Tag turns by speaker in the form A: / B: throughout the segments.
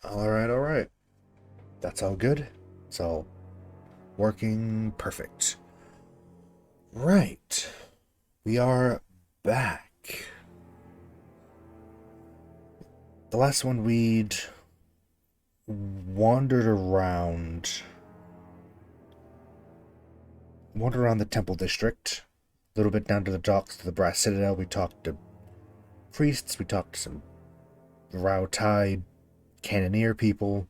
A: Alright, alright. That's all good. It's all working perfect. Right. We are back. The last one we'd wandered around. Wandered around the temple district. A little bit down to the docks to the Brass Citadel. We talked to priests. We talked to some Rautai cannoneer people.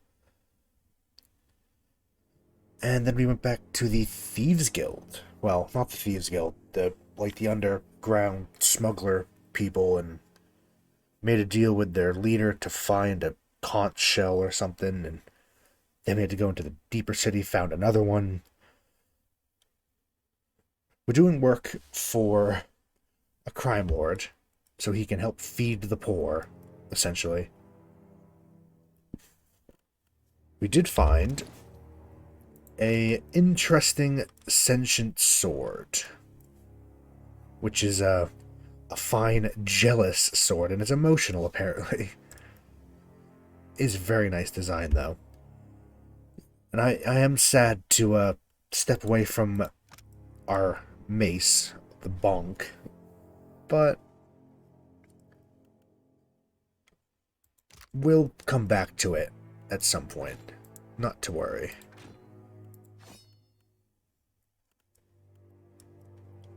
A: And then we went back to the Thieves Guild. Well, not the Thieves Guild, the underground smuggler people, and made a deal with their leader to find a conch shell or something, and then we had to go into the deeper city, found another one. We're doing work for a crime lord, so he can help feed the poor, essentially. We did find a interesting sentient sword, which is a fine, jealous sword, and it's emotional, apparently. Is very nice design, though. And I am sad to step away from our mace, the bonk, but we'll come back to it at some point. Not to worry.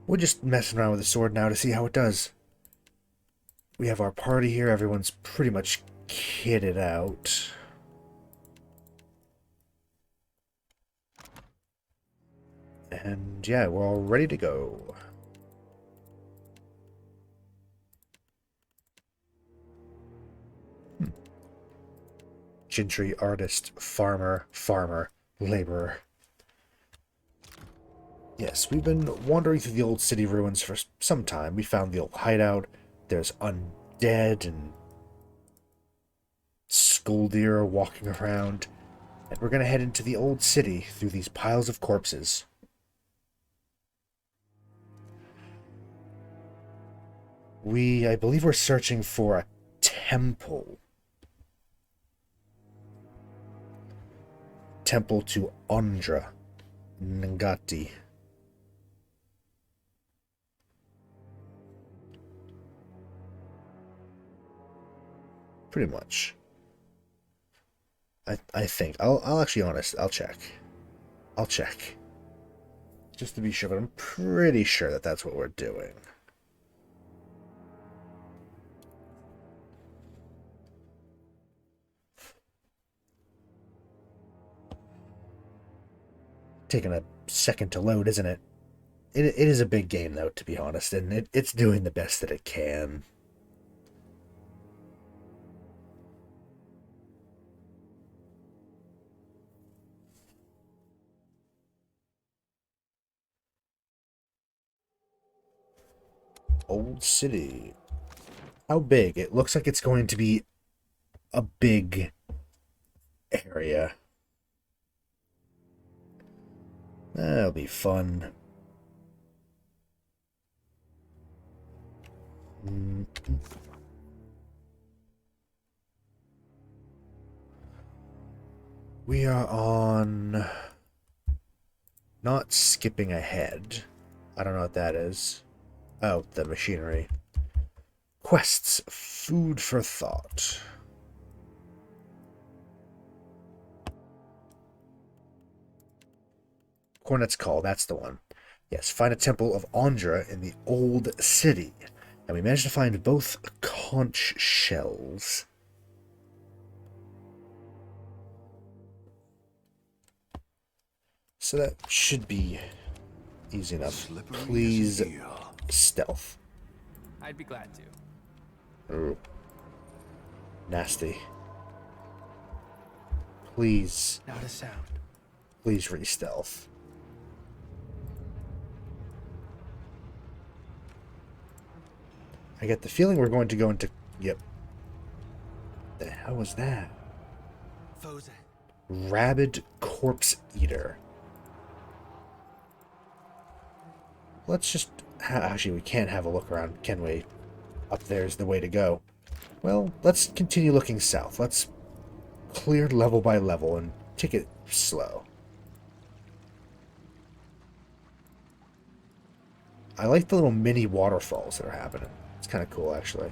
A: We're just messing around with the sword now to see how it does. We have our party here. Everyone's pretty much kitted out. And yeah, we're all ready to go. Gentry, artist, farmer, laborer. Yes, we've been wandering through the old city ruins for some time. We found the old hideout. There's undead and skull deer walking around. And we're going to head into the old city through these piles of corpses. I believe we're searching for a temple. Temple to Ondra Ngati. Pretty much. I think. I'll actually honest. I'll check. I'll check. Just to be sure, but I'm pretty sure that that's what we're doing. Taking a second to load, isn't it? It is a big game, though, to be honest, and it's doing the best that it can. Old city. How big? It looks like it's going to be a big area. That'll be fun. We are on... Not skipping ahead. I don't know what that is. Oh, the machinery. Quests. Food for thought. Cornet's Call, that's the one. Yes, find a temple of Ondra in the old city. And we managed to find both conch shells. So that should be easy enough. Please, stealth.
B: I'd be glad to.
A: Ooh. Nasty. Please.
B: Not a sound.
A: Please re-stealth. I get the feeling we're going to go into... Yep. The hell was that?
B: Foes.
A: Rabid Corpse Eater. Let's just... Actually, we can't have a look around, can we? Up there's the way to go. Well, let's continue looking south. Let's cleared level by level and take it slow. I like the little mini waterfalls that are happening. It's kind of cool, actually.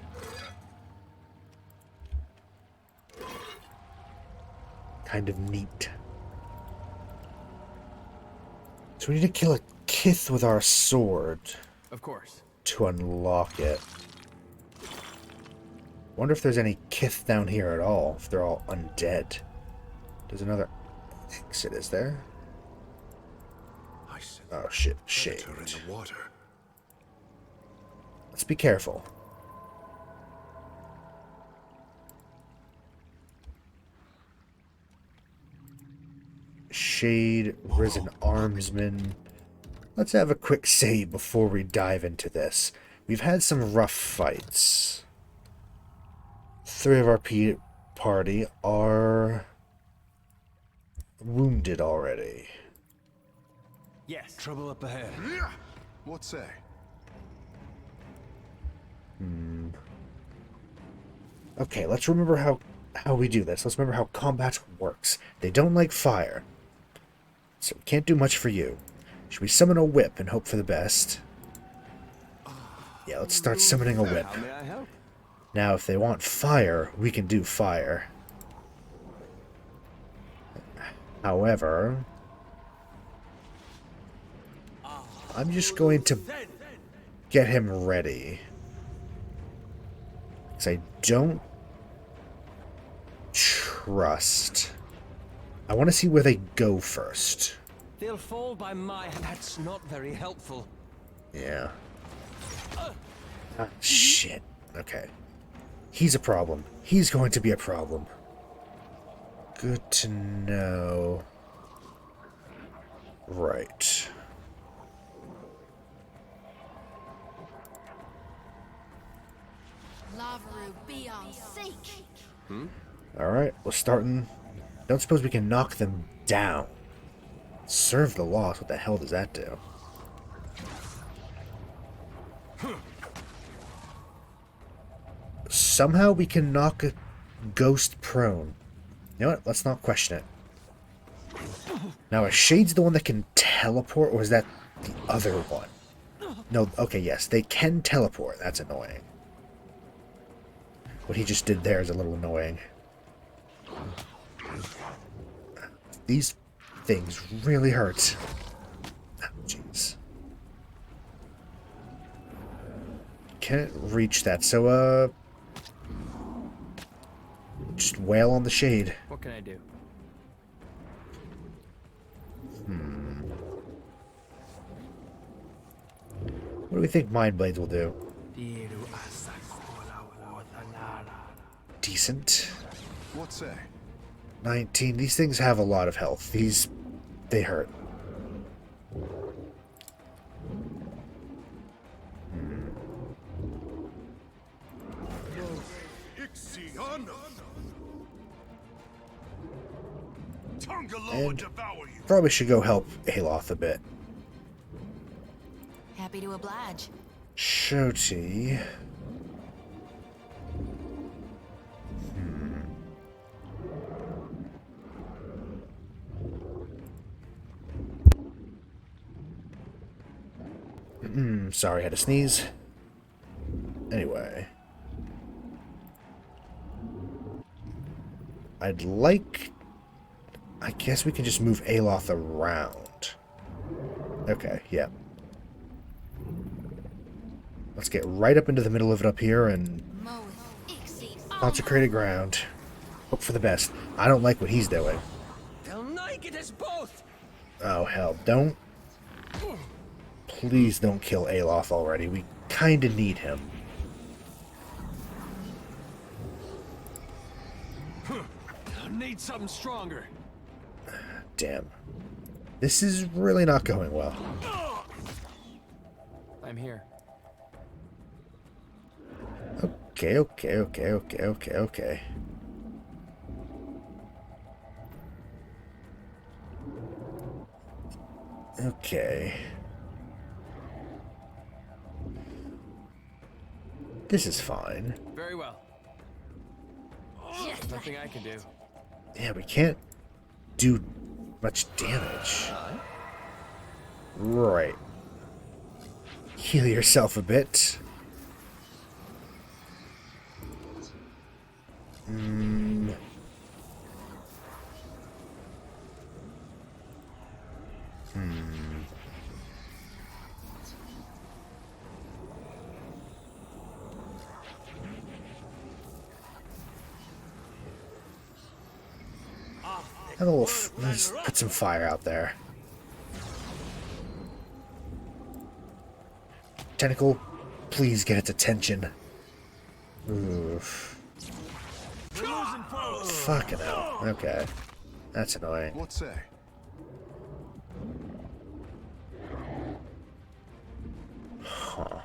A: Kind of neat. So we need to kill a Kith with our sword.
B: Of course.
A: To unlock it. Wonder if there's any Kith down here at all, if they're all undead. There's another exit, is there? Oh shit, shade.
C: In the water.
A: Let's be careful. Shade, Risen Armsman. Let's have a quick save before we dive into this. We've had some rough fights. 3 of our party are wounded already.
B: Yes.
C: Trouble up ahead. What say?
A: Okay, let's remember how we do this. Let's remember how combat works. They don't like fire, so we can't do much for you. Should we summon a whip and hope for the best? Yeah, let's start summoning a whip.
C: How may I help?
A: Now, if they want fire, we can do fire. However, I'm just going to get him ready. Because I don't trust. I want to see where they go first.
D: They'll fall by my... That's not very helpful.
A: Yeah. Ah, shit. Okay. He's a problem. He's going to be a problem. Good to know. Right. Alright, we're starting. Don't suppose we can knock them down. Serve the loss. What the hell does that do? Somehow we can knock a ghost prone. You know what? Let's not question it. Now, is Shade's the one that can teleport, or is that the other one? No, okay, yes, they can teleport. That's annoying. What he just did there is a little annoying. These things really hurt. Oh, jeez. Can't reach that, so, just wail on the shade.
B: What can I do?
A: What do we think Mind Blades will do? Decent.
C: What say?
A: 19. These things have a lot of health. They hurt. And probably should go help Aloth a bit.
E: Happy to oblige.
A: Shoti. Sorry, I had to sneeze. Anyway. I guess we can just move Aloth around. Okay, yeah. Let's get right up into the middle of it up here and consecrated ground. Hope for the best. I don't like what he's doing.
D: They'll naked us both.
A: Oh, hell. Don't. Please don't kill Aloth already. We kinda need him.
D: I need something stronger.
A: Damn. This is really not going well.
B: I'm here.
A: Okay. Okay. This is fine.
B: Very well. Nothing I can do.
A: Yeah, we can't do much damage. Right. Heal yourself a bit. Let's put some fire out there. Tentacle, please get its attention. Oof. Fucking hell. Okay. That's annoying.
C: What say?
A: Huh.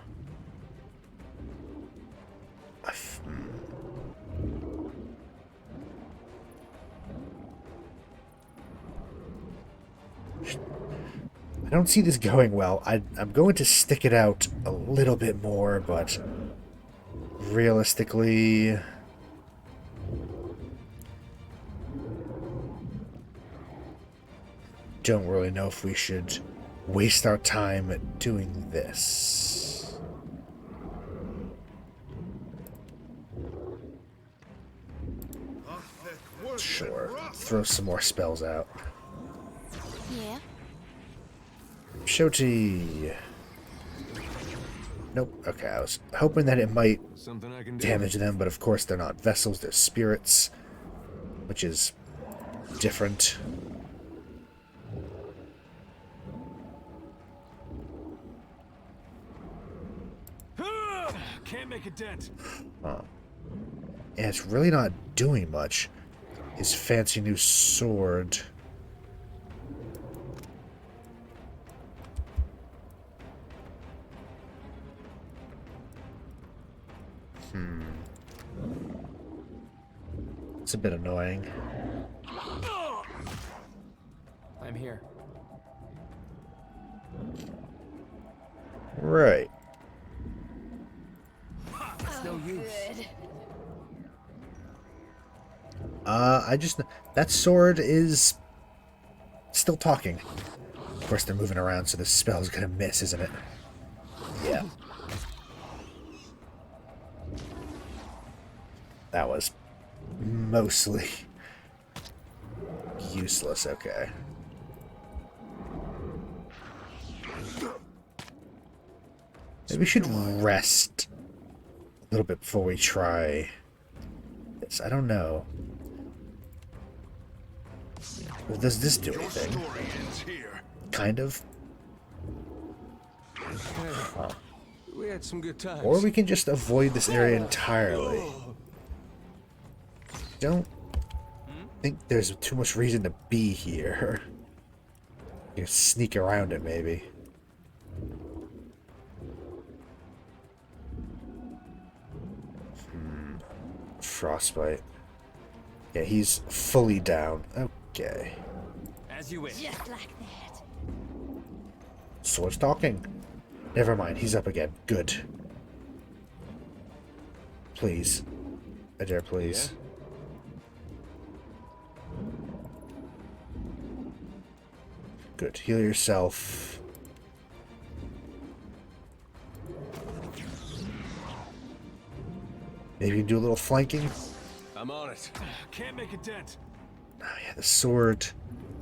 A: I don't see this going well. I'm going to stick it out a little bit more, but realistically, don't really know if we should waste our time doing this. Sure, throw some more spells out.
E: Yeah.
A: Shoti. Nope. Okay, I was hoping that it might
B: Something I can do.
A: damage them, but of course they're not vessels, they're spirits, which is different.
B: Can't make a dent.
A: And it's really not doing much. His fancy new sword. It's a bit annoying.
B: I'm here.
A: Right.
B: It's no use.
E: Good.
A: That sword is still talking. Of course, they're moving around, so the spell's gonna miss, isn't it? Yeah. That was mostly useless. Okay. Maybe we should rest a little bit before we try this. I don't know. Well, does this do anything?
C: Story ends here.
A: Kind of.
B: We had some good times.
A: Or we can just avoid this area entirely. Don't think there's too much reason to be here. You can sneak around it, maybe. Frostbite. Yeah, he's fully down. Okay.
B: As you wish.
E: Just like that.
A: Sword's talking. Never mind, he's up again. Good. Please. I dare, please. Good. Heal yourself. Maybe you can do a little flanking.
B: I'm on it. Can't make a dent.
A: Oh yeah, the sword.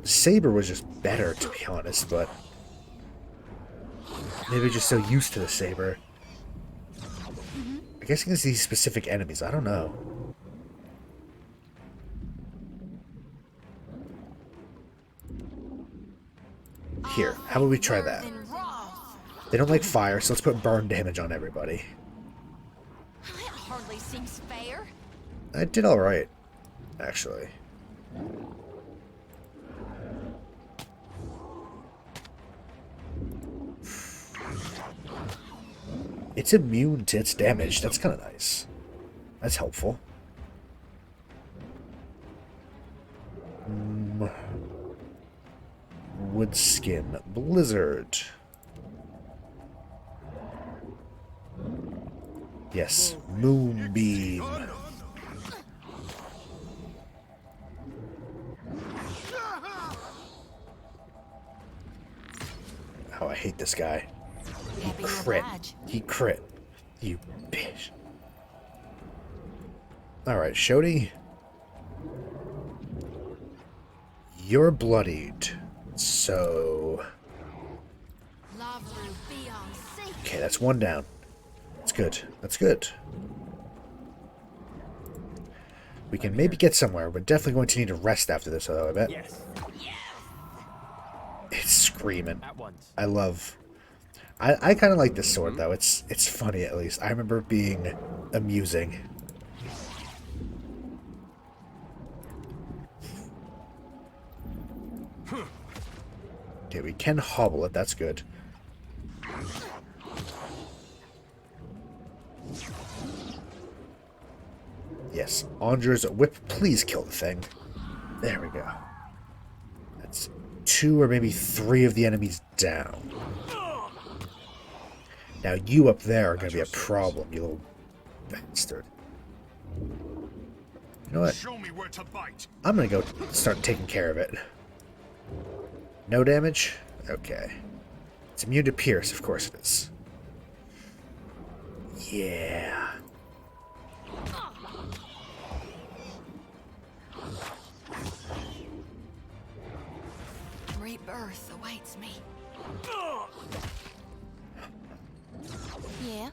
A: The saber was just better, to be honest, but maybe just so used to the saber. I guess against these specific enemies, I don't know. Here, how about we try that?
E: Then raw.
A: They don't like fire, so let's put burn damage on everybody.
E: That hardly seems fair.
A: I did alright, actually. It's immune to its damage. That's kind of nice. That's helpful. Wood skin. Blizzard. Yes. Moonbeam. Oh, I hate this guy.
E: Happy to
A: Crit.
E: oblige.
A: He crit. You bitch. Alright, Shodi. You're bloodied. So...
E: Lavru beyond sea.
A: Okay, that's one down. That's good. That's good. We can maybe get somewhere. We're definitely going to need a rest after this, though, I bet.
D: Yes.
A: It's screaming.
D: At once.
A: I love... I kind of like this sword, though. It's funny, at least. I remember it being amusing. Okay, we can hobble it. That's good. Yes. Andra's whip. Please kill the thing. There we go. That's 2 or maybe 3 of the enemies down. Now you up there are going to be a problem, you little bastard. You know what?
C: Show me where to bite.
A: I'm going to go start taking care of it. No damage? Okay. It's immune to pierce, of course it is. Yeah.
E: Rebirth awaits me. Yeah.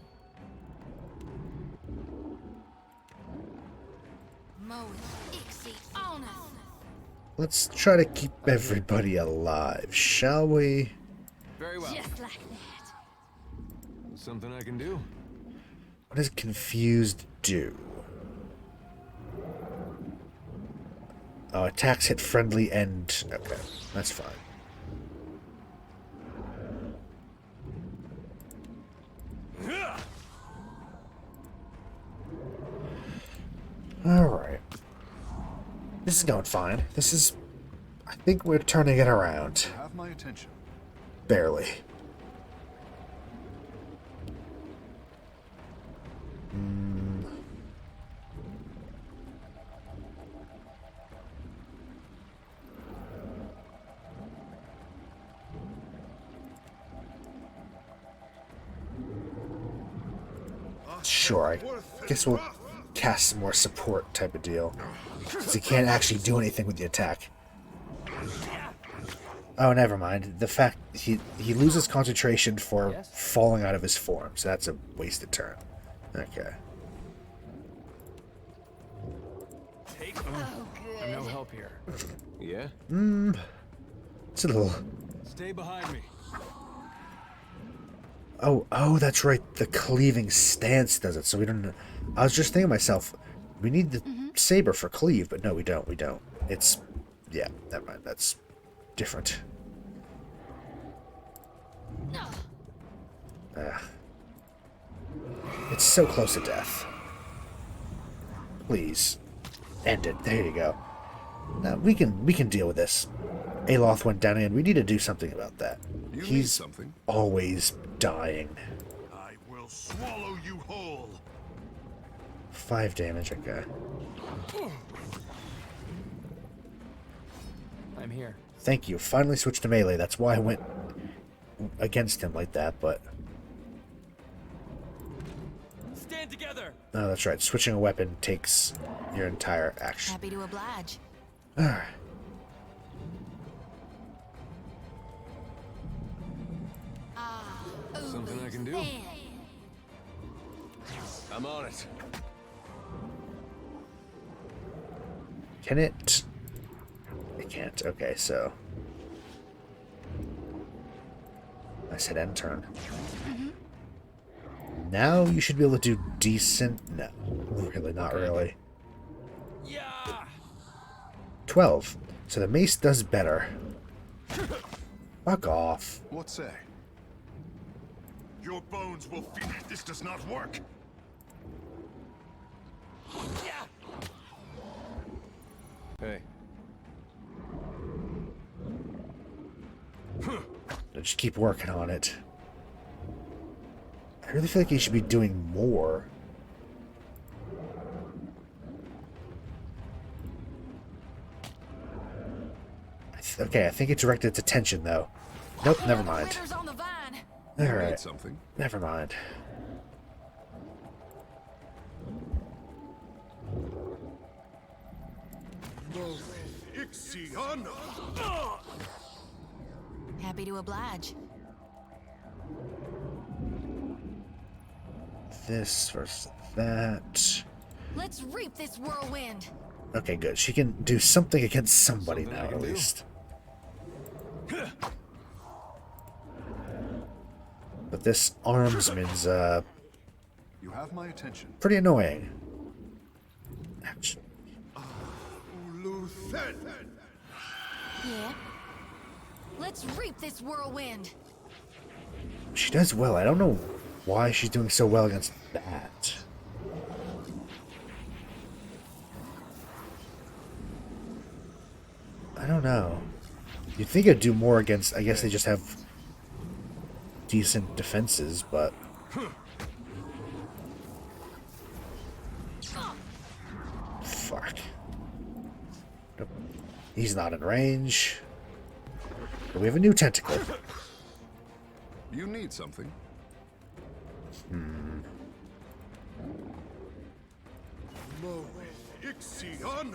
E: Moed Ixie Onus.
A: Let's try to keep everybody alive, shall we?
B: Very well.
E: Just like that.
B: Something I can do?
A: What does confused do? Oh, attacks hit friendly and... Okay, that's fine. Alright. This is going fine. This is... I think we're turning it around.
C: Have my attention.
A: Barely. Sure, I guess we'll cast some more support type of deal. Because he can't actually do anything with the attack. Oh, never mind. The fact he loses concentration for falling out of his form, so that's a wasted turn. Okay.
D: I'm no help here.
B: Yeah?
A: It's a little...
B: Stay behind me.
A: Oh, that's right. The cleaving stance does it, so we don't... I was just thinking to myself, we need the saber for cleave, but no, we don't. We don't. It's... Yeah, never mind. That's different. It's so close to death. Please. End it. There you go. Now, we can deal with this. Aloth went down and we need to do something about that.
C: You need
A: He's
C: something.
A: always dying.
C: I will swallow you whole.
A: 5 damage, okay.
D: I'm here.
A: Thank you. Finally switched to melee. That's why I went against him like that, but...
D: Stand together.
A: No, that's right. Switching a weapon takes your entire action.
E: Happy to oblige.
A: Alright.
B: Something I can do? I'm on it.
A: Can it... It can't. Okay, so... I said end turn. Now you should be able to do decent... No. Really, not really.
D: Yeah.
A: 12. So the mace does better. Fuck off.
C: What say? Your bones will feed. This does not work.
B: Hey.
A: Just keep working on it. I really feel like he should be doing more. Okay, I think it directed its attention, though. Nope, never mind.
E: Withers on the vine.
C: Need
A: Alright,
C: something?
A: never mind.
C: Ixion!
E: Happy to oblige.
A: This versus that.
E: Let's reap this whirlwind.
A: Okay, good. She can do something against somebody
B: Something I
A: now,
B: can
A: at
B: do.
A: least. But this armsman's,
C: You have my attention.
A: pretty annoying. Ouch.
C: Luthen!
E: Yeah. Let's reap this whirlwind.
A: She does well. I don't know why she's doing so well against that. I don't know. You'd think it'd do more against... I guess they just have decent defenses, but... Fuck. Nope. He's not in range. But we have a new tentacle.
C: You need something? Ixion!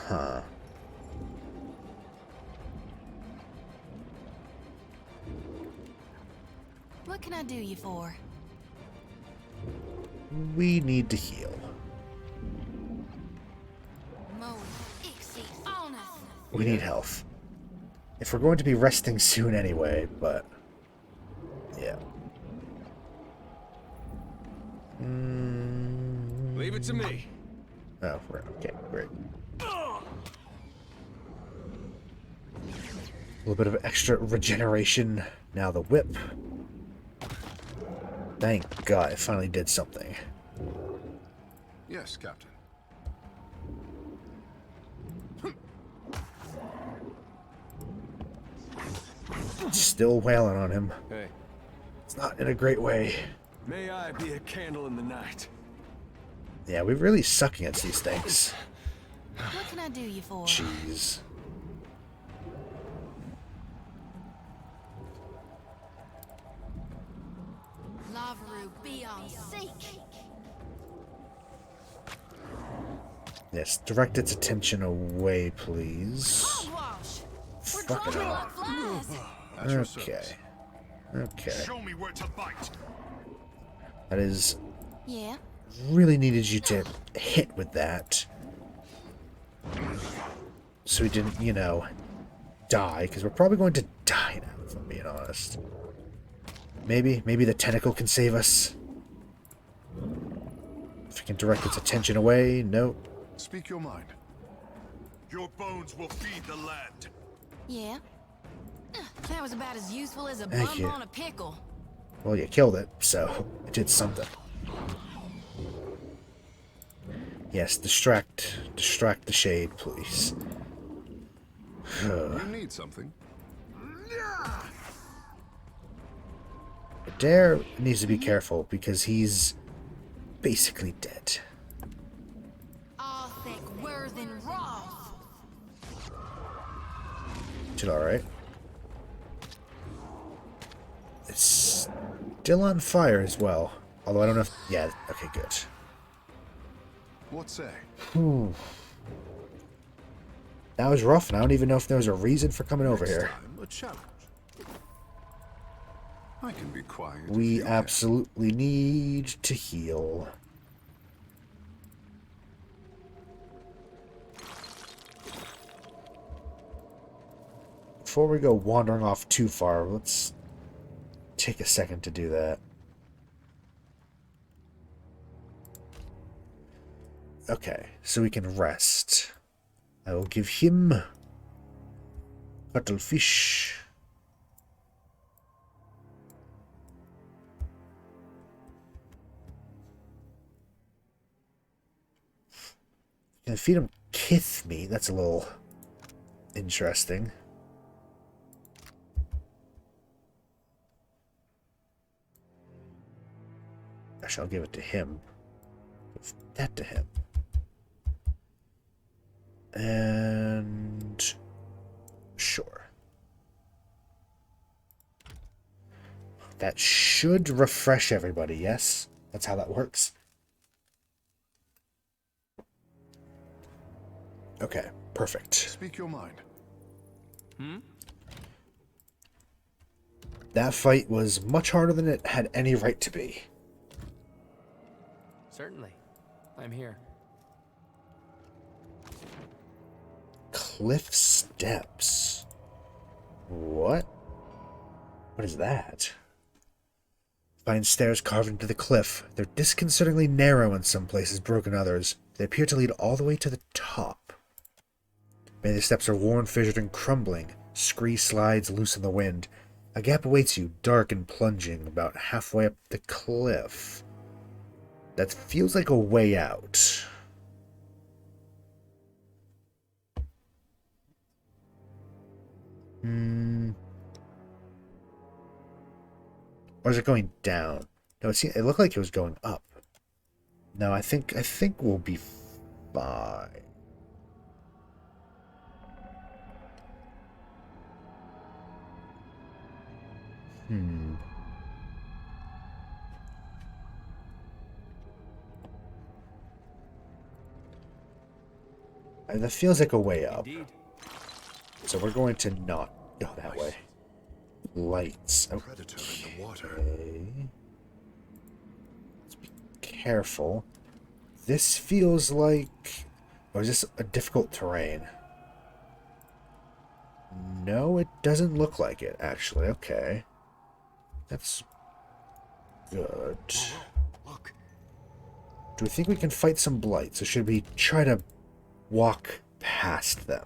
A: Huh.
E: What can I do you for?
A: We need to heal.
E: Mo Ixie on us.
A: We need health. If we're going to be resting soon anyway, but... Yeah.
B: Leave it to me.
A: Oh, we're okay, great. A little bit of extra regeneration. Now the whip. Thank God it finally did something.
C: Yes, Captain.
A: Still wailing on him.
B: Hey,
A: It's not in a great way.
B: may I be a candle in the night?
A: Yeah, we really suck against these things.
E: What can I do you for?
A: Jeez.
E: Lavaru be on seek.
A: Yes, direct its attention away, please.
E: Hogwash. We're
A: Fucking
E: dropping
A: hell.
E: like flies.
C: At your
A: Okay.
C: service.
A: Okay.
C: Show me where to bite.
A: That is...
E: Yeah.
A: Really needed you to hit with that. So we didn't, you know, die. Because we're probably going to die now, if I'm being honest. Maybe the tentacle can save us. If we can direct its attention away, nope.
C: Speak your mind. Your bones will feed the land.
E: Yeah. That was about as useful as a
A: Thank
E: bump
A: you.
E: on a pickle.
A: Well, you killed it, so it did something. Yes, distract the shade, please.
C: You need something?
A: Dare needs to be careful because he's basically dead.
E: Arthek Worthen Roth.
A: Did alright. It's still on fire as well. Although I don't know if... Yeah, okay, good.
C: What say?
A: That was rough, and I don't even know if there was a reason for coming over here.
C: Time, a challenge. I can be quiet. if
A: We
C: you can.
A: absolutely need to heal. Before we go wandering off too far, let's take a second to do that. Okay, so we can rest. I will give him cuttlefish. Can feed him kith meat. That's a little interesting. Actually, I'll give it to him. Give that to him. And sure. That should refresh everybody, yes? That's how that works. Okay, perfect.
C: Speak your mind.
A: That fight was much harder than it had any right to be.
D: Certainly. I'm here.
A: Cliff steps. What? What is that? Find stairs carved into the cliff. They're disconcertingly narrow in some places, broken in others. They appear to lead all the way to the top. Many of the steps are worn, fissured, and crumbling. Scree slides loose in the wind. A gap awaits you, dark and plunging, about halfway up the cliff. That feels like a way out. Or is it going down? No, it looked like it was going up. No, I think we'll be fine. That feels like a way up.
D: Indeed.
A: So we're going to not go that way. Lights.
C: Predator in the water.
A: Okay. Let's be careful. This feels like... Or is this a difficult terrain? No, it doesn't look like it, actually. Okay. That's good.
C: Look.
A: Do we think we can fight some blights, or should we try to walk past them?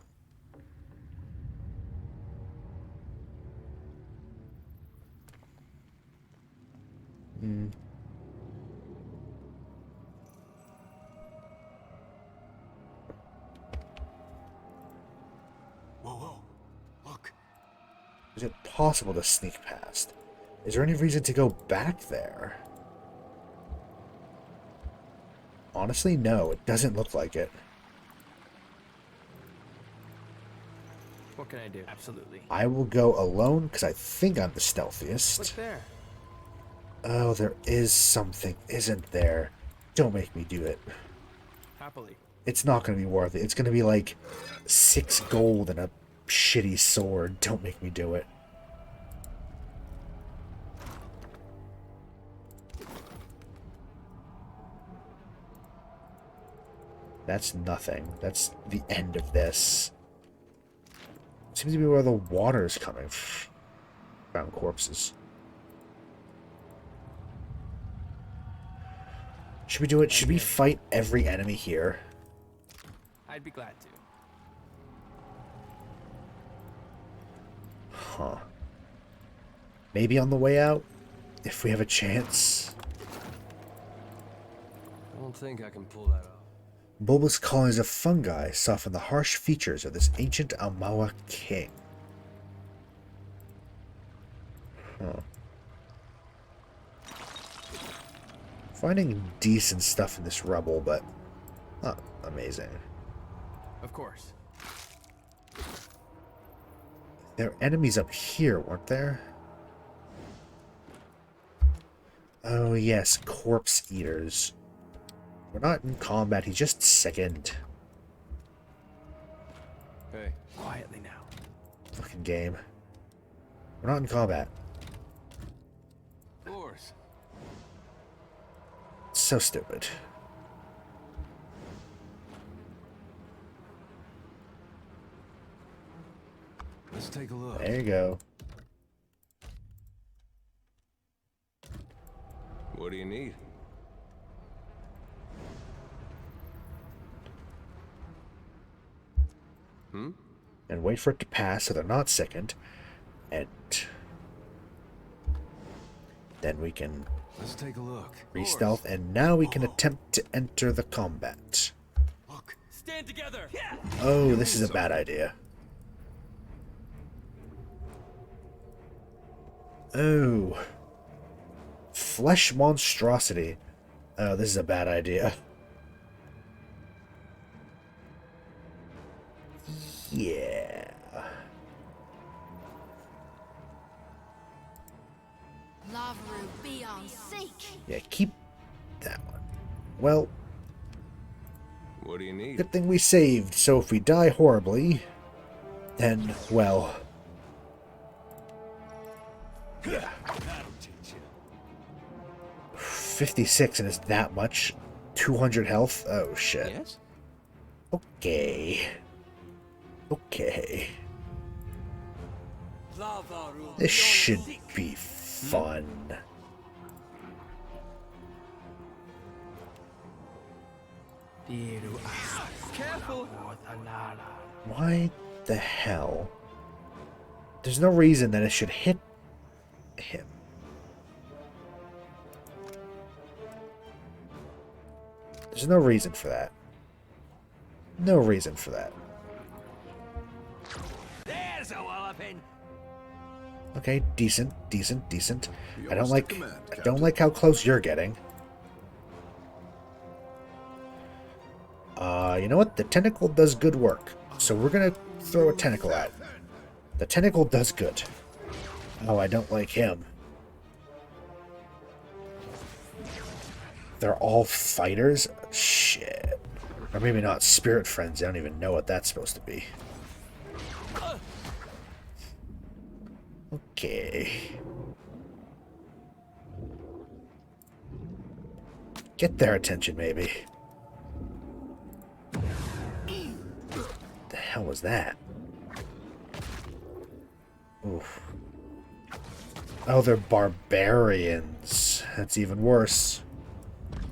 C: Whoa. Look.
A: Is it possible to sneak past? Is there any reason to go back there? Honestly, no. It doesn't look like it.
D: What can I do? Absolutely.
A: I will go alone because I think I'm the stealthiest.
D: What's there?
A: Oh, there is something, isn't there? Don't make me do it.
D: Happily.
A: It's not going to be worth it. It's going to be like 6 gold and a shitty sword. Don't make me do it. That's nothing. That's the end of this. Seems to be where the water's coming from. Found corpses. Should we do it? Should we fight every enemy here?
D: I'd be glad to.
A: Huh. Maybe on the way out? If we have a chance.
D: I don't think I can pull that off.
A: Bulbous colonies of fungi soften the harsh features of this ancient Almawa king. Huh. Finding decent stuff in this rubble, but not amazing.
D: Of course.
A: There are enemies up here, weren't there? Oh yes, corpse eaters. We're not in combat, he's just sickened.
D: Hey, quietly now.
A: Fucking game. We're not in combat.
D: Of course.
A: So stupid.
B: Let's take a look.
A: There you go.
B: What do you need?
A: And wait for it to pass so they're not sickened. And then we can
B: Let's take a look.
A: re-stealth, and now we can attempt to enter the combat.
C: Look.
D: Stand together. Yeah.
A: Oh, this is a bad idea. Oh. Flesh monstrosity. Oh, this is a bad idea.
E: Lavru beyond seek.
A: Yeah, keep that one. Well,
B: What do you need?
A: good thing we saved, so if we die horribly, then, well... Yeah.
B: That'll teach you.
A: 56 and it's that much. 200 health? Oh, shit.
D: Yes?
A: Okay. Okay. This should be fun.
D: Careful.
A: Why the hell? There's no reason that it should hit him. There's no reason for that. No reason for that.
D: There's a walloping.
A: Okay, decent. I don't
C: Yours to
A: like
C: command,
A: I don't
C: Captain.
A: like how close you're getting. You know what? The tentacle does good work. So we're gonna throw a tentacle out. The tentacle does good. Oh, I don't like him. They're all fighters? Shit. Or maybe not spirit friends. I don't even know what that's supposed to be. Okay. Get their attention, maybe. The hell was that? Oof. Oh, they're barbarians. That's even worse.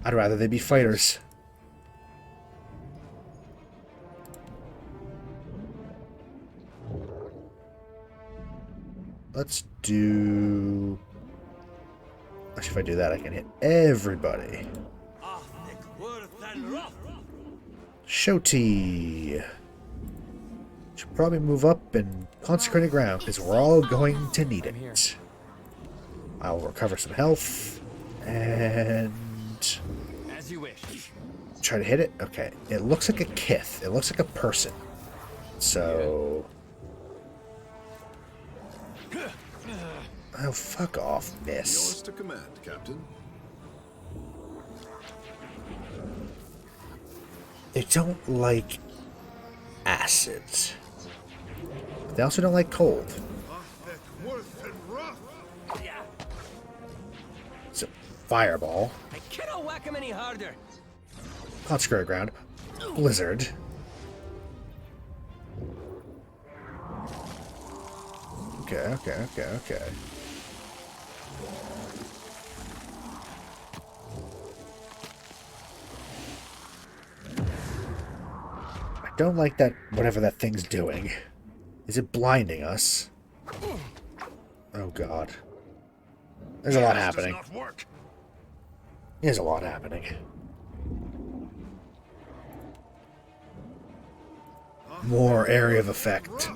A: I'd rather they be fighters. Let's do... Actually, if I do that, I can hit everybody. Shoti. Should probably move up and consecrated ground, because we're all going to need it. I'll recover some health, and...
D: As you wish.
A: Try to hit it? Okay. It looks like a kith. It looks like a person. So... Oh, fuck off, miss.
C: Yours to command, Captain.
A: They don't like acid. They also don't like cold. It's a fireball.
D: I cannot whack him any harder.
A: Consecrated ground. Blizzard. Okay. I don't like that, whatever that thing's doing. Is it blinding us? Oh god. There's a lot happening.
C: Does not work.
A: There's a lot happening. More area of effect.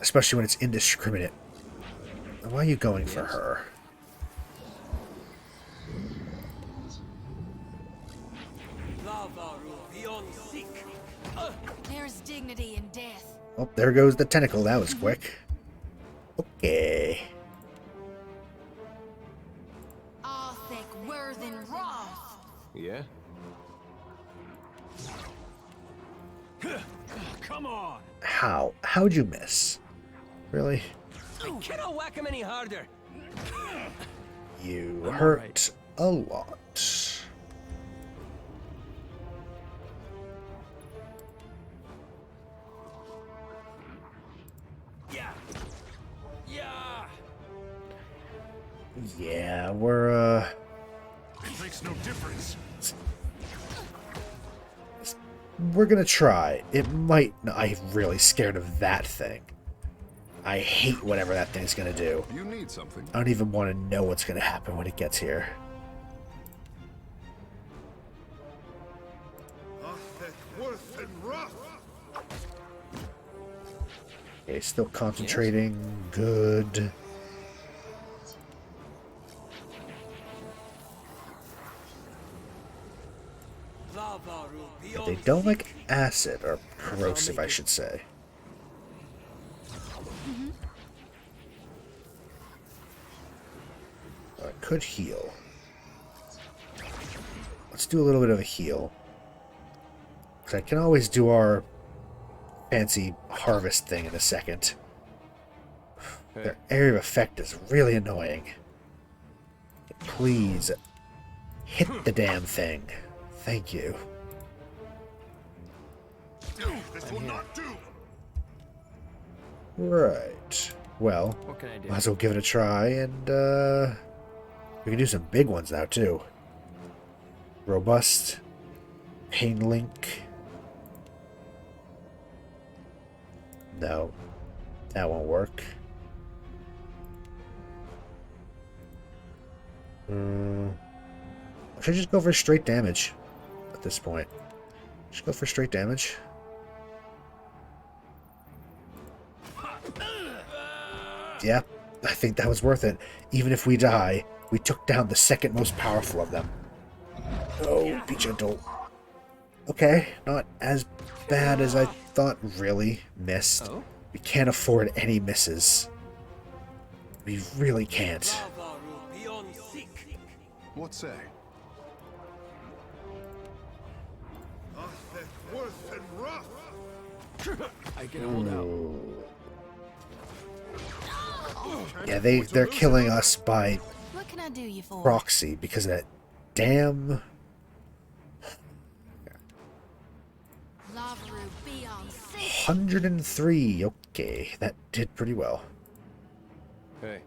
A: Especially when it's indiscriminate. Why are you going for her?
E: There's dignity in death.
A: Oh, there goes the tentacle. That was quick. Okay.
E: Arthek Worthen Roth.
B: Yeah?
D: Come on.
A: How? How'd you miss? Really?
D: I cannot whack him any harder.
A: You
D: I'm
A: hurt
D: alright.
A: a lot.
D: Yeah.
A: Yeah, we're,
C: It makes no difference.
A: we're gonna try. It might... No, I'm really scared of that thing. I hate whatever that thing's gonna do.
C: You need something.
A: I don't even want to know what's gonna happen when it gets here. Okay, still concentrating. Good. They don't like acid, or corrosive, I should say. could heal. Let's do a little bit of a heal. Because I can always do our fancy harvest thing in a second. Their area of effect is really annoying. Please, hit the damn thing. Thank you.
C: This will not do.
A: Right. Well,
D: What can I do?
A: might as well give it a try, and we can do some big ones now, too. Robust. Pain Link. No. That won't work. Should I just go for straight damage at this point? Just go for straight damage. Yeah, I think that was worth it. Even if we die, we took down the second most powerful of them. Oh, be gentle. Okay, not as bad as I thought, really. Missed.
D: Oh?
A: We can't afford any misses. We really can't.
C: What say? Worth and rough.
D: I can hold out.
A: Yeah, they're killing us by
E: What can I do you for?
A: proxy because of that damn...
E: Lava root be on sick.
A: 103. Okay, that did pretty well.
B: Hey.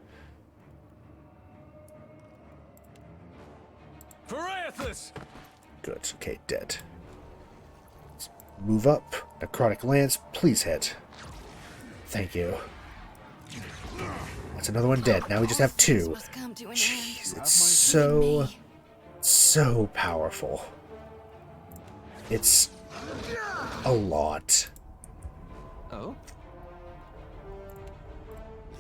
D: Pariathus!
A: Good. Okay, dead. Let's move up. Necrotic Lance, please hit. Thank you. That's another one dead. Now we just have two.
E: Must come to an end.
A: Jeez, it's so powerful. It's a lot.
D: Oh?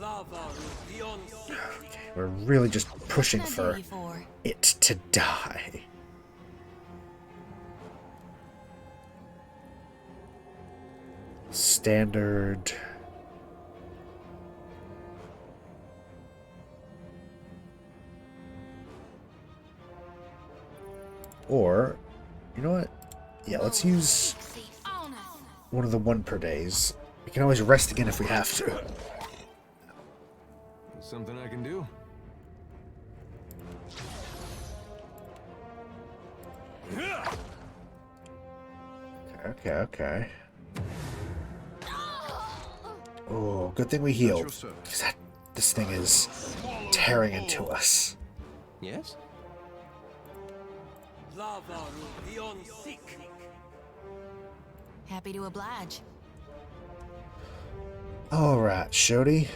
A: Okay, we're really just pushing
E: What can I do
A: for
E: you for?
A: it to die. Standard. Or, you know what? Yeah, let's use
E: On us.
A: one of the 1 per days. We can always rest again if we have to.
B: Something I can do?
A: Okay. Oh, good thing we healed. Because this thing is tearing into us.
D: Yes?
E: Happy to oblige.
A: Alright, Shody.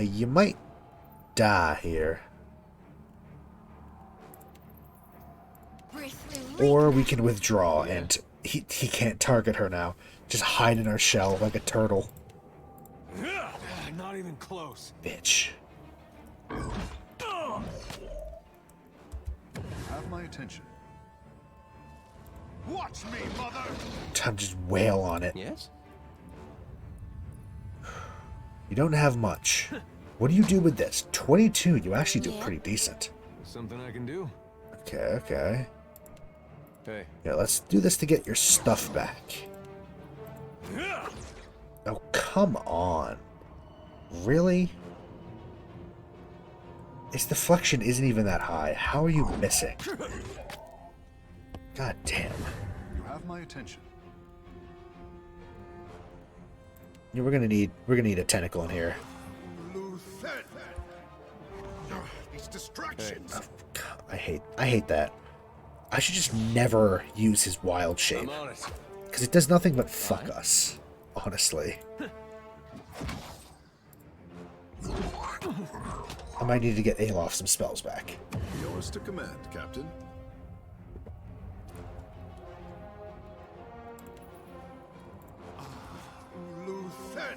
A: You might die here. Or we can withdraw and he can't target her now. Just hide in our shell like a turtle.
D: Not even close.
A: Bitch.
C: Have my attention. Watch me, mother.
A: Time to just wail on it.
D: Yes?
A: You don't have much. What do you do with this? 22. You actually do
E: Yeah.
A: pretty decent.
B: Something I can do?
A: Okay.
B: Hey.
A: Yeah, let's do this to get your stuff back. Oh, come on. Really? Its deflection isn't even that high. How are you missing? God damn.
C: You have my attention.
A: Yeah, we're gonna need a tentacle in here.
C: Luthen. These distractions.
A: Oh, God, I hate that. I should just never use his wild shape.
B: I'm on it.
A: Because it does nothing but fuck us. Honestly. I might need to get Alof some spells back.
C: Yours to command, Captain. Luthen.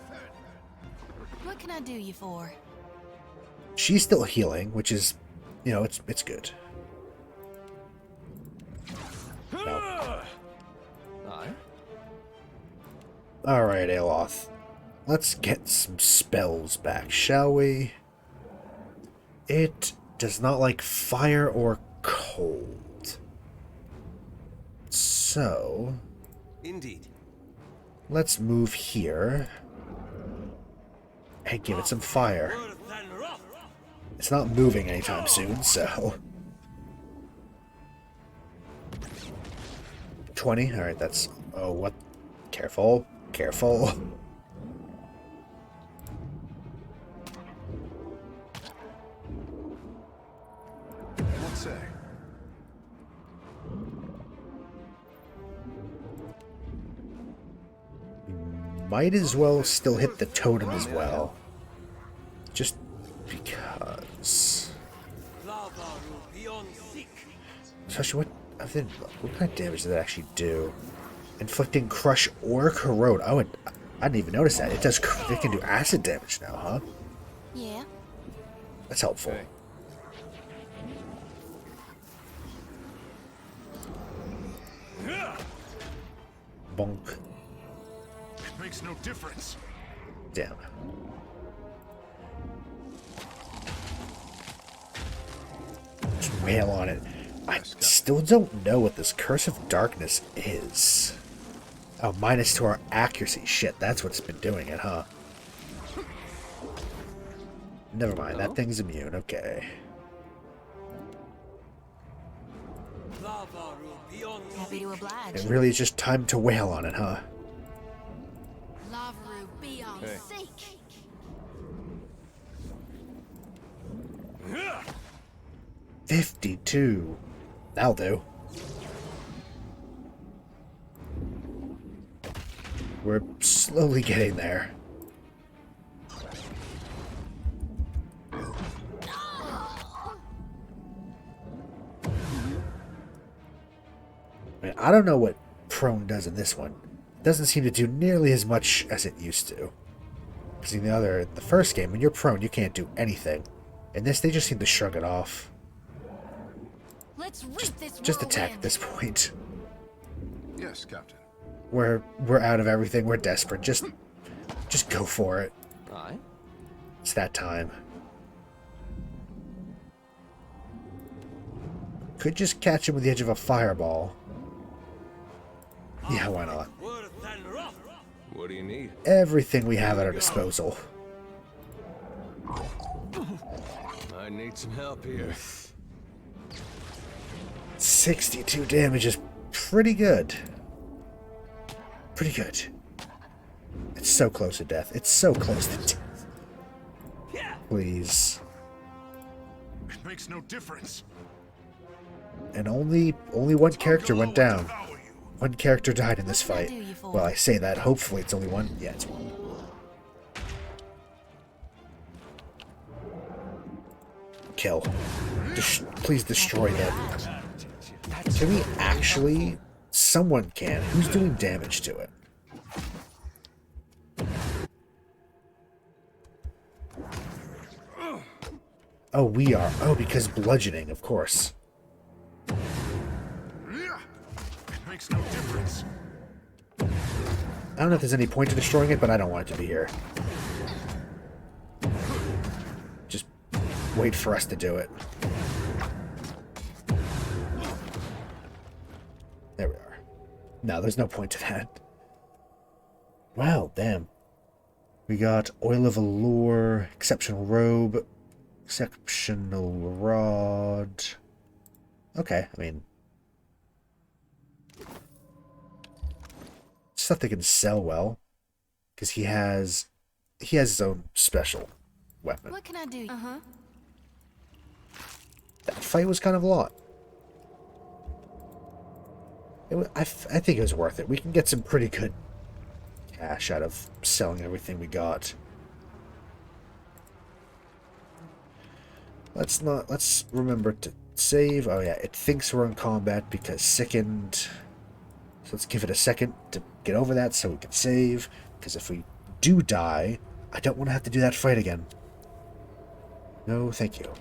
E: What can I do you for?
A: She's still healing, which is, you know, it's good. No.
D: Aye.
A: Alright, Aloth. Let's get some spells back, shall we? It does not like fire or cold. So,
D: Indeed.
A: let's move here and give it some fire. It's not moving anytime soon, so... 20? Alright, that's... Oh, what? Careful. Careful.
C: What say?
A: Might as well still hit the totem as well. Just because. Especially what kind of damage does that actually do? Inflicting crush or corrode. Oh, I didn't even notice that. It can do acid damage now, huh?
E: Yeah.
A: That's helpful.
B: Hey.
A: Bonk.
C: It makes no difference.
A: Damn. Just wail on it. I still don't know what this Curse of Darkness is. Oh, minus to our accuracy. Shit, that's what's been doing it, huh? Never mind, that thing's immune. Okay.
E: Happy to oblige.
A: It really is just time to wail on it, huh?
E: Lavaru, be on
B: Hey.
E: seek.
A: 52. That'll do. We're slowly getting there. I mean, I don't know what prone does in this one. It doesn't seem to do nearly as much as it used to. Because in the first game, when you're prone, you can't do anything. In this, they just seem to shrug it off.
E: Let's reap this
A: Just attack
E: whirlwind.
A: at this point.
C: Yes, Captain.
A: We're out of everything. We're desperate. Just go for it.
D: Aye.
A: It's that time. Could just catch him with the edge of a fireball. Yeah, why not?
B: What do you need?
A: Everything we have at our disposal.
B: I need some help here.
A: 62 damage is pretty good. Pretty good. It's so close to death. It's so close to death. Please.
C: It makes no difference.
A: And only one character went down.
C: Devour you.
A: One character died in this
E: What can I
A: fight.
E: do you for?
A: Well, I say that. Hopefully it's only one. Yeah, it's one. Kill. Please destroy them. Can we actually... Someone can. Who's doing damage to it? Oh, we are. Oh, because bludgeoning, of course.
C: It makes no difference.
A: I don't know if there's any point to destroying it, but I don't want it to be here. Just wait for us to do it. There we are. No, there's no point to that. Wow, damn. We got Oil of Allure, Exceptional Robe, Exceptional Rod. Okay, I mean... stuff that can sell well. Because he has his own special weapon.
E: What can I do? Uh-huh.
A: That fight was kind of a lot. I think it was worth it. We can get some pretty good cash out of selling everything we got. Let's remember to save. Oh yeah, it thinks we're in combat because sickened. So let's give it a second to get over that so we can save. Because if we do die, I don't want to have to do that fight again. No, thank you.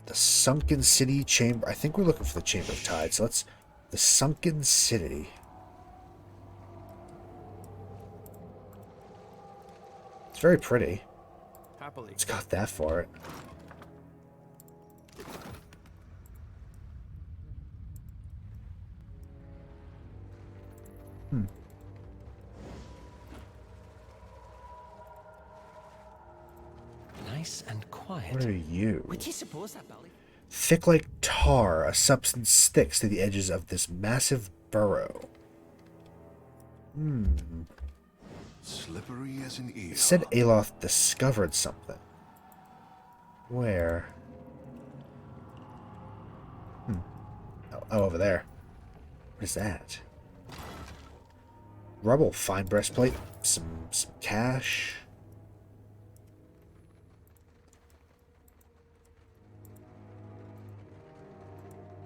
A: The Sunken City Chamber. I think we're looking for the Chamber of Tides. So let's... The Sunken City. very pretty.
D: Happily.
A: It's got that for it.
D: Nice and quiet.
A: What are you?
D: Would you suppose that belly?
A: Thick like tar, a substance sticks to the edges of this massive burrow.
C: Slippery as an eel.
A: It said Aloth discovered something. Where? Oh, over there. What is that? Rubble, fine breastplate, some cash.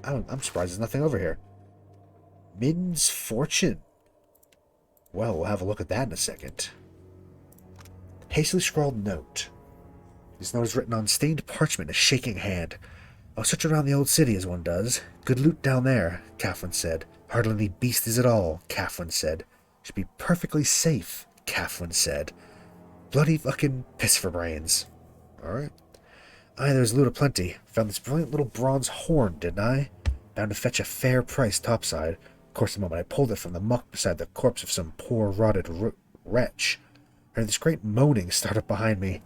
A: I'm surprised there's nothing over here. Min's fortune. Well, we'll have a look at that in a second. Hastily scrawled note. This note is written on stained parchment, a shaking hand. I'll search around the old city as one does. Good loot down there, Catherine said. Hardly any beasties at all, Catherine said. Should be perfectly safe, Catherine said. Bloody fucking piss for brains. Alright. Aye, there's loot aplenty. Found this brilliant little bronze horn, didn't I? Bound to fetch a fair price topside. Of course, the moment I pulled it from the muck beside the corpse of some poor rotted wretch, I heard this great moaning start up behind me.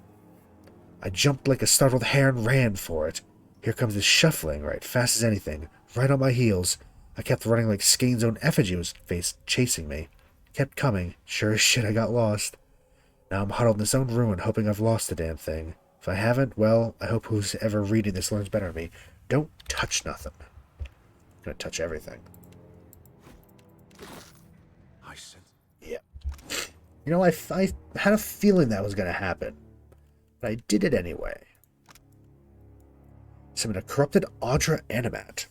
A: I jumped like a startled hare and ran for it. Here comes this shuffling, right fast as anything, right on my heels. I kept running like Skane's own effigy was chasing me. Kept coming. Sure as shit I got lost. Now I'm huddled in this own ruin, hoping I've lost the damn thing. If I haven't, well, I hope who's ever reading this learns better than me. Don't touch nothing. I'm gonna touch everything.
C: I sense.
A: Yeah. You know, I had a feeling that was gonna happen. But I did it anyway. Summon a corrupted Audra Animat.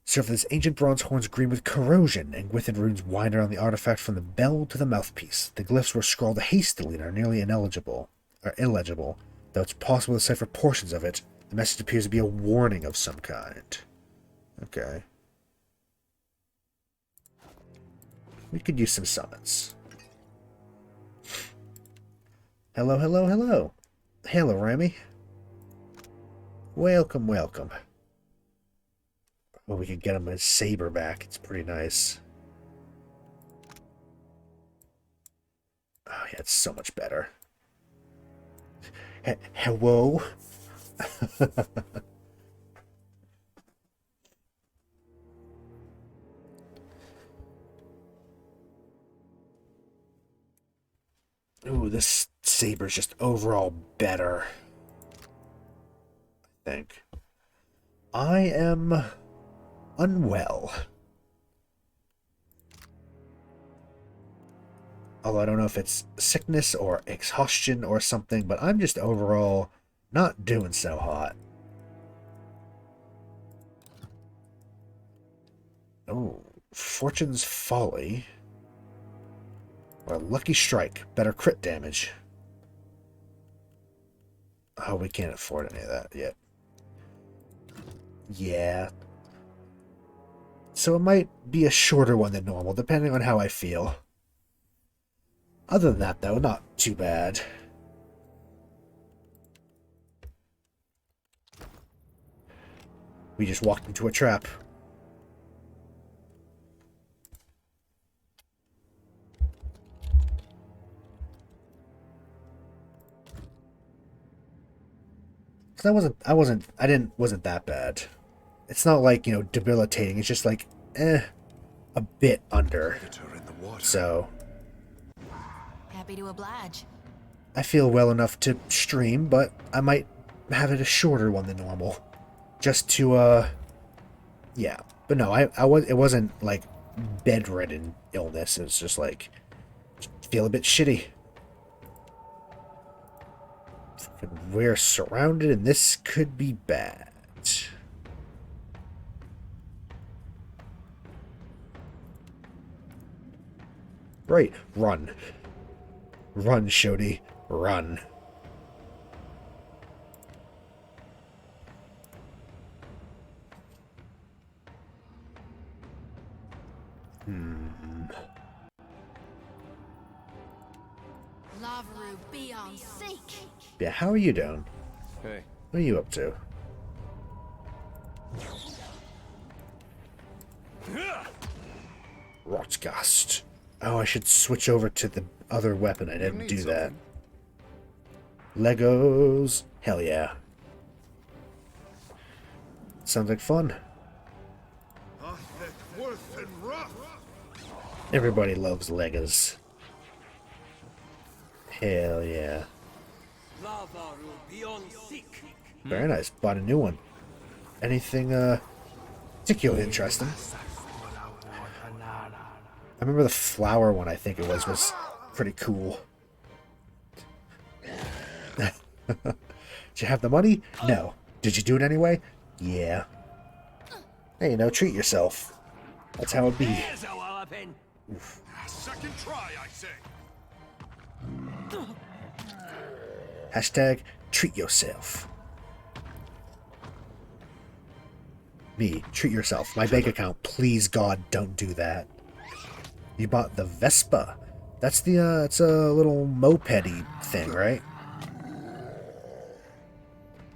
A: Serve this ancient bronze horns green with corrosion, and within runes wind around the artifact from the bell to the mouthpiece. The glyphs were scrawled hastily and are nearly illegible, though it's possible to decipher portions of it. The message appears to be a warning of some kind. Okay. We could use some summons. Hello, hello, hello. Hello, Remy. Welcome, welcome. Well, we could get him his saber back. It's pretty nice. Oh, yeah, it's so much better. Hello? Ooh, this saber's just overall better. I think. I am unwell. Although I don't know if it's sickness or exhaustion or something, but I'm just overall not doing so hot. Oh, Fortune's Folly. Or Lucky Strike. Better crit damage. Oh, we can't afford any of that yet. Yeah. So it might be a shorter one than normal, depending on how I feel. Other than that, though, not too bad. We just walked into a trap. Wasn't that bad. It's not like, you know, debilitating. It's just like, a bit under. So,
E: Happy to oblige.
A: I feel well enough to stream, but I might have it a shorter one than normal. Just to, yeah. But no, it wasn't like bedridden illness. It was just like, feel a bit shitty. We're surrounded and this could be bad. Right, run. Run, Shodi, run.
E: Lavaru beyond seek.
A: Yeah, how are you doing?
B: Hey,
A: What are you up to? Rotgast. Oh, I should switch over to the other weapon. I didn't do that. Legos. Hell yeah. Sounds like fun. Everybody loves Legos. Hell yeah.
D: Lavaru beyond seek.
A: Very nice. Bought a new one. Anything particularly interesting? I remember the flower one, I think it was pretty cool. Did you have the money? No. Did you do it anyway? Yeah. Hey, treat yourself. That's how it be.
D: Here's our weapon.
C: Second try, I say.
A: Hashtag treat yourself. Me, treat yourself. My bank account, please God, don't do that. You bought the Vespa. That's the, it's a little mopedy thing, right?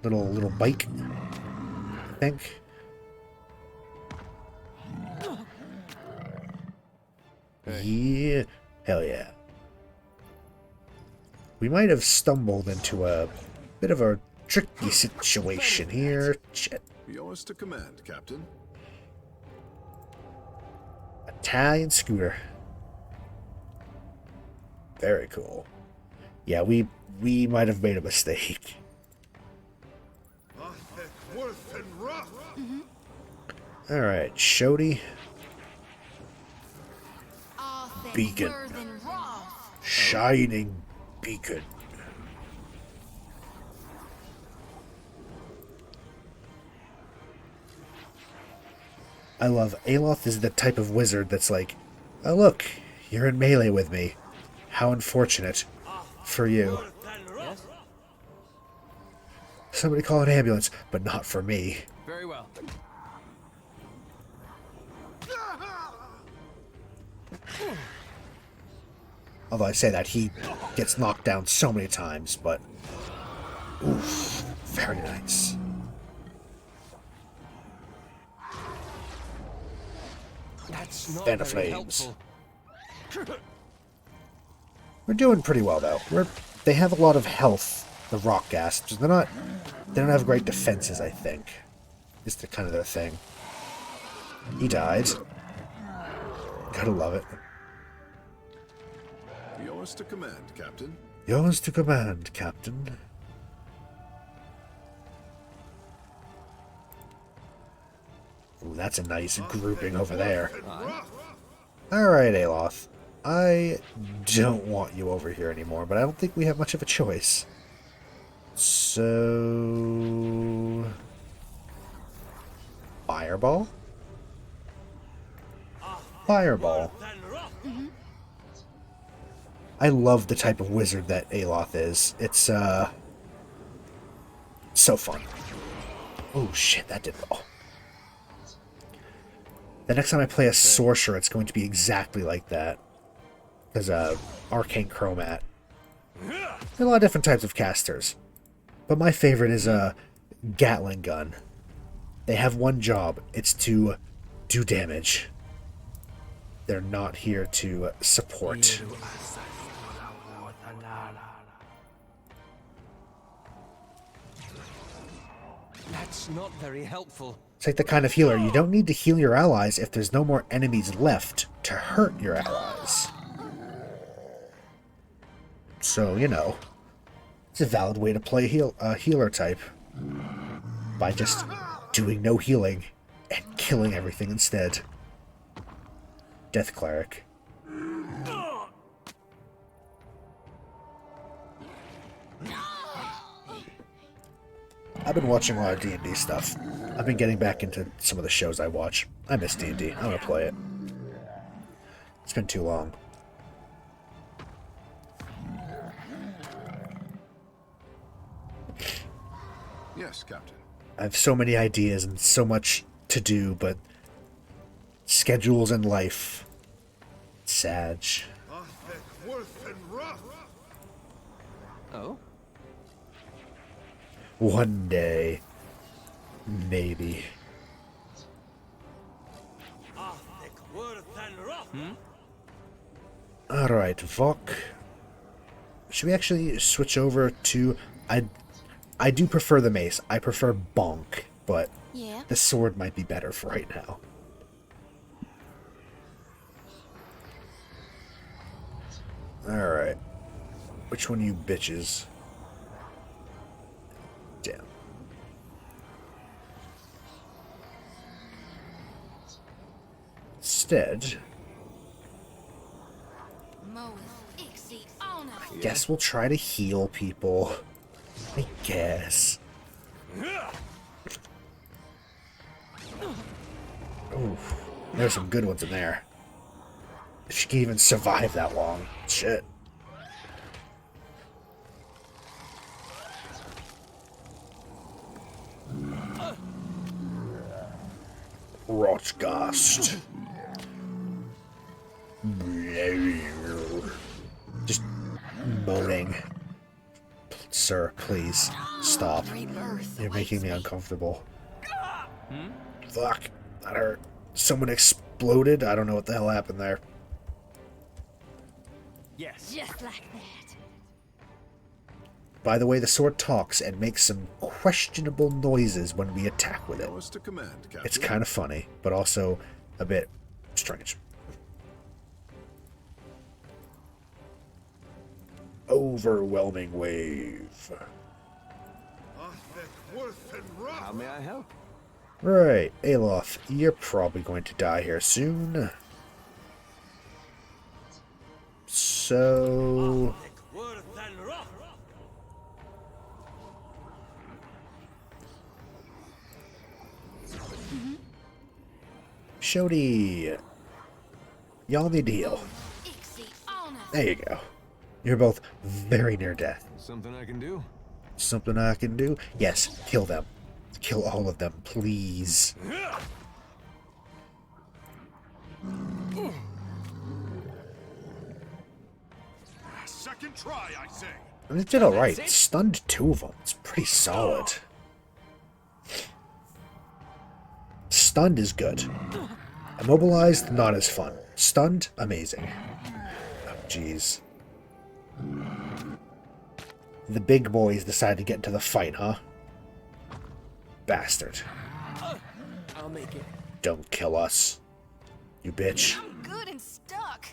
A: Little bike, I think. Yeah. Hell yeah. We might have stumbled into a bit of a tricky situation here. Shit.
F: Yours to command, Captain.
A: Italian scooter. Very cool. Yeah, we might have made a mistake. Alright, Shody. Beacon. Shining beacon. I love Aloth is the type of wizard that's like, oh look, you're in melee with me. How unfortunate for you. Somebody call an ambulance, but not for me.
D: Very well.
A: Although I say that, he gets knocked down so many times, but... Oof, very nice.
D: That's not
A: Fan of
D: very
A: flames.
D: helpful.
A: We're doing pretty well, though. They have a lot of health, the rock gasps. They don't have great defenses, I think. It's the kind of their thing. He died. Gotta love it.
F: Yours to command, Captain.
A: Yours to command, Captain. Ooh, that's a nice grouping over there. Alright, Aloth. I don't want you over here anymore, but I don't think we have much of a choice. So... Fireball? Fireball. I love the type of wizard that Aloth is. It's, so fun. Oh shit, that did well. The next time I play a sorcerer, it's going to be exactly like that. There's a arcane chromat. There are a lot of different types of casters. But my favorite is a Gatling gun. They have one job. It's to do damage. They're not here to support.
D: That's not very helpful.
A: It's like the kind of healer. You don't need to heal your allies if there's no more enemies left to hurt your allies. So, it's a valid way to play healer type. By just doing no healing and killing everything instead. Death Cleric. I've been watching a lot of D&D stuff. I've been getting back into some of the shows I watch. I miss D&D. I'm gonna play it. It's been too long.
F: Yes, Captain.
A: I have so many ideas and so much to do, but schedules and life. Sag.
D: Oh?
A: One day. Maybe. Alright, Vok. Should we actually switch over to... I do prefer the mace. I prefer Bonk, but
E: Yeah.
A: the sword might be better for right now. Alright. Which one of you bitches? Damn. Instead, I guess we'll try to heal people. I guess. Ooh, there's some good ones in there. If she can even survive that long. Shit. Rotgast. Just moaning. Sir, please stop. You're making me uncomfortable. Fuck. That hurt. Someone exploded? I don't know what the hell happened there.
D: Yes.
E: Just like that.
A: By the way, the sword talks and makes some questionable noises when we attack with it.
F: Yours to command, Captain.
A: It's kind of funny, but also a bit strange. Overwhelming wave.
B: How may I help?
A: Right, Aloth, you're probably going to die here soon. So... Shodi, y'all need to heal. There you go. You're both very near death.
B: Something I can do?
A: Something I can do? Yes, kill them. Kill all of them, please.
C: Second try, I say.
A: And it did alright. Stunned 2 of them. It's pretty solid. Stunned is good. Immobilized, not as fun. Stunned, amazing. Oh, jeez. The big boys decided to get into the fight, huh? Bastard.
D: I'll make it.
A: Don't kill us. You bitch.
E: I'm good and stuck.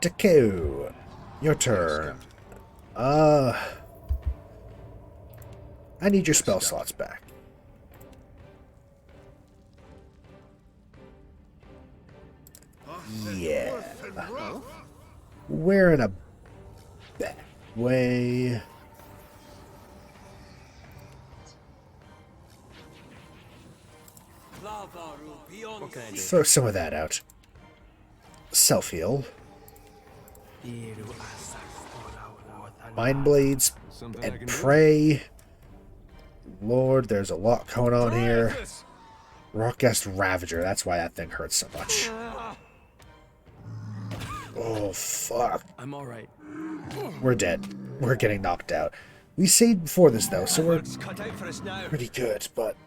A: Deku, your turn. I need your spell slots back. Yeah. We're in a bad way.
D: What can I do?
A: Throw some of that out. Self-heal. Mind Blades
B: Something I
A: and
B: can do?
A: Pray. Lord, there's a lot going on here. Rockgast Ravager, that's why that thing hurts so much. Oh, fuck.
D: I'm alright.
A: We're dead. We're getting knocked out. We saved before this, though, so we're
D: It's cut out for us now.
A: pretty good, but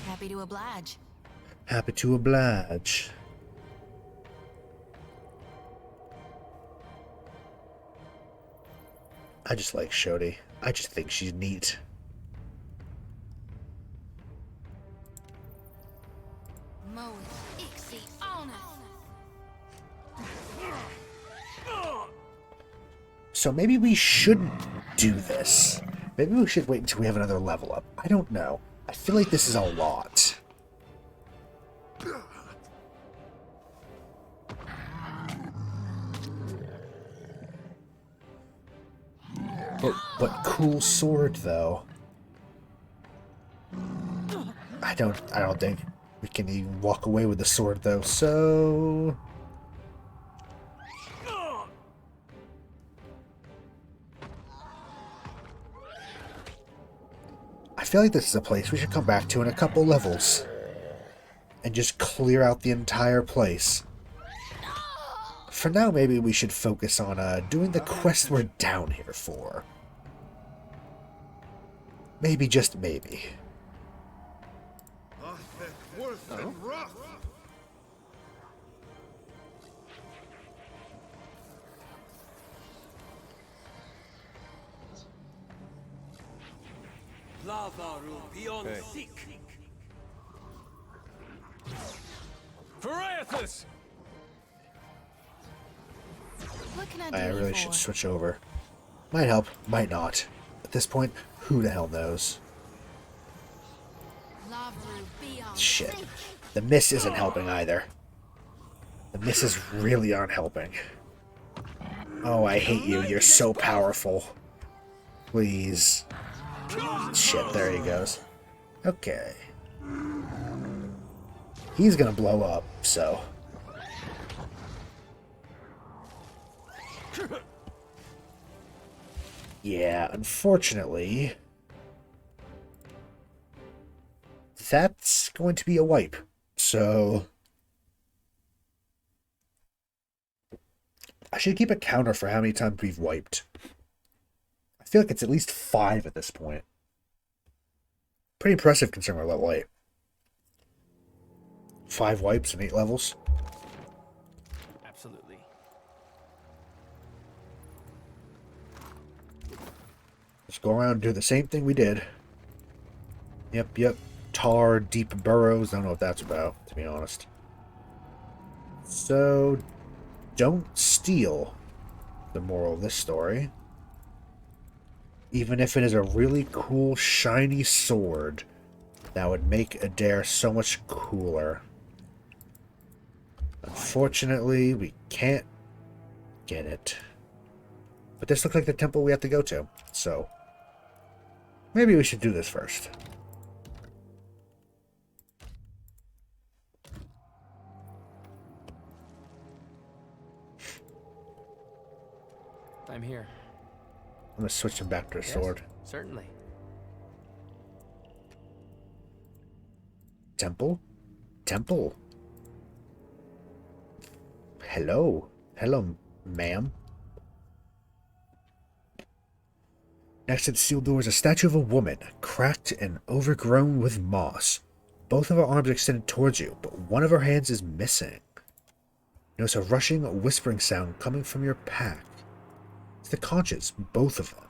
E: Happy to oblige.
A: happy to oblige. I just like Shodi. I just think she's neat. So maybe we shouldn't do this. Maybe we should wait until we have another level up. I don't know. I feel like this is a lot. But cool sword though. I don't think we can even walk away with the sword though, so I feel like this is a place we should come back to in a couple levels. And just clear out the entire place. For now, maybe we should focus on doing the quest we're down here for. Maybe, just maybe.
D: Hey. Pariathus!
E: What can I do
A: I
E: you
A: really
E: for?
A: should switch over. Might help, might not. At this point, who the hell knows? Shit. The miss isn't helping either. The misses really aren't helping. Oh, I hate you. You're so powerful. Please. Shit, there he goes. Okay. He's gonna blow up, so... Yeah, unfortunately... that's going to be a wipe. So... I should keep a counter for how many times we've wiped. I feel like it's at least 5 at this point. Pretty impressive considering we're level 8. 5 wipes and 8 levels.
D: Absolutely.
A: Let's go around and do the same thing we did. Yep. Tar, deep burrows. I don't know what that's about, to be honest. So, don't steal. The moral of this story. Even if it is a really cool, shiny sword, that would make Adair so much cooler. Unfortunately, we can't get it. But this looks like the temple we have to go to, so maybe we should do this first.
D: I'm here.
A: I'm gonna switch him back to a sword.
D: Certainly.
A: Temple? Temple. Hello. Hello, ma'am. Next to the sealed door is a statue of a woman, cracked and overgrown with moss. Both of her arms are extended towards you, but one of her hands is missing. Notice a rushing, whispering sound coming from your pack. It's the conches, both of them.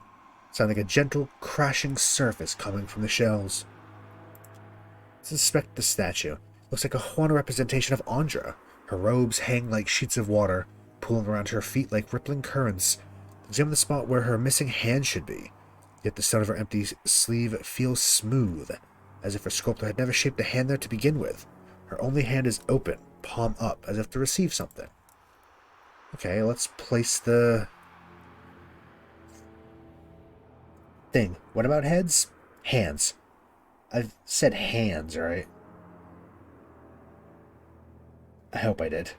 A: Sound like a gentle, crashing surface coming from the shells. Suspect the statue. Looks like a Juana representation of Andra. Her robes hang like sheets of water, pooling around her feet like rippling currents. Examine the spot where her missing hand should be. Yet the stone of her empty sleeve feels smooth, as if her sculptor had never shaped a hand there to begin with. Her only hand is open, palm up, as if to receive something. Okay, let's place the... thing. What about heads? Hands. I've said hands, right? I hope I did.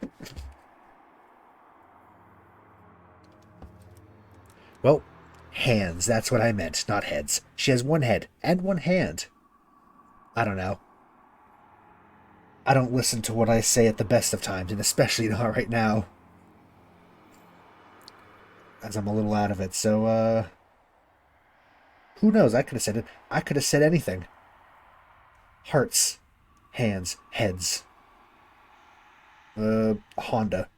A: Well, hands. That's what I meant, not heads. She has one head and one hand. I don't know. I don't listen to what I say at the best of times, and especially not right now. As I'm a little out of it, so, who knows? I could have said it. I could have said anything. Hearts. Hands. Heads. Honda.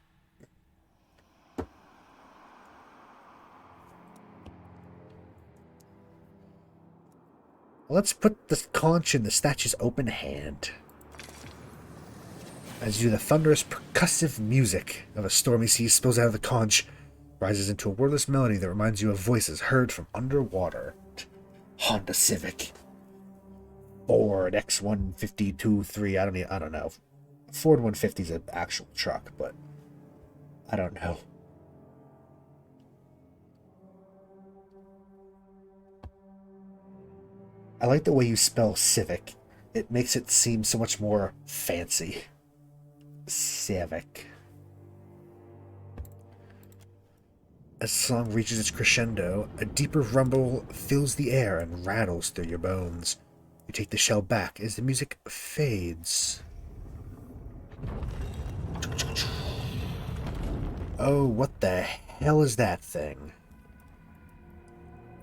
A: Let's put the conch in the statue's open hand. As you do the thunderous, percussive music of a stormy sea spills out of the conch, rises into a wordless melody that reminds you of voices heard from underwater. Honda Civic. Ford X152-3. I don't know. Ford 150 is an actual truck, but I don't know. I like the way you spell civic. It makes it seem so much more fancy. Civic. As the song reaches its crescendo, a deeper rumble fills the air and rattles through your bones. You take the shell back as the music fades. Oh, what the hell is that thing?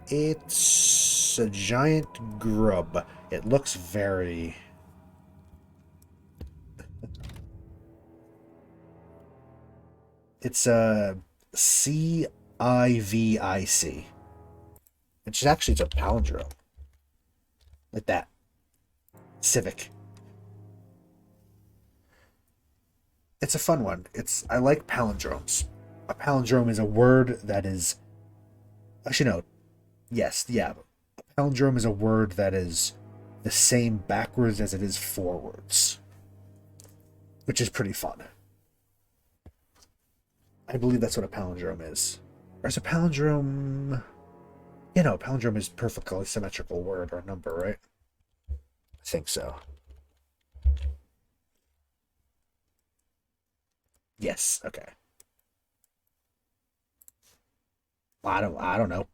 A: It's a giant grub. It looks very... It's a CIVIC. It's actually it's a palindrome. Like that. Civic. It's a fun one. I like palindromes. A palindrome is a word that is... Actually, no. Yes, yeah. A palindrome is a word that is the same backwards as it is forwards. Which is pretty fun. I believe that's what a palindrome is. Or is a palindrome... You know, a palindrome is perfectly symmetrical word or number, right? I think so. Yes, okay. I don't know.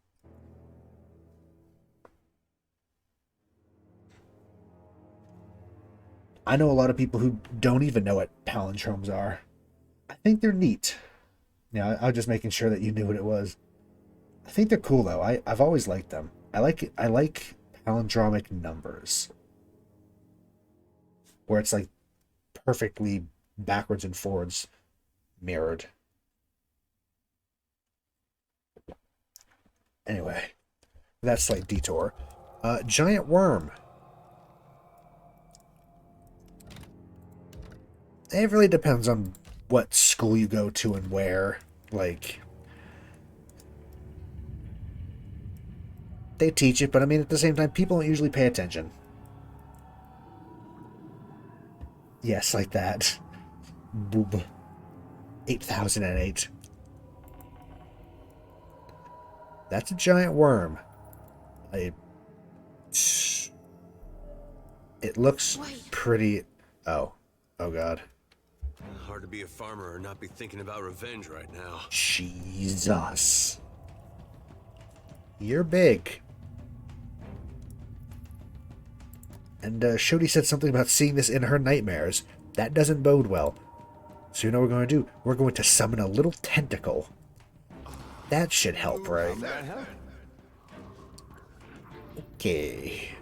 A: I know a lot of people who don't even know what palindromes are. I think they're neat. Yeah, I was just making sure that you knew what it was. I think they're cool though. I've always liked them. I like palindromic numbers. Where it's like perfectly backwards and forwards mirrored. Anyway, that slight detour. Giant worm. It really depends on what school you go to and where. Like, they teach it, but I mean, at the same time, people don't usually pay attention. Yes, like that. Boob. 8008. That's a giant worm. It looks pretty... Oh god.
B: Hard to be a farmer or not be thinking about revenge right now.
A: Jesus. You're big. And Shodi said something about seeing this in her nightmares. That doesn't bode well. So you know what we're going to do? We're going to summon a little tentacle. That should help, right? Okay.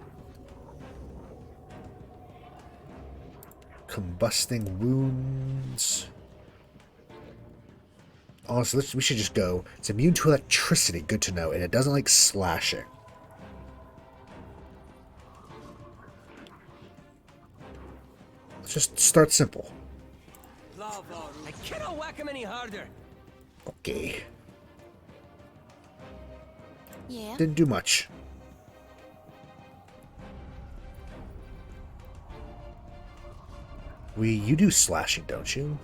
A: Combusting wounds. Also, we should just go. It's immune to electricity. Good to know. And it doesn't like slashing. Let's just start simple.
D: I cannot whack him any harder.
A: Okay.
E: Yeah.
A: Didn't do much. You do slashing, don't you?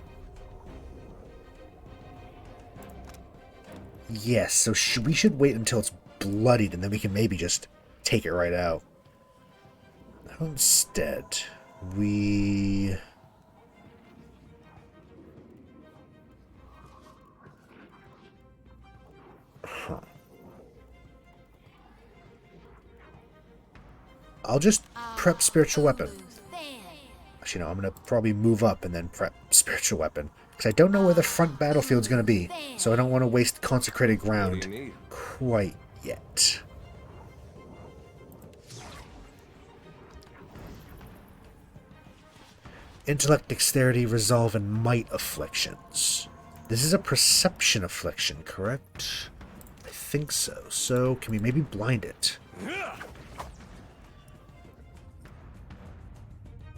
A: Yes, so we should wait until it's bloodied and then we can maybe just take it right out. Instead, we... I'll just prep spiritual weapon. Actually, no, I'm going to probably move up and then prep spiritual weapon. Because I don't know where the front battlefield's going to be. So I don't want to waste consecrated ground quite yet. Intellect, dexterity, resolve, and might afflictions. This is a perception affliction, correct? I think so. So, can we maybe blind it?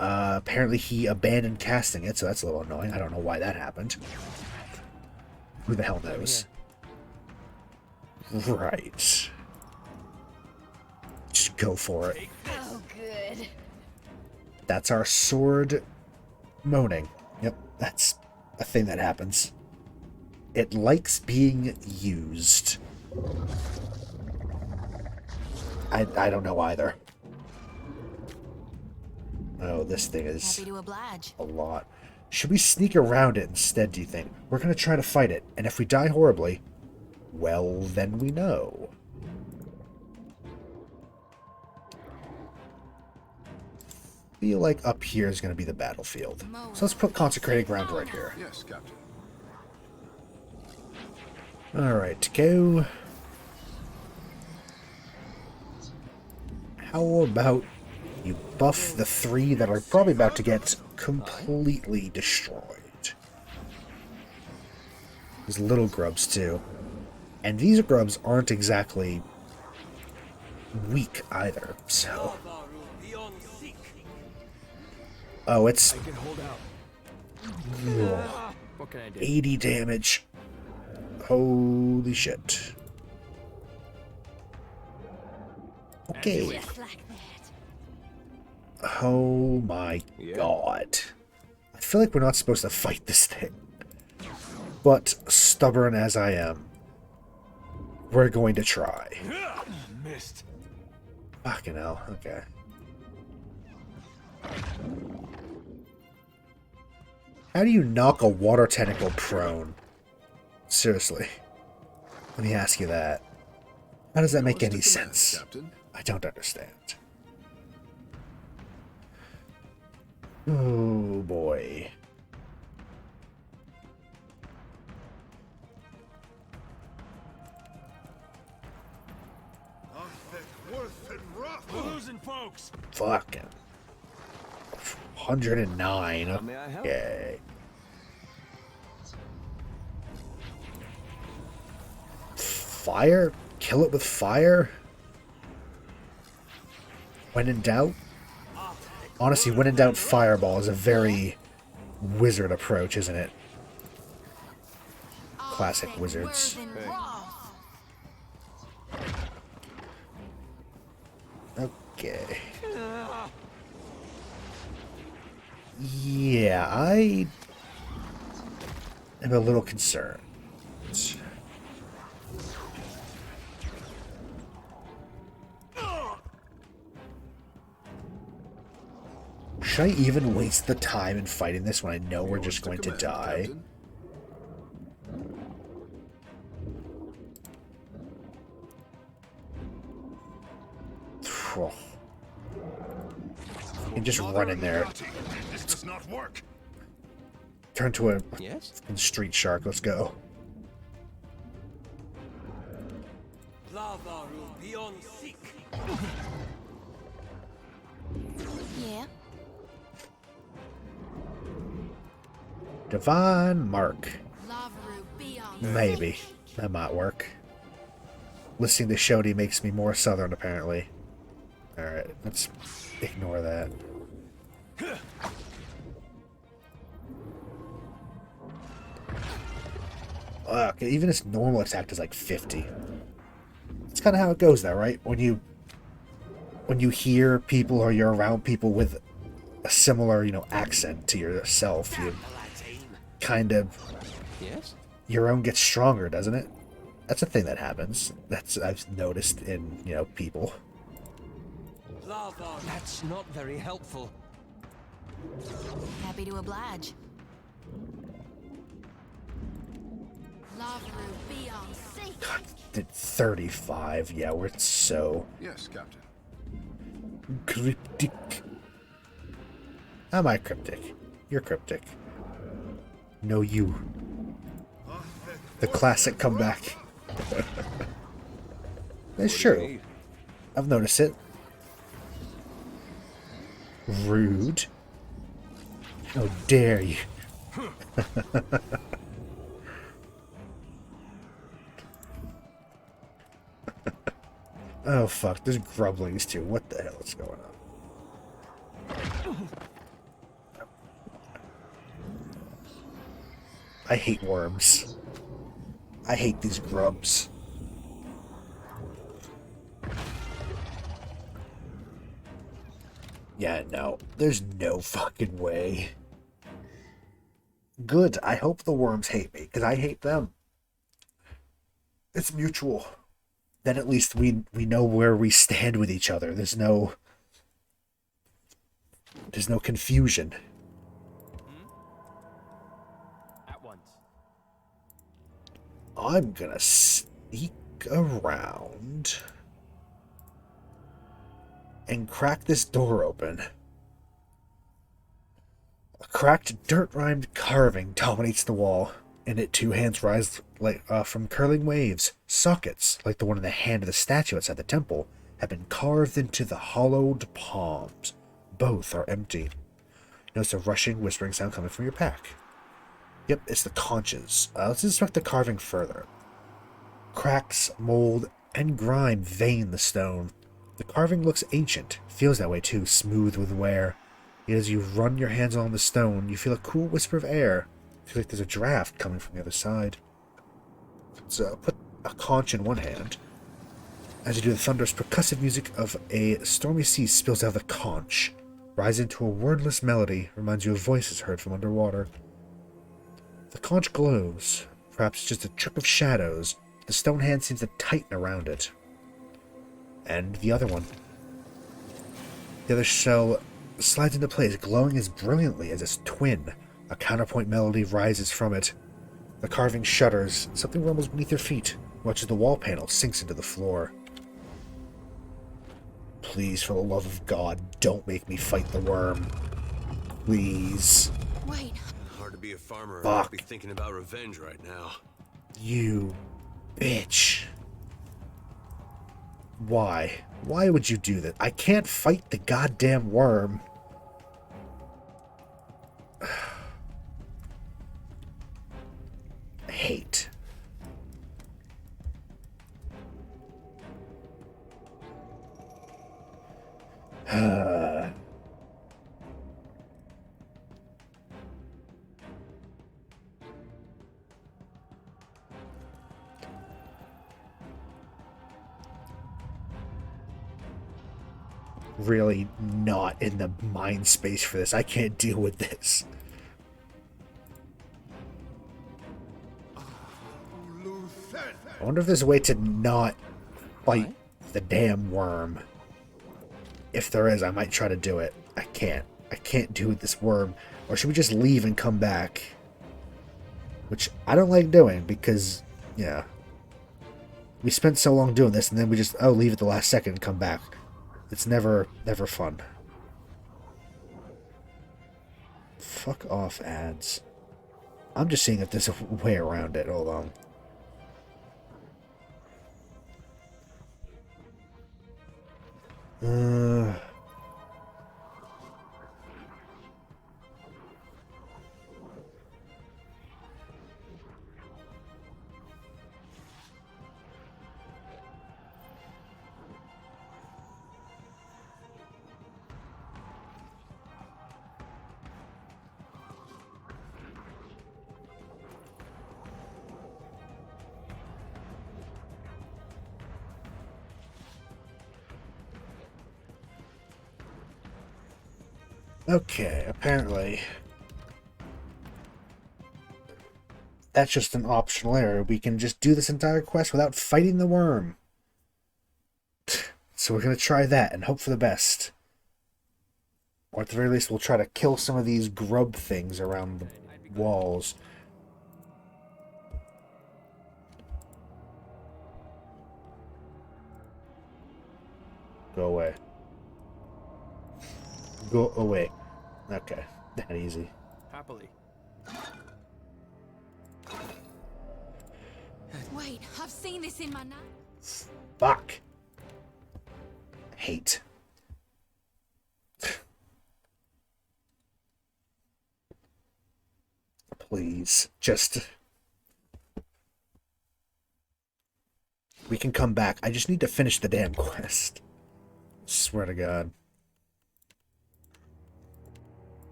A: Apparently he abandoned casting it, so that's a little annoying. I don't know why that happened. Who the hell knows? Right. Just go for it.
E: Oh, good.
A: That's our sword moaning. Yep, that's a thing that happens. It likes being used. I don't know either. Oh, this thing is
E: Happy to oblige.
A: a lot. Should we sneak around it instead, do you think? We're going to try to fight it, and if we die horribly, well, then we know. feel like up here is going to be the battlefield. So let's put consecrated ground right here.
F: Yes, Captain.
A: Alright, go. How about you buff the 3 that are probably about to get completely destroyed? These little grubs, too. And these grubs aren't exactly weak either, so... Oh, it's...
D: I can hold out.
A: Ugh,
D: What can I do?
A: 80 damage. Holy shit. Okay.
E: Just like that.
A: Oh my god. I feel like we're not supposed to fight this thing. But, stubborn as I am, we're going to try.
C: Missed.
A: Fucking hell, okay. How do you knock a water tentacle prone? Seriously. Let me ask you that. How does that make any sense?
F: Captain.
A: I don't understand. Oh boy.
C: Undead worth and rough. We're losing folks.
A: Fucking 109.
D: How may I help?
A: Okay. Fire? Kill it with fire? When in doubt? Honestly, when in doubt, fireball is a very wizard approach, isn't it? Classic wizards. Okay. Yeah, I am a little concerned. Should I even waste the time in fighting this when I know we're just going to die?
F: Captain.
A: Phew. And just run in there.
C: This does not work.
A: Turn to a
D: Yes?
A: street shark. Let's go.
D: Lava room beyond seek.
E: Yeah.
A: Divine Mark.
E: Lava room beyond.
A: Maybe. That might work. Listening to Shody makes me more southern, apparently. Alright, let's ignore that. Okay, even its normal attack is like 50. That's kind of how it goes, though, right? When you hear people or you're around people with a similar, accent to yourself, you kind of...
D: Yes?
A: Your own gets stronger, doesn't it? That's a thing that happens. I've noticed in, people.
D: Lava. That's not very helpful.
E: Happy to oblige. Lava room beyond sea.
A: God, did 35. Yeah, we're so
F: Yes, Captain.
A: cryptic. Am I cryptic? You're cryptic. No, you. The classic comeback. It's true. I've noticed it. Rude. How dare you? Oh fuck, there's grubblings too. What the hell is going on? I hate worms. I hate these grubs. Yeah, no. There's no fucking way. Good. I hope the worms hate me, because I hate them. It's mutual. Then at least we know where we stand with each other. There's no confusion.
D: At once.
A: I'm gonna sneak around and crack this door open. cracked, dirt-rimed carving dominates the wall. In it, two hands rise like from curling waves. Sockets, like the one in the hand of the statue outside the temple, have been carved into the hollowed palms. Both are empty. Notice a rushing, whispering sound coming from your pack. Yep, it's the conches. Let's inspect the carving further. Cracks, mold, and grime vein the stone. The carving looks ancient, feels that way too, smooth with wear. Yet as you run your hands along the stone, you feel a cool whisper of air. You feel like there's a draft coming from the other side. So put a conch in one hand. As you do, the thunderous percussive music of a stormy sea spills out of the conch. Rise into a wordless melody, reminds you of voices heard from underwater. The conch glows. Perhaps just a trick of shadows. The stone hand seems to tighten around it. And the other one. The other shell slides into place, glowing as brilliantly as its twin. A counterpoint melody rises from it. The carving shudders. Something rumbles beneath your feet. Watch as the wall panel sinks into the floor. Please, for the love of God, don't make me fight the worm. Please.
E: Wait.
B: Hard to be a farmer and
A: Fuck.
B: not be thinking about revenge right now.
A: You bitch. Why? Why would you do that? I can't fight the goddamn worm. Hate. Really not in the mind space for this. I can't deal with this. I wonder if there's a way to not fight the damn worm. If there is, I might try to do it. I can't. I can't do with this worm. Or should we just leave and come back? Which I don't like doing because, yeah. We spent so long doing this and then we just, leave at the last second and come back. It's never fun. Fuck off, ads. I'm just seeing if there's a way around it. Hold on. Okay, apparently that's just an optional area. We can just do this entire quest without fighting the worm. So we're going to try that and hope for the best. Or at the very least, we'll try to kill some of these grub things around the walls. Go away. Go away. Okay, that easy.
D: Happily.
E: Wait, I've seen this in my night.
A: Fuck. Hate. Please, just... We can come back. I just need to finish the damn quest. Swear to God.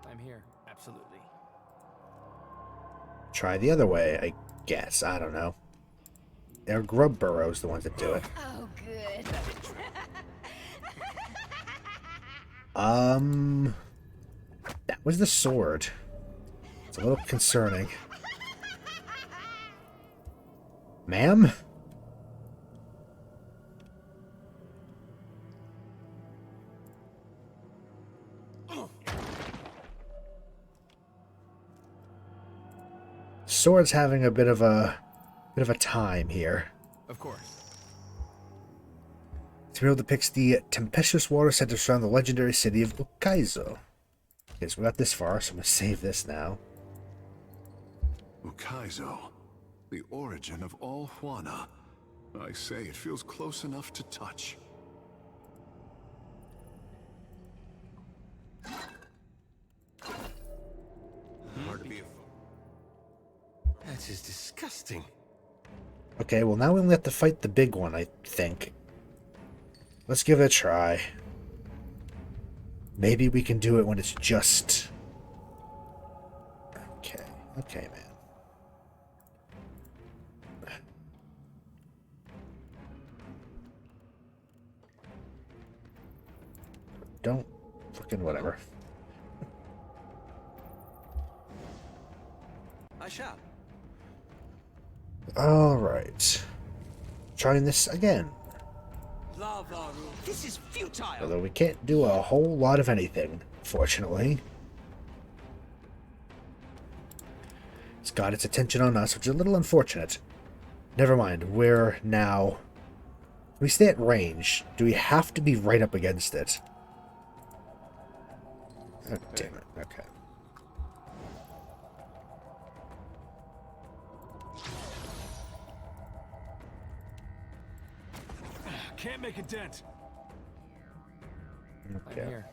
D: I'm here. Absolutely.
A: Try the other way, I guess. I don't know. They're grub burrows, the ones that do it.
E: Oh, good.
A: That was the sword. It's a little concerning. Ma'am? Sword's having a bit of a time here.
D: Of course.
A: This mural depicts the tempestuous water centers around the legendary city of Ukaizo. Okay, so we got this far, so I'm gonna save this now.
F: Ukaizo, the origin of all Huana. I say it feels close enough to touch.
B: Hard to be a
D: That is disgusting.
A: Okay, well now we only have to fight the big one, I think. Let's give it a try. Maybe we can do it when it's just... Okay, man. Don't fucking whatever.
D: I shall.
A: Alright. Trying this again.
D: Lavaru. This is futile.
A: Although we can't do a whole lot of anything, fortunately. It's got its attention on us, which is a little unfortunate. Never mind, we're now... We stay at range. Do we have to be right up against it? Oh, damn it. Okay.
C: Can't make a dent.
A: Okay.
D: I'm here.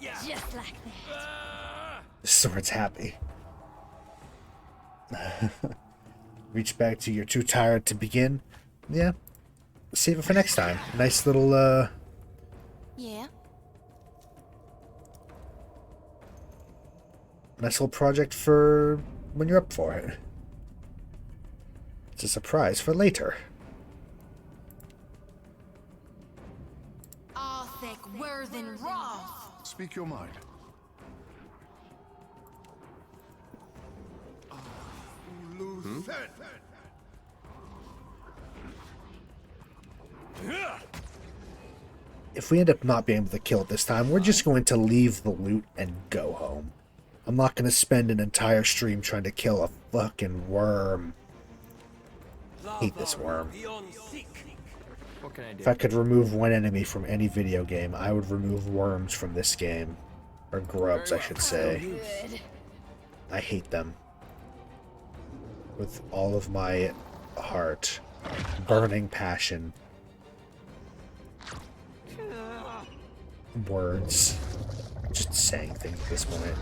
D: Yeah.
E: Just like that.
A: The sword's happy. Reach back to you're too tired to begin. Yeah. Save it for next time. Nice little,
E: Yeah.
A: nice little project for when you're up for it. It's a surprise for later.
E: Arthek Worthen Roth.
F: Speak your mind.
A: If we end up not being able to kill it this time, we're just going to leave the loot and go home. I'm not going to spend an entire stream trying to kill a fucking worm. Hate this worm.
D: What can I do?
A: If I could remove one enemy from any video game, I would remove worms from this game. Or grubs, I should say.
E: Good.
A: I hate them. With all of my heart. Burning passion. Words. Just saying things at this point.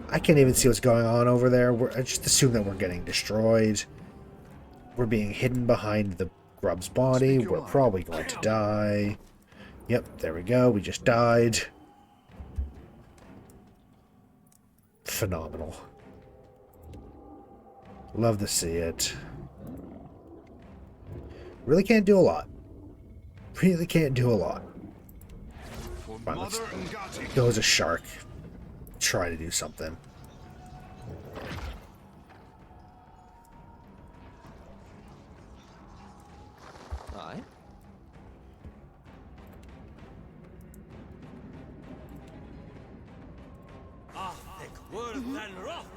A: I can't even see what's going on over there. I just assume that we're getting destroyed. We're being hidden behind the grub's body. We're probably going to die. Yep, there we go. We just died. Phenomenal. Love to see it. Really can't do a lot. Really can't do a lot. Fine, let's go as a shark. Try to do something.
D: Aye.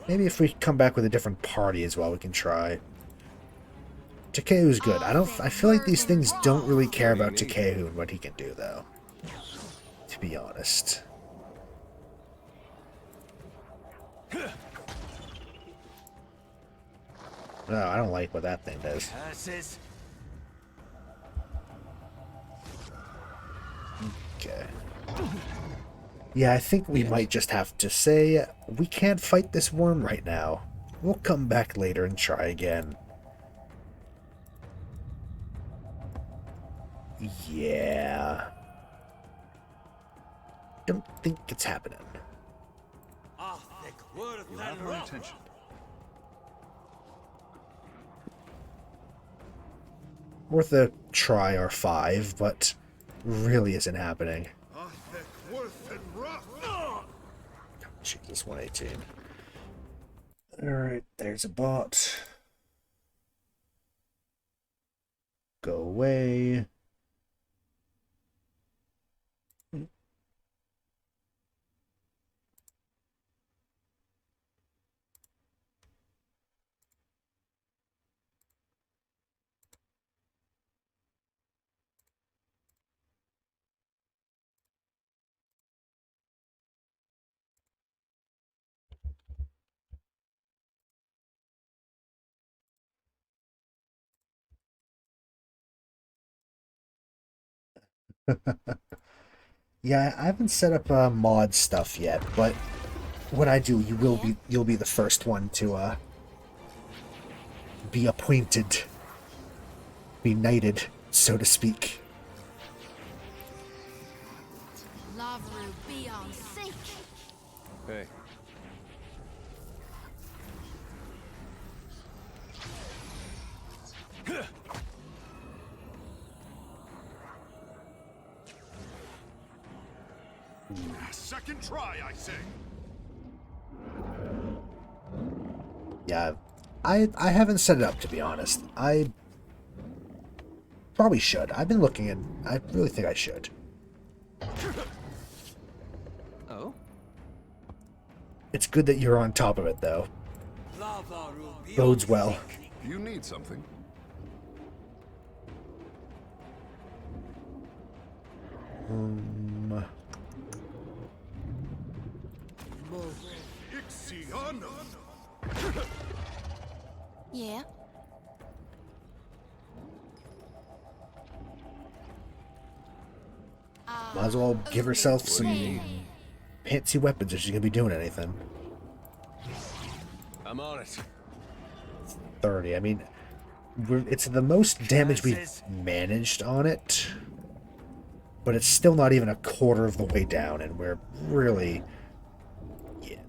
A: Maybe if we come back with a different party as well, we can try. Takeu's good. I feel like these things don't really care about Takeu and what he can do, though. To be honest. No, I don't like what that thing does.
D: Curses.
A: Okay. Yeah, I think we might just have to say, we can't fight this worm right now. We'll come back later and try again. Yeah. Don't think it's happening.
F: You have my attention.
A: Worth a try or 5, but really isn't happening. Jesus, 118. Alright, there's a bot. Go away. Yeah, I haven't set up mod stuff yet, but when I do, you'll be the first one to be appointed, be knighted, so to speak.
E: Lavru, be on sync.
B: Hey.
C: Second try, I say.
A: Yeah, I haven't set it up, to be honest. I probably should. I've been looking and I really think I should.
D: Oh?
A: It's good that you're on top of it, though. Bodes well.
F: You need something?
E: Yeah.
A: Might as well give herself some fancy weapons if she's gonna be doing anything.
B: I'm on it.
A: 30. I mean, it's the most damage we've managed on it, but it's still not even a quarter of the way down, and we're really, yeah,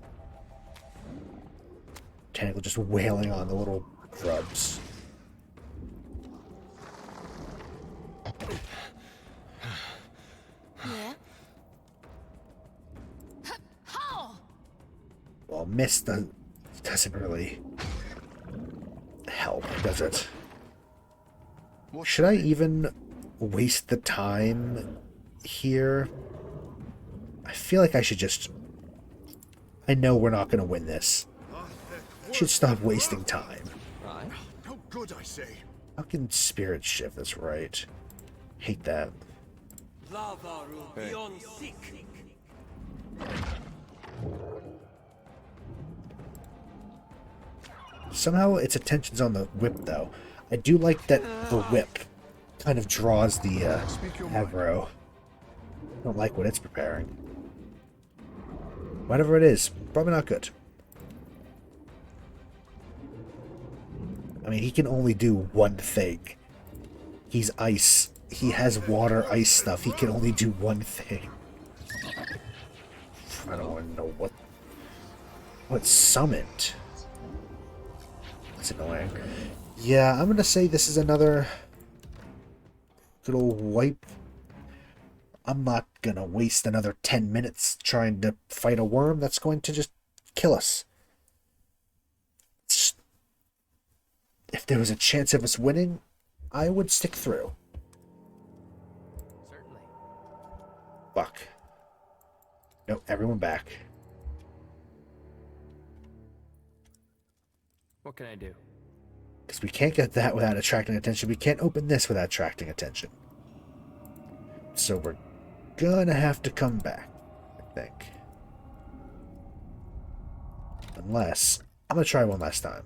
A: technically just wailing on the little grubs.
E: Yeah. How?
A: Well, miss doesn't really help, does it? Should I even waste the time here? I feel like I should just... I know we're not going to win this. I should stop wasting time.
D: Right.
C: No good, I say.
A: How can spirit shift this right? Hate that.
B: Hey.
A: Somehow its attention's on the whip, though. I do like that the whip kind of draws the aggro. I don't like what it's preparing. Whatever it is, probably not good. I mean, he can only do one thing. He's ice. He has water, ice stuff. He can only do one thing. I don't want to know what summoned. That's annoying. Yeah, I'm gonna say this is another good old wipe. I'm not gonna waste another 10 minutes trying to fight a worm that's going to just kill us. If there was a chance of us winning, I would stick through.
D: Certainly.
A: Fuck. Nope, everyone back.
D: What can I do?
A: Because we can't get that without attracting attention. We can't open this without attracting attention. So we're gonna have to come back, I think. Unless... I'm gonna try one last time.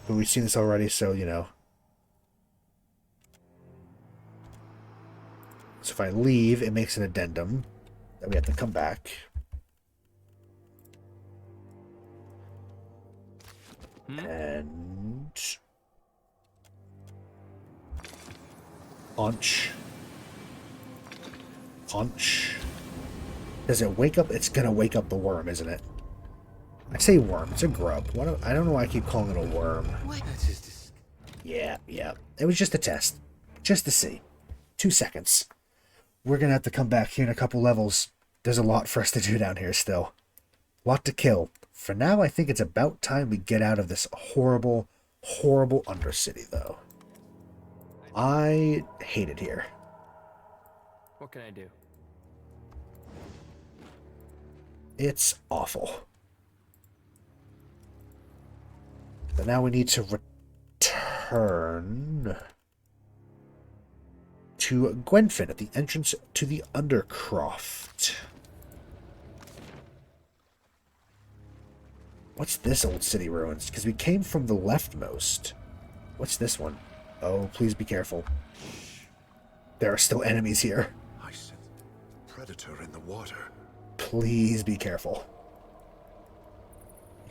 A: But we've seen this already, so, you know. So if I leave, it makes an addendum that we have to come back. And... Punch. Punch. Does it wake up? It's gonna wake up the worm, isn't it? I say worm. It's a grub. I don't know why I keep calling it a worm.
D: That's just...
A: Yeah. It was just a test. Just to see. 2 seconds. We're gonna have to come back here in a couple levels. There's a lot for us to do down here still. A lot to kill. For now, I think it's about time we get out of this horrible, horrible Undercity, though. I hate it here.
D: What can I do?
A: It's awful. But now we need to return to Gwenfin at the entrance to the Undercroft. What's this old city ruins? Because we came from the leftmost. What's this one? Oh, please be careful. There are still enemies here.
F: I sense predator in the water.
A: Please be careful.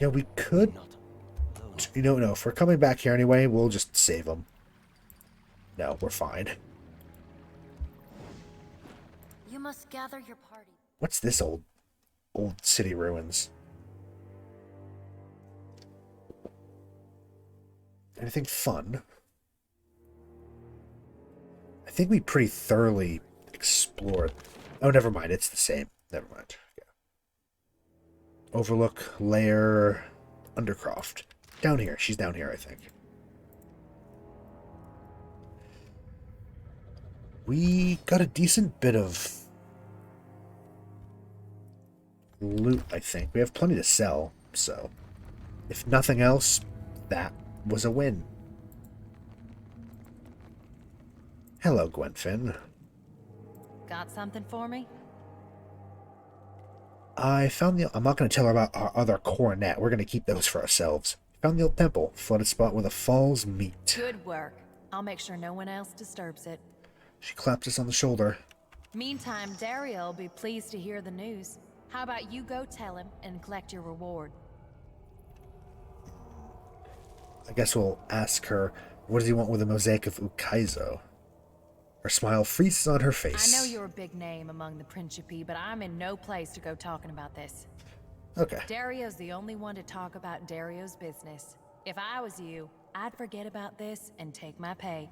A: Yeah, we could...
D: Not alone.
A: You know, no, if we're coming back here anyway, we'll just save them. No, we're fine.
E: You must gather your party.
A: What's this old city ruins? Anything fun? I think we pretty thoroughly explored. Oh, never mind. It's the same. Never mind. Yeah. Overlook, Lair, Undercroft. Down here. She's down here, I think. We got a decent bit of loot, I think. We have plenty to sell, so if nothing else, that was a win. Hello, Gwenfin.
E: Got something for me?
A: I found the... I'm not going to tell her about our other coronet. We're going to keep those for ourselves. Found the old temple. Flooded spot where the falls meet.
E: Good work. I'll make sure no one else disturbs it.
A: She clapped us on the shoulder.
E: Meantime, Dario will be pleased to hear the news. How about you go tell him and collect your reward?
A: I guess we'll ask her, what does he want with a mosaic of Ukaizo? Her smile freezes on her face.
E: I know you're a big name among the Principi, but I'm in no place to go talking about this.
A: Okay.
E: Dario's the only one to talk about Dario's business. If I was you, I'd forget about this and take my pay.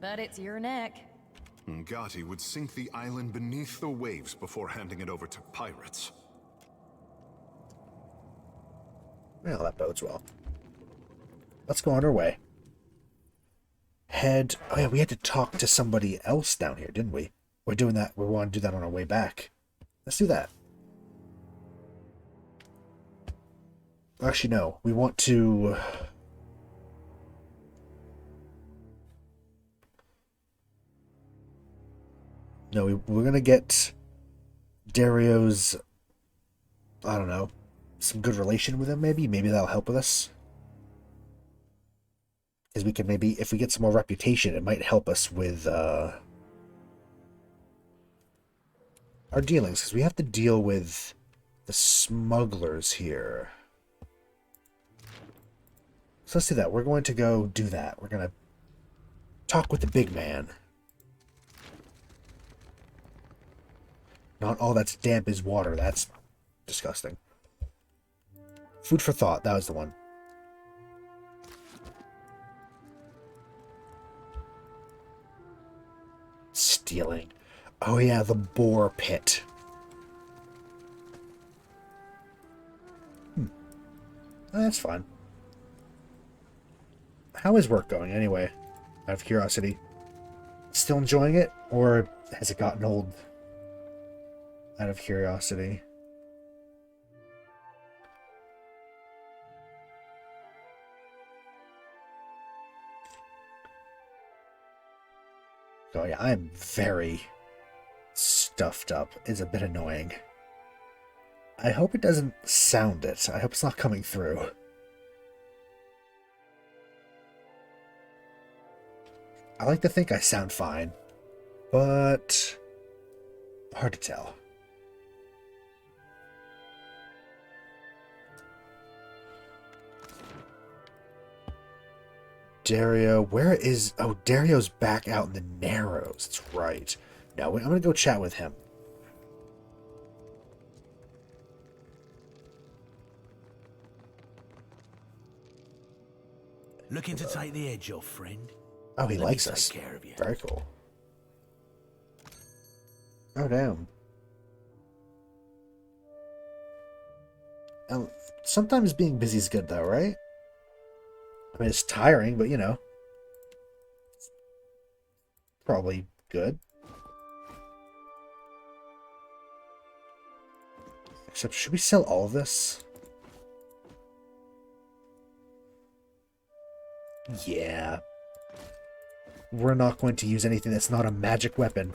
E: But it's your neck.
F: Ngati would sink the island beneath the waves before handing it over to pirates.
A: Well, that bodes well. Let's go on our way. Oh yeah, we had to talk to somebody else down here, didn't we? We're doing that. We want to do that on our way back. Let's do that. Actually, no. We want to... No, we're going to get Dario's... I don't know. Some good relation with him, maybe? Maybe that'll help with us. Because we can maybe... If we get some more reputation, it might help us with... our dealings. Because we have to deal with the smugglers here. So let's do that. We're going to go do that. We're going to talk with the big man. Not all that's damp is water. That's disgusting. Food for thought. That was the one. Stealing. Oh yeah, the boar pit. Oh, that's fine. How is work going anyway? Out of curiosity. Still enjoying it? Or has it gotten old? Out of curiosity. Oh yeah, I'm very stuffed up. It's a bit annoying. I hope it doesn't sound it. I hope it's not coming through. I like to think I sound fine, but hard to tell. Dario, where is... Oh, Dario's back out in the Narrows. That's right. No, I'm going to go chat with him.
G: Looking to take the edge off, friend?
A: Oh, he
G: Let me
A: likes
G: take
A: us.
G: care of you.
A: Very cool. Oh, damn. Sometimes being busy is good, though, right? I mean, it's tiring, but, you know. Probably good. Except, should we sell all of this? Yeah. We're not going to use anything that's not a magic weapon.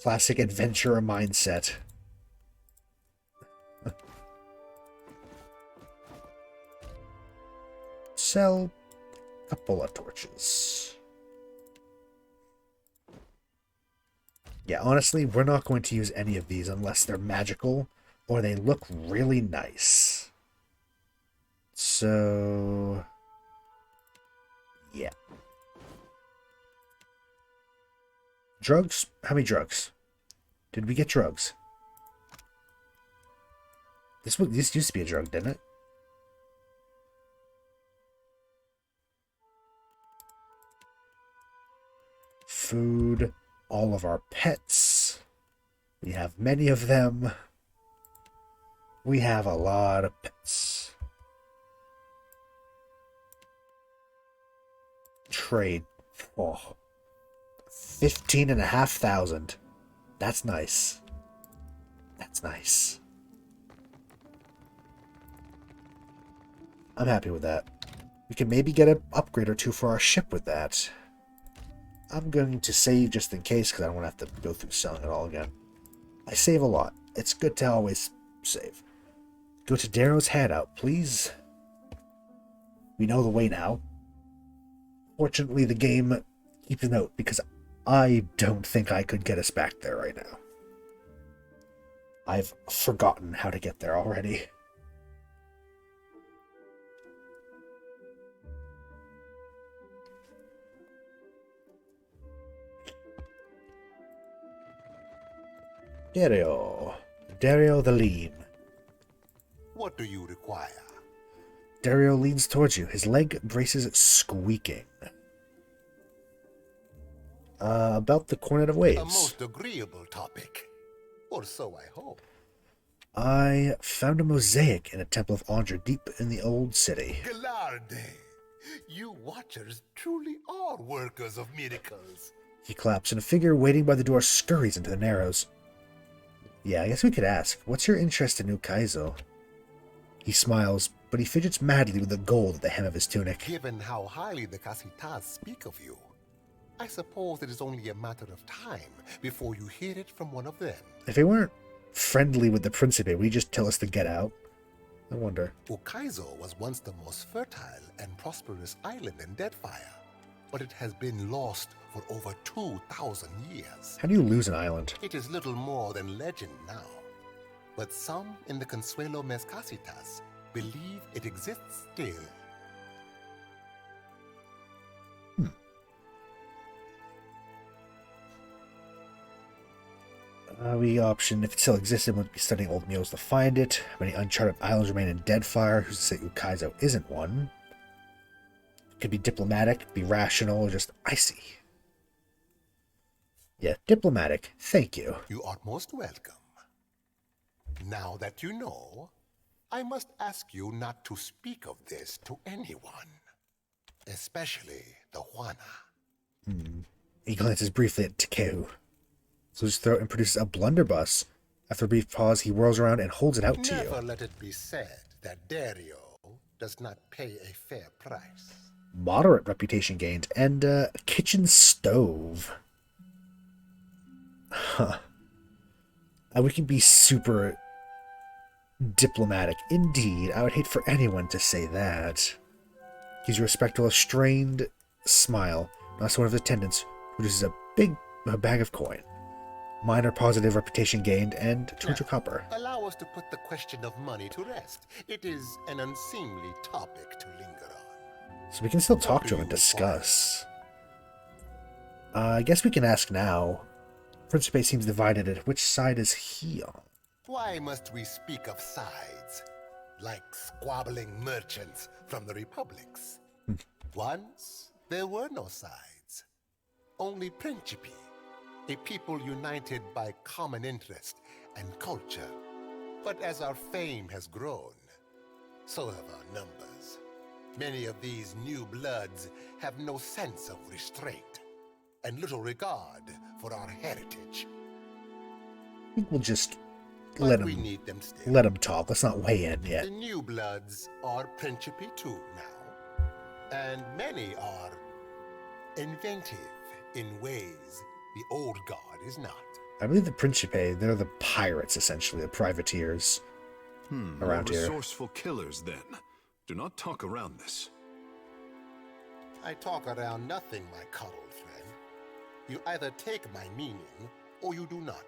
A: Classic adventurer mindset. Sell a couple of torches. Yeah, honestly, we're not going to use any of these unless they're magical or they look really nice. So, yeah. Drugs? How many drugs? Did we get drugs? This used to be a drug, didn't it? Food, all of our pets. We have many of them. We have a lot of pets. Trade. Oh. 15,500. That's nice. That's nice. I'm happy with that. We can maybe get an upgrade or two for our ship with that. I'm going to save just in case because I don't want to have to go through selling it all again. I save a lot. It's good to always save. Go to Darrow's hideout, please. We know the way now. Fortunately, the game keeps a note because I don't think I could get us back there right now. I've forgotten how to get there already. Dario the Lean.
H: What do you require?
A: Dario leans towards you, his leg braces squeaking. About the Cornet of Waves.
H: A most agreeable topic. Or so I hope.
A: I found a mosaic in a temple of Andra deep in the old city.
H: Galarde, you watchers truly are workers of miracles.
A: He claps, and a figure waiting by the door scurries into the Narrows. Yeah, I guess we could ask, what's your interest in Ukaizo? He smiles, but he fidgets madly with the gold at the hem of his tunic.
H: Given how highly the Casitas speak of you, I suppose it is only a matter of time before you hear it from one of them.
A: If they weren't friendly with the Principe, would you just tell us to get out? I wonder.
H: Ukaizo was once the most fertile and prosperous island in Deadfire, but it has been lost for over 2,000 years.
A: How do you lose an island?
H: It is little more than legend now, but some in the Consuelo Mezcasitas believe it exists still.
A: We option, if it still existed, would be studying old mules to find it. How many uncharted islands remain in Deadfire? Who's to say Ukaizo isn't one? It could be diplomatic, be rational, or just icy. Yeah, diplomatic. Thank you.
H: You are most welcome. Now that you know, I must ask you not to speak of this to anyone, especially the Juana.
A: He glances briefly at Takeu. So his throat and produces a blunderbuss. After a brief pause, he whirls around and holds it out to you.
H: Never let it be said that Dario does not pay a fair price.
A: Moderate reputation gained, and a kitchen stove. Huh. And we can be super diplomatic. Indeed, I would hate for anyone to say that. Gives you a respectful, strained smile. Not one of his attendants produces a big bag of coin. Minor positive reputation gained, and 200 copper.
H: Allow us to put the question of money to rest. It is an unseemly topic to linger on.
A: So we can still talk to him and discuss. I guess we can ask now. Principe seems divided at which side is he on?
H: Why must we speak of sides? Like squabbling merchants from the republics. Once, there were no sides. Only Principe. A people united by common interest and culture. But as our fame has grown, so have our numbers. Many of these new bloods have no sense of restraint and little regard for our heritage.
A: I think we'll just
H: But we need them still.
A: let him talk. Let's not weigh in yet.
H: The new bloods are Principe too now. And many are inventive in ways the old guard is not.
A: I believe the Principe, they're the pirates, essentially, the privateers around here.
F: Resourceful killers, then. Do not talk around this.
H: I talk around nothing, my coddled friend. You either take my meaning, or you do not?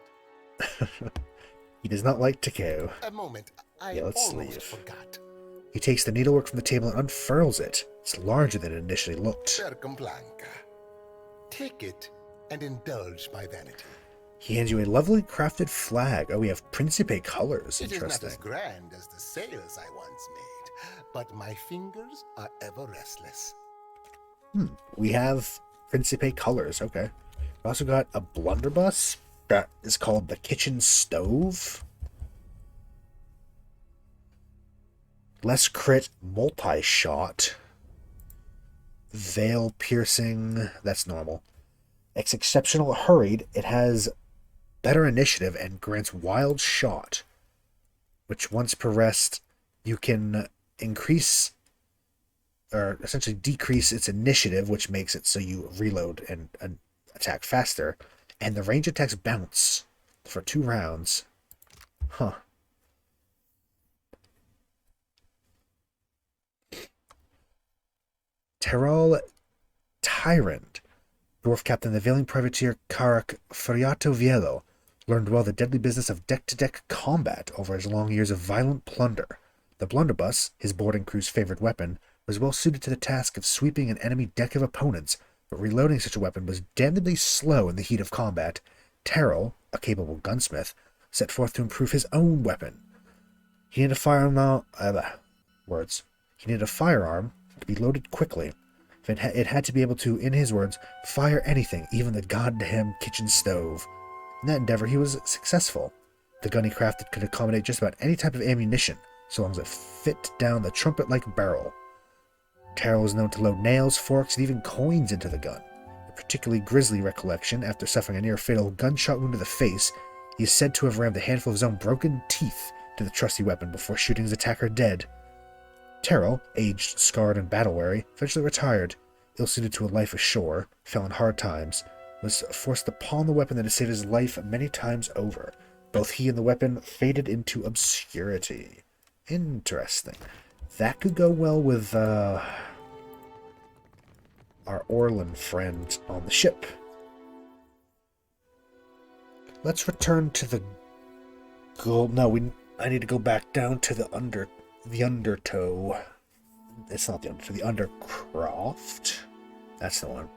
A: He does not like to go.
H: A moment, I
A: Yeah, let's
H: almost
A: leave.
H: forgot.
A: He takes the needlework from the table and unfurls it. It's larger than it initially looked.
H: Circumblanca. Take it and indulge my vanity.
A: He hands you a lovely crafted flag. Oh, we have Principe colors.
H: It is not
A: Interesting.
H: as grand as the sails I once made, but my fingers are ever restless.
A: We have Principe colors. Okay. We also got a blunderbuss that is called the kitchen stove. Less crit multi-shot. Veil piercing. That's normal. It's exceptional hurried. It has better initiative and grants wild shot, which once per rest you can increase or essentially decrease its initiative, which makes it so you reload and attack faster, and the range attacks bounce for 2 rounds. Huh. Terral Tyrant, dwarf captain, the veiling privateer Cleric Furiato Vielo, learned well the deadly business of deck-to-deck combat over his long years of violent plunder. The blunderbuss, his boarding crew's favorite weapon, was well suited to the task of sweeping an enemy deck of opponents, but reloading such a weapon was damnably slow in the heat of combat. Terrell, a capable gunsmith, set forth to improve his own weapon. He needed a firearm. He needed a firearm to be loaded quickly. It had to be able to, in his words, fire anything, even the goddamn kitchen stove. In that endeavor, he was successful. The gun he crafted could accommodate just about any type of ammunition, so long as it fit down the trumpet-like barrel. Terrell was known to load nails, forks, and even coins into the gun. A particularly grisly recollection, after suffering a near-fatal gunshot wound to the face, he is said to have rammed a handful of his own broken teeth to the trusty weapon before shooting his attacker dead. Terrell, aged, scarred, and battle-weary, eventually retired. Ill-suited to a life ashore, fell in hard times, was forced to pawn the weapon that had saved his life many times over. Both he and the weapon faded into obscurity. Interesting. That could go well with our Orlan friend on the ship. Let's return to the gold. No, I need to go back down to the undertow. It's not the undertow, the undercroft. That's the one.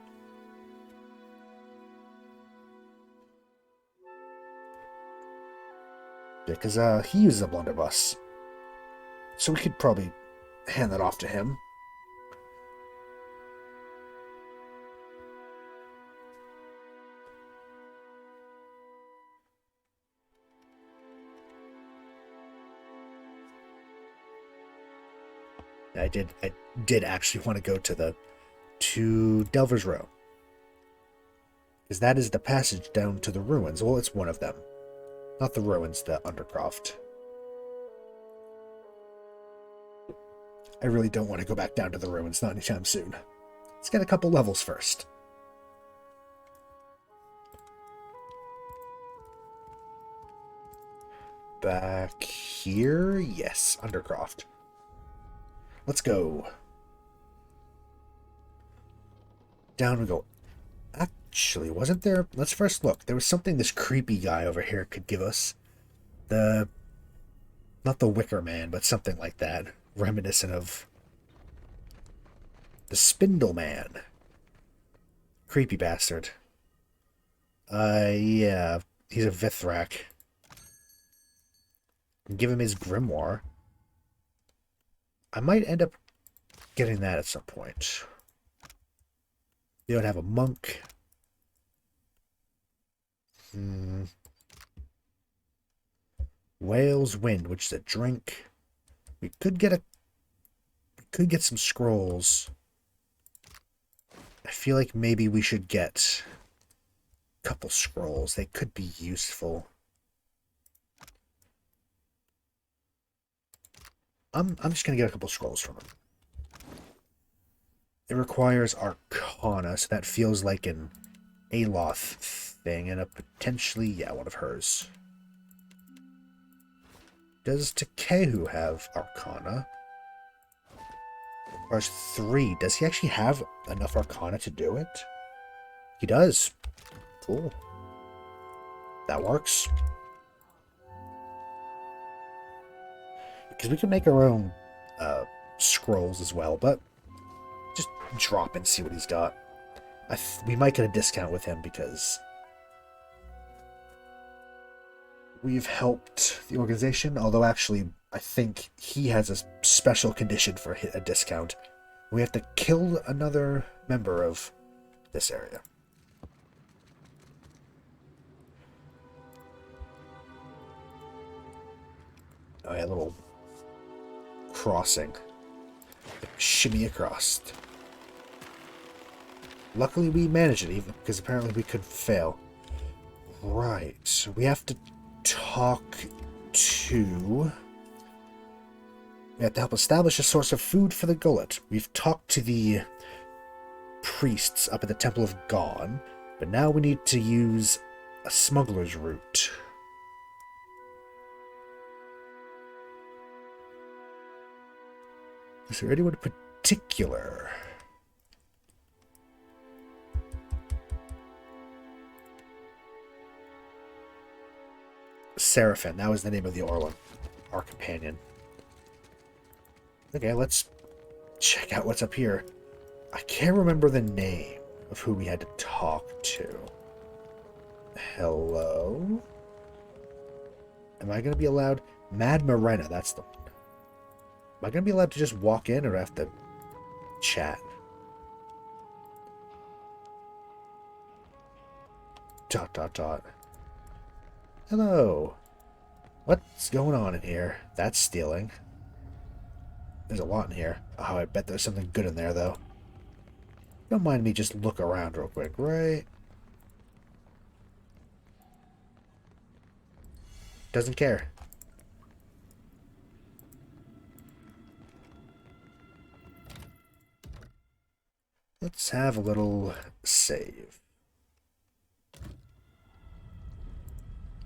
A: Yeah, because he uses a blunderbuss. So we could probably hand that off to him. I did actually want to go to Delver's Row. Because that is the passage down to the ruins. Well, it's one of them. Not the ruins, the Undercroft. I really don't want to go back down to the ruins, not anytime soon. Let's get a couple levels first. Back here? Yes, Undercroft. Let's go. Down we go. Actually, wasn't there... Let's first look. There was something this creepy guy over here could give us. Not the Wicker Man, but something like that. Reminiscent of... the Spindle Man. Creepy bastard. Yeah. He's a Vithrak. Give him his grimoire. I might end up getting that at some point. They don't have a monk. Whale's Wind, which is a drink. We could get some scrolls. I feel like maybe we should get a couple scrolls. They could be useful. I'm just gonna get a couple scrolls from him. It requires Arcana, so that feels like an Aloth thing, and a potentially, yeah, one of hers. Does Takehu have Arcana? Requires 3. Does he actually have enough Arcana to do it? He does. Cool. That works. Because we can make our own scrolls as well, but just drop and see what he's got. We might get a discount with him because we've helped the organization, although actually I think he has a special condition for a discount. We have to kill another member of this area. Oh yeah, a little crossing. Shimmy across. Luckily we managed it, even because apparently we could fail. Right, so we have to talk to... We have to help establish a source of food for the gullet. We've talked to the priests up at the Temple of Gone, but now we need to use a smuggler's route. Is there anyone in particular? Seraphin, that was the name of the Orlin, our companion. Okay, let's check out what's up here. I can't remember the name of who we had to talk to. Hello? Am I going to be allowed? Mad Morena, that's the one. Am I going to be allowed to just walk in or have to chat? Dot, dot, dot. Hello. What's going on in here? That's stealing. There's a lot in here. Oh, I bet there's something good in there, though. Don't mind me just look around real quick, right? Doesn't care. Let's have a little save.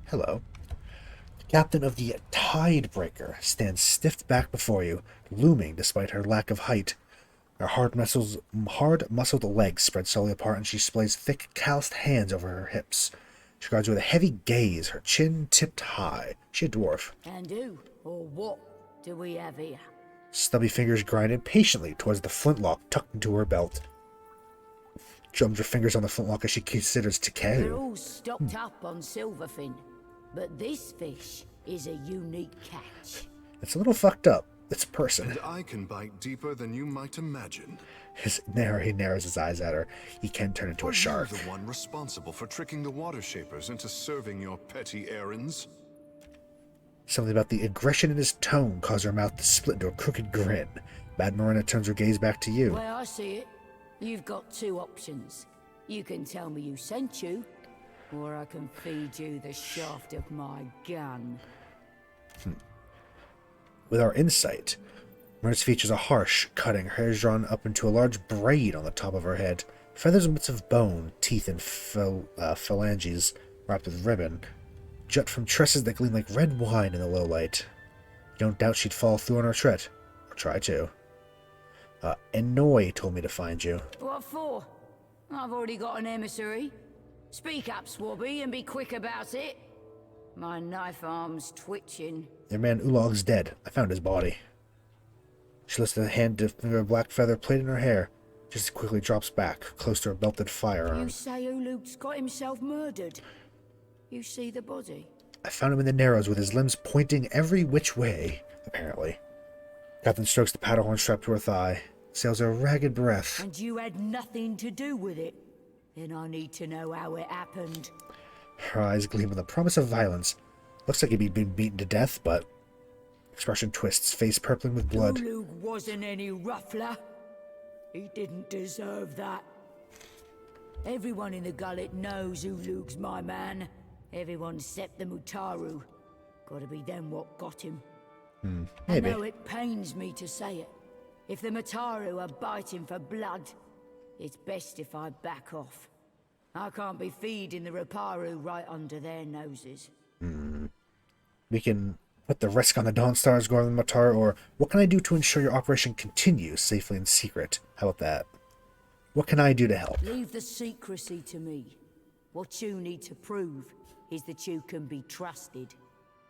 A: Hello. The captain of the Tidebreaker stands stiff back before you, looming despite her lack of height. Her hard-muscled legs spread slowly apart, and she displays thick, calloused hands over her hips. She regards you with a heavy gaze, her chin tipped high. She a dwarf.
I: And who, or what, do we have here?
A: Stubby fingers grind impatiently towards the flintlock tucked into her belt. Drums her fingers on the flintlock as she considers
I: They're
A: Tikeu.
I: all stocked up on silverfin, but this fish is a unique catch.
A: It's a little fucked up. It's a person.
F: And I can bite deeper than you might imagine.
A: He narrows his eyes at her. He can turn into a shark.
F: Are you the one responsible for tricking the water shapers into serving your petty errands?
A: Something about the aggression in his tone caused her mouth to split into a crooked grin. Mad Morena turns her gaze back to you.
I: The way I see it, you've got two options. You can tell me who sent you, or I can feed you the shaft of my gun.
A: With our insight, Morena's features are harsh, cutting, her hair is drawn up into a large braid on the top of her head. Feathers and bits of bone, teeth, and phalanges wrapped with ribbon jut from tresses that gleam like red wine in the low light. You don't doubt she'd fall through on our tread, or try to. Enoy told me to find you.
I: What for? I've already got an emissary. Speak up, Swabby, and be quick about it. My knife arm's twitching.
A: Your man Ulog's dead. I found his body. She lifts a hand to finger a black feather plate in her hair, just as quickly drops back, close to her belted firearm.
I: You say Ulug's got himself murdered? You see the body?
A: I found him in the Narrows with his limbs pointing every which way, apparently. Captain strokes the powder horn strapped to her thigh, exhales a ragged breath.
I: And you had nothing to do with it? Then I need to know how it happened.
A: Her eyes gleam with the promise of violence. Looks like he'd been beaten to death, but... Expression twists, face purpling with blood.
I: Ulug wasn't any ruffler. He didn't deserve that. Everyone in the gullet knows Ulug's my man. Everyone except the Mutaru. Gotta be them what got him.
A: Maybe.
I: I know it pains me to say it. If the Mutaru are biting for blood, it's best if I back off. I can't be feeding the Raparu right under their noses.
A: We can put the risk on the Dawnstars, Gorman Matar, or what can I do to ensure your operation continues safely in secret? How about that? What can I do to help?
I: Leave the secrecy to me. What you need to prove, is that you can be trusted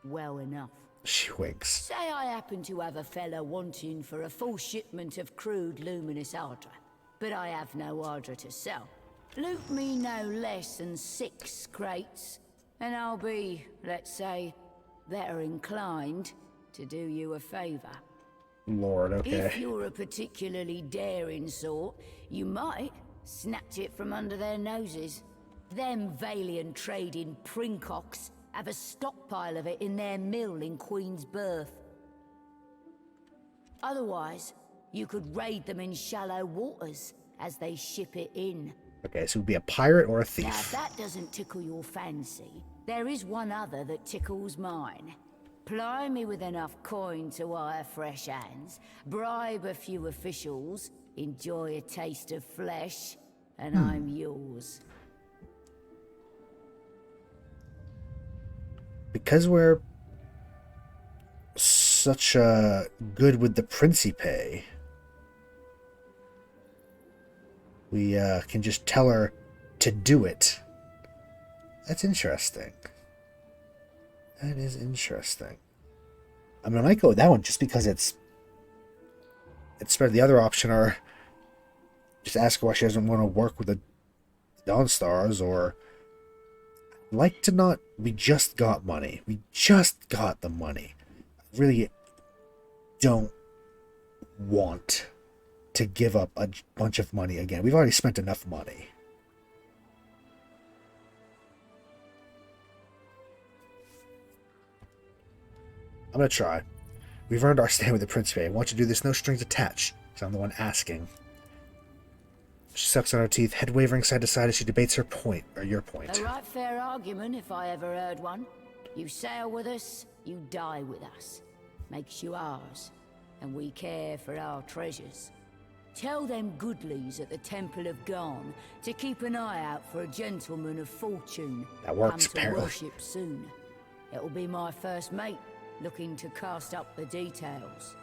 I: well enough.
A: She winks.
I: Say I happen to have a fella wanting for a full shipment of crude luminous Ardra, but I have no Ardra to sell. Loot me no less than 6 crates, and I'll be, let's say, better inclined to do you a favor.
A: Lord, okay.
I: If you're a particularly daring sort, you might snatch it from under their noses. Them Valiant trading princocks have a stockpile of it in their mill in Queen's Berth. Otherwise, you could raid them in shallow waters as they ship it in.
A: Okay, so it would be a pirate or a
I: Now,
A: thief.
I: if that doesn't tickle your fancy, there is one other that tickles mine. Ply me with enough coin to hire fresh hands, bribe a few officials, enjoy a taste of flesh, and I'm yours.
A: Because we're such good with the Principe, we can just tell her to do it. That's interesting. That is interesting. I mean, I might go with that one just because it's better. The other option are just ask her why she doesn't want to work with the Dawnstars, or like to not. We just got money. We just got the money. I really don't want to give up a bunch of money again. We've already spent enough money. I'm gonna try. We've earned our stay with the Principe. I want you to do this, no strings attached, because I'm the one asking. She sucks on her teeth, head wavering side to side as she debates her point, or your point.
I: A right fair argument, if I ever heard one. You sail with us, you die with us. Makes you ours, and we care for our treasures. Tell them goodlies at the Temple of Garn to keep an eye out for a gentleman of fortune.
A: That works,
I: Come to
A: apparently.
I: worship soon. It'll be my first mate, looking to cast up the details.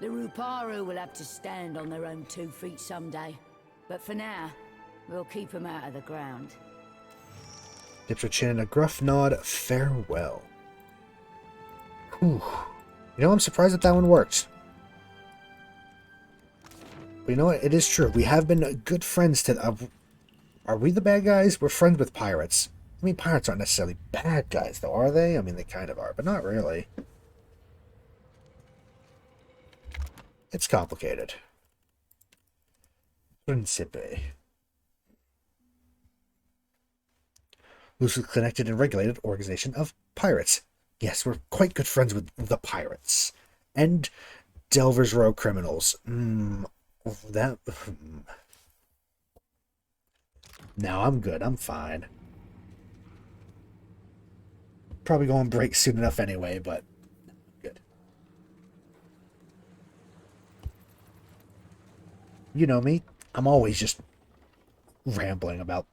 I: The Ruparu will have to stand on their own 2 feet someday, but for now, we'll keep them out of the ground.
A: Dips her chin in a gruff nod, farewell. Whew. You know, I'm surprised that one worked. But you know what? It is true. We have been good friends to... are we the bad guys? We're friends with pirates. I mean, pirates aren't necessarily bad guys, though, are they? I mean, they kind of are, but not really. It's complicated. Principe. Loosely connected and regulated organization of pirates. Yes, we're quite good friends with the pirates. And Delver's Row criminals. That... No, I'm good. I'm fine. Probably going to break soon enough anyway, but good. You know me. I'm always just rambling about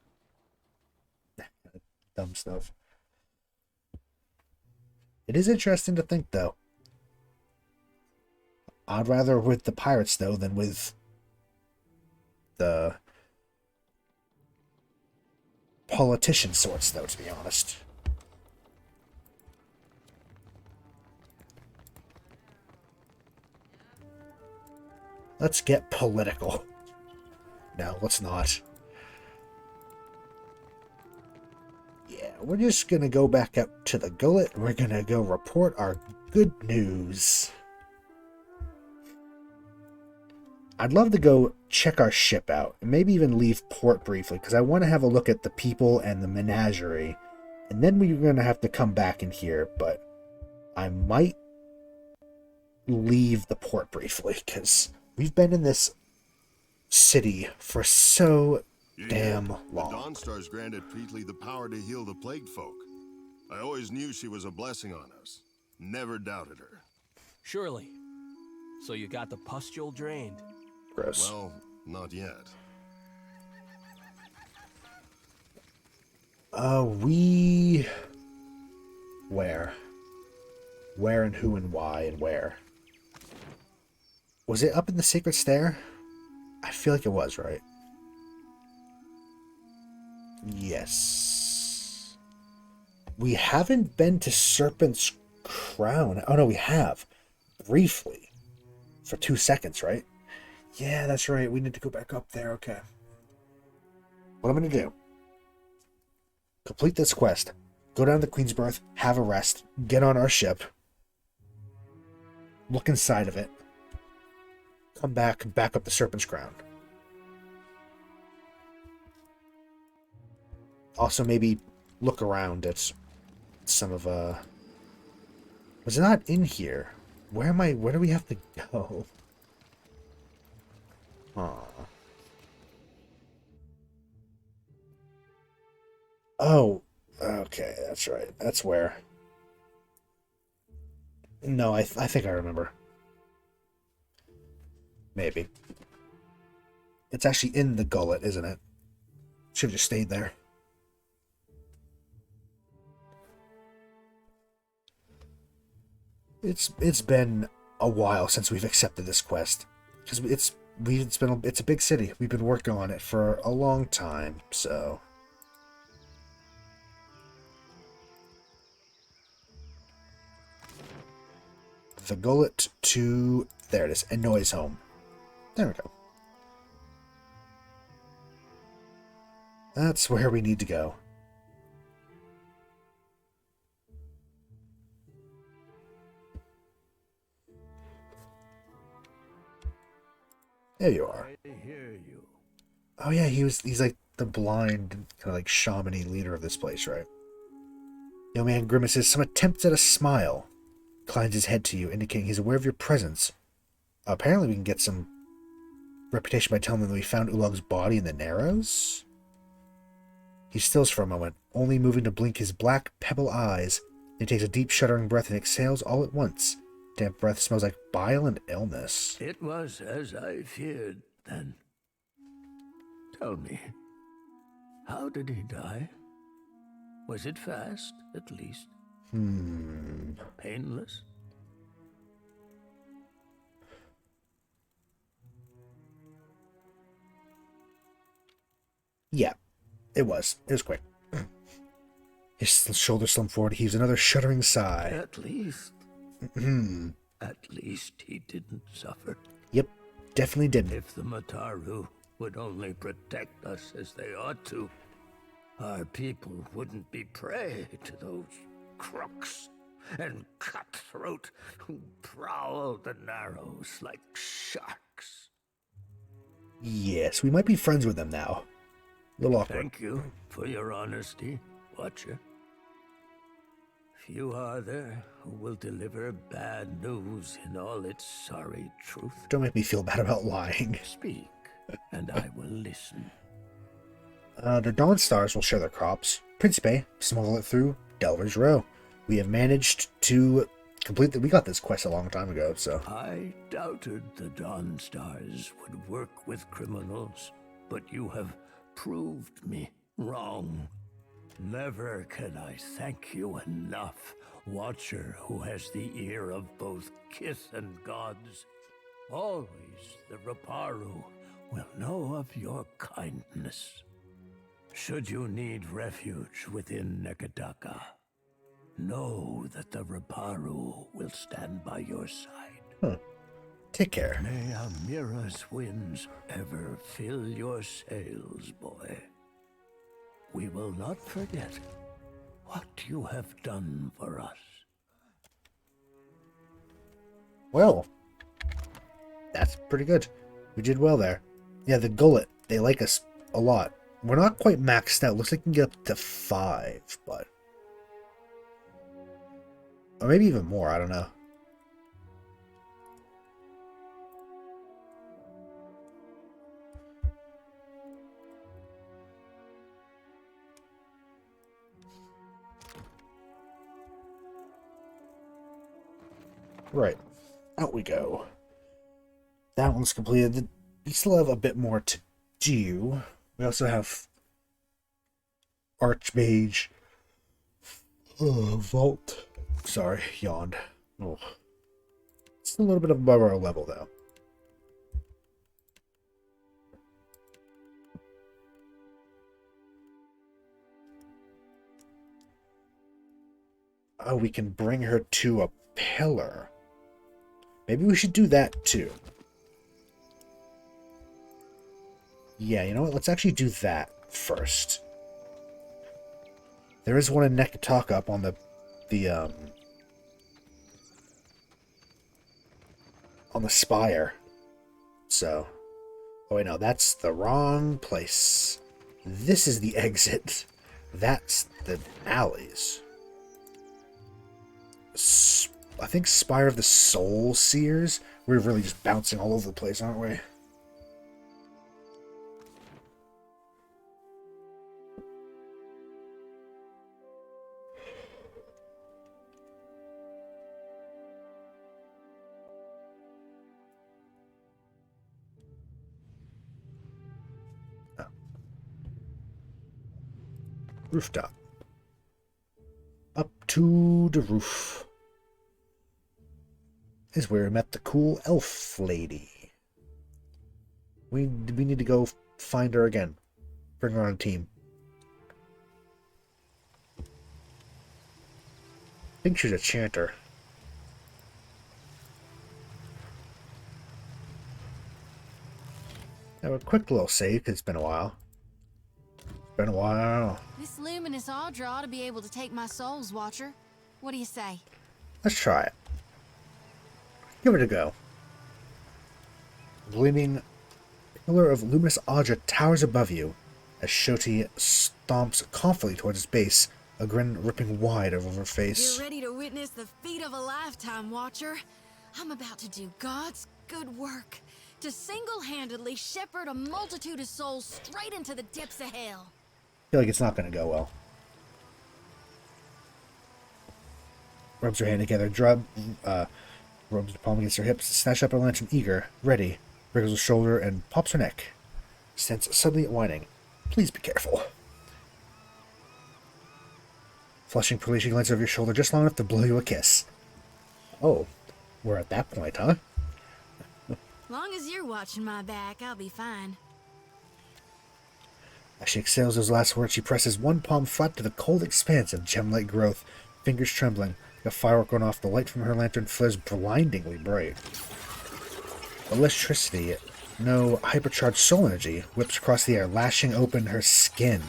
A: dumb stuff. It is interesting to think, though. I'd rather with the pirates, though, than with the politician sorts, though, to be honest. Let's get political. No, let's not. Yeah, we're just gonna go back up to the gullet. And we're gonna go report our good news. I'd love to go check our ship out, and maybe even leave port briefly, because I want to have a look at the people and the menagerie, and then we're going to have to come back in here, but I might leave the port briefly, because we've been in this city for so damn long.
C: The Dawnstars granted Peatley the power to heal the plagued folk. I always knew she was a blessing on us. Never doubted her.
D: Surely. So you got the pustule drained.
A: Gross.
C: Well, not yet.
A: Where? Where and who and why and where? Was it up in the Sacred Stair? I feel like it was, right? Yes. We haven't been to Serpent's Crown. Oh, no, we have. Briefly. For 2 seconds, right? Yeah, that's right. We need to go back up there. Okay. What I'm going to do. Complete this quest. Go down to Queensberth. Have a rest. Get on our ship. Look inside of it. Come back up the Serpent's Crown. Also, maybe look around at some of, Was it not in here? Where do we have to go? Oh, okay, that's right. That's where. No, I think I remember. Maybe. It's actually in the gullet, isn't it? Should have just stayed there. It's been a while since we've accepted this quest, because it's a big city. We've been working on it for a long time, so. The gullet to there it is, and Noise home. There we go. That's where we need to go. There you are.
G: I hear you.
A: Oh yeah, he's like the blind, kind of like shaman-y leader of this place, right? Young man grimaces some attempts at a smile. Inclines his head to you, indicating he's aware of your presence. Apparently we can get some reputation by telling them that we found Ulog's body in the Narrows. He stills for a moment, only moving to blink his black pebble eyes. He takes a deep shuddering breath and exhales all at once. Damp breath smells like bile and illness.
G: It was as I feared, then. Tell me, how did he die? Was it fast, at least? Painless?
A: Yeah, it was. It was quick. His shoulders slumped forward. He heaves another shuddering sigh.
G: At least. At least he didn't suffer.
A: Yep, definitely didn't.
G: If the Mataru would only protect us as they ought to, our people wouldn't be prey to those crooks and cutthroat who prowl the Narrows like sharks.
A: Yes, we might be friends with them now. A little awkward.
G: Thank you for your honesty, Watcher. Few are there who will deliver bad news in all its sorry truth.
A: Don't make me feel bad about lying.
G: Speak, and I will listen.
A: The Dawn Stars will share their crops. Principe, smuggle it through Delver's Row. We have managed to complete we got this quest a long time ago, so.
G: I doubted the Dawn Stars would work with criminals, but you have proved me wrong. Never can I thank you enough, Watcher who has the ear of both kith and gods. Always the Raparu will know of your kindness. Should you need refuge within Nekadaka, know that the Raparu will stand by your side.
A: Take care.
G: May Amira's winds ever fill your sails, boy. We will not forget what you have done for us.
A: Well, that's pretty good. We did well there. Yeah, the Gullet, they like us a lot. We're not quite maxed out. Looks like we can get up to 5, but... Or maybe even more, I don't know. Right. Out we go. That one's completed. We still have a bit more to do. We also have Archmage Vault. Sorry, yawned. Oh. It's a little bit above our level, though. Oh, we can bring her to a pillar. Maybe we should do that too. Yeah, you know what? Let's actually do that first. There is one in Nekataka on the spire. So, oh wait, no, that's the wrong place. This is the exit. That's the alleys. I think Spire of the Soul Seers. We're really just bouncing all over the place, aren't we? Oh. Rooftop. Up to the roof is where we met the cool elf lady. We need to go find her again. Bring her on a team. I think she's a chanter. Have a quick little save, because it's been a while. Been a while.
J: This luminous Audra ought to be able to take my soul's watcher. What do you say?
A: Let's try it. Give it a go. Gleaming pillar of luminous Audra towers above you as Shoti stomps confidently towards its base, a grin ripping wide over her face.
J: You're ready to witness the feat of a lifetime, Watcher. I'm about to do God's good work, to single-handedly shepherd a multitude of souls straight into the depths of hell.
A: I feel like it's not going to go well. Rubs her hand together, rubs the palm against her hips, snatches up her lantern eager, ready, wriggles her shoulder, and pops her neck. Stands suddenly whining. Please be careful. Flushing prettily, she glances over your shoulder just long enough to blow you a kiss. Oh, we're at that point, huh?
J: Long as you're watching my back, I'll be fine.
A: As she exhales those last words, she presses one palm flat to the cold expanse of gem-like growth, fingers trembling. Like a firework going off, the light from her lantern flares blindingly bright. Electricity, no hypercharged soul energy, whips across the air, lashing open her skin,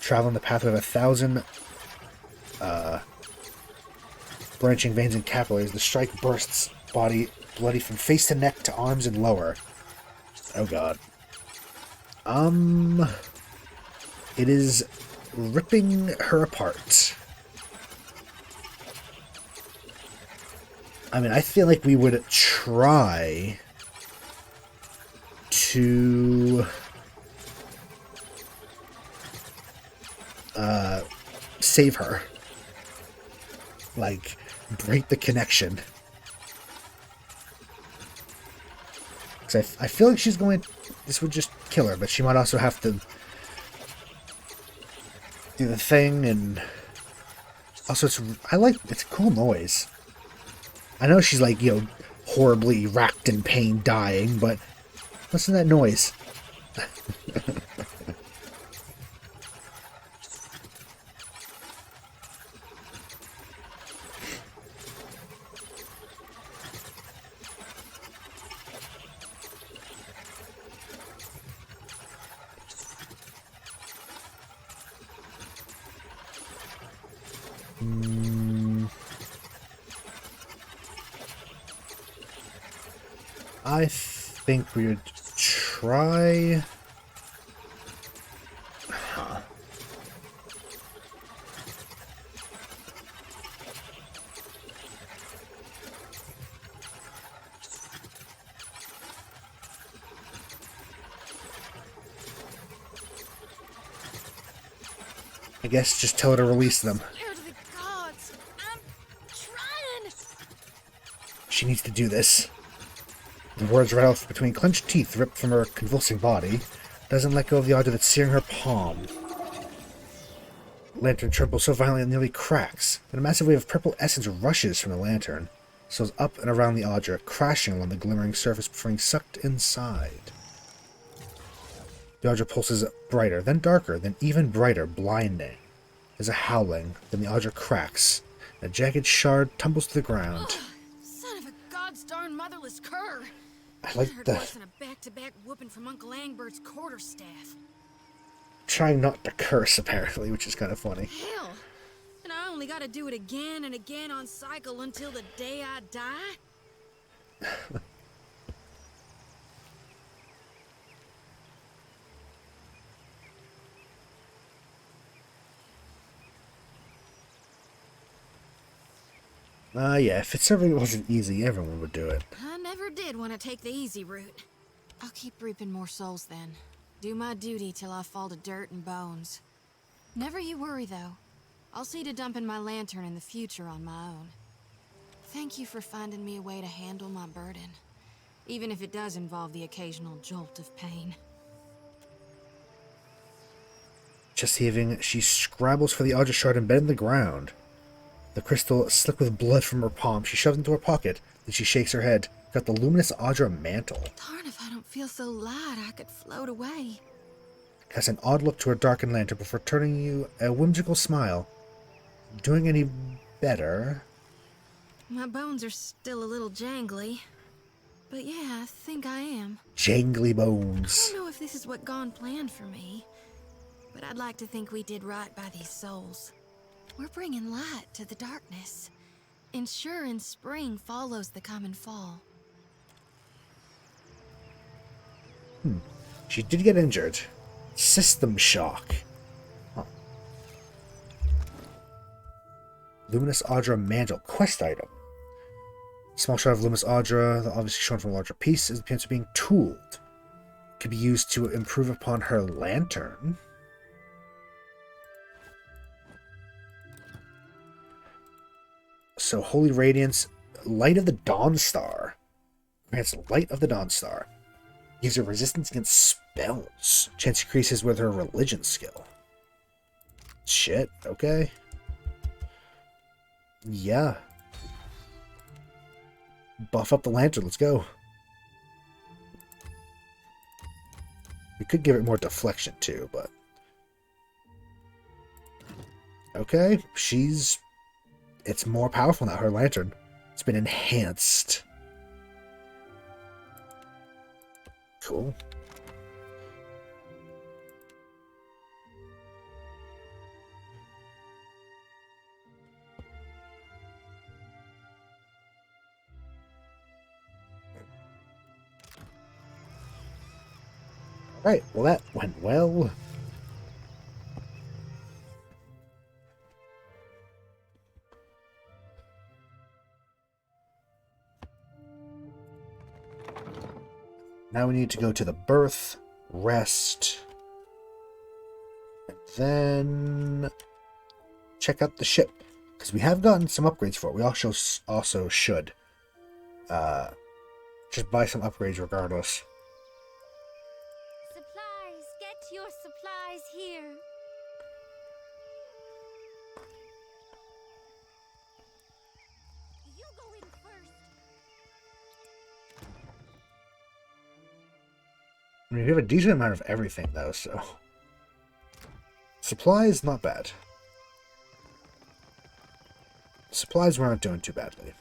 A: traveling the path of 1,000 branching veins and capillaries. The strike bursts, body bloody from face to neck to arms and lower. Oh god. It is ripping her apart. I mean, I feel like we would try to save her. Like, break the connection. Because I feel like she's going... This would just kill her, but she might also have to do the thing, and... Also, it's a cool noise. I know she's like, you know, horribly racked in pain, dying, but listen to that noise. I think we would try... I guess just tell her to release them.
J: Here to the gods. I'm trying.
A: She needs to do this. The words rattle between clenched teeth ripped from her convulsing body. Doesn't let go of the Audra that's searing her palm. Lantern trembles so violently it nearly cracks. Then a massive wave of purple essence rushes from the lantern, swells up and around the Audra, crashing along the glimmering surface before being sucked inside. The Audra pulses brighter, then darker, then even brighter, blinding. There's a howling, then the Audra cracks, A jagged shard tumbles to the ground.
J: Son of a god's darn motherless cur!
A: I like
J: heard
A: the...
J: worse than a back-to-back whooping from Uncle Angbert's quarterstaff.
A: Trying not to curse, apparently, which is kind of funny.
J: Hell! And I only gotta do it again and again on cycle until the day I die?
A: Yeah, if it certainly wasn't easy, everyone would do it.
J: I never did want to take the easy route. I'll keep reaping more souls then. Do my duty till I fall to dirt and bones. Never you worry, though. I'll see to dumping my lantern in the future on my own. Thank you for finding me a way to handle my burden, even if it does involve the occasional jolt of pain.
A: Just heaving, she scrabbles for the Audra shard embedded in the ground. The crystal slick with blood from her palm, she shoves into her pocket. Then she shakes her head. Got the luminous Audra mantle.
J: Darn if I don't feel so light I could float away.
A: Casts an odd look to her darkened lantern before turning you a whimsical smile. Doing any better?
J: My bones are still a little jangly. But yeah, I think I am.
A: Jangly bones.
J: I don't know if this is what Gone planned for me, but I'd like to think we did right by these souls. We're bringing light to the darkness, ensuring spring follows the common fall.
A: She did get injured. System shock. Huh. Luminous Audra mantle. Quest item. Small shard of Luminous Audra, obviously shown from a larger piece, is appearance of being tooled. Could be used to improve upon her lantern. So, Holy Radiance, Light of the Dawn Star. Grants Light of the Dawn Star. Gives her resistance against spells. Chance increases with her religion skill. Shit, okay. Yeah. Buff up the lantern, let's go. We could give it more deflection too, but... Okay, it's more powerful now, her lantern. It's been enhanced. Cool. Alright, well that went well. Now we need to go to the berth, rest, and then check out the ship. Because we have gotten some upgrades for it. We also should just buy some upgrades regardless.
K: Supplies, get your supplies here. You go in first.
A: I mean, we have a decent amount of everything, though, so... Supplies, not bad. Supplies, we're not doing too badly.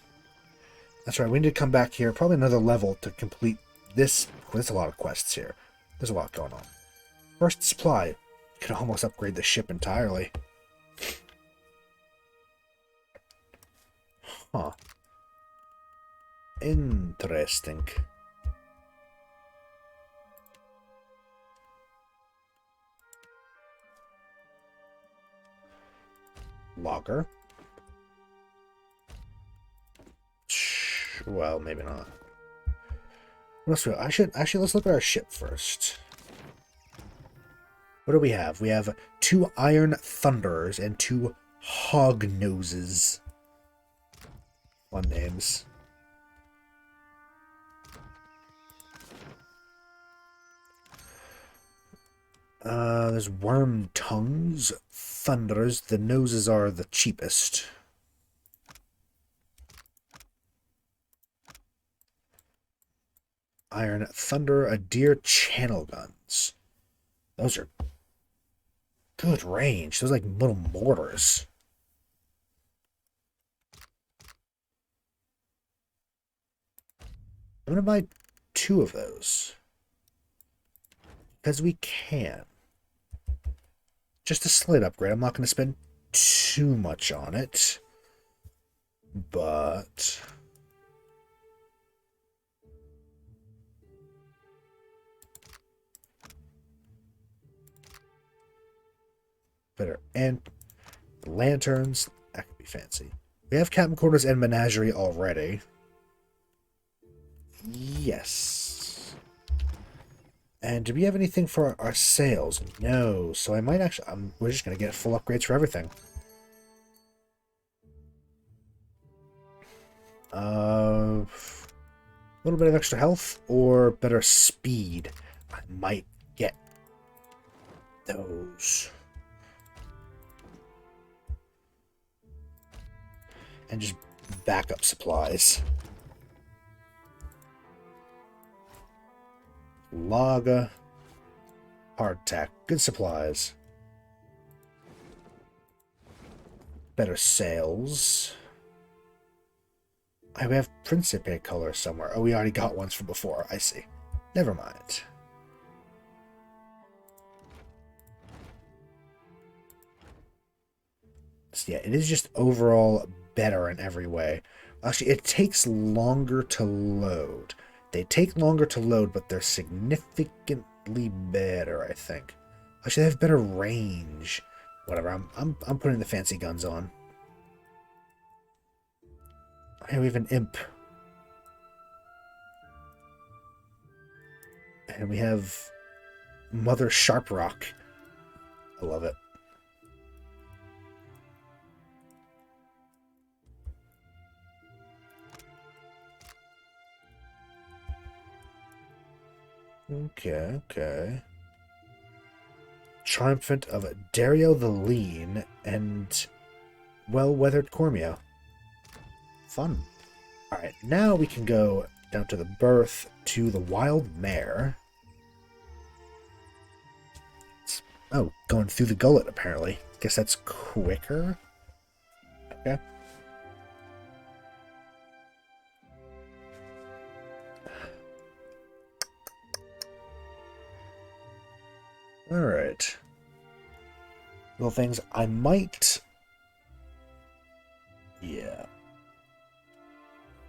A: That's right, we need to come back here, probably another level to complete this. There's a lot of quests here. There's a lot going on. First, supply. Could almost upgrade the ship entirely. Huh. Interesting. Logger. Well, maybe not. What else do we have? Let's look at our ship first. What do we have? We have 2 Iron Thunderers and 2 Hog Noses. Fun names. There's Worm Tongues, Thunderers. The noses are the cheapest. Iron Thunder, Adir Channel Guns. Those are good range. Those are like little mortars. I'm gonna buy 2 of those. Because we can. Just a slight upgrade. I'm not gonna spend too much on it. But better. And lanterns, that could be fancy. We have cabin quarters and menagerie already. Yes. And do we have anything for our sales? No. So I might actually... we're just going to get full upgrades for everything. A little bit of extra health or better speed. I might get those. And just backup supplies. Lager. Hardtack. Good supplies. Better sales. I have Principe color somewhere. Oh, we already got ones from before. I see. Never mind. So yeah, it is just overall better in every way. Actually, it takes longer to load. They take longer to load, but they're significantly better, I think. Actually, they have better range. Whatever, I'm putting the fancy guns on. Here we have an imp. And we have Mother Sharprock. I love it. Okay. Triumphant of Dario the Lean and Well-Weathered Cormio. Fun. Alright, now we can go down to the berth to the Wild Mare. Oh, going through the gullet, apparently. Guess that's quicker. Okay. Alright. Little things I might... Yeah.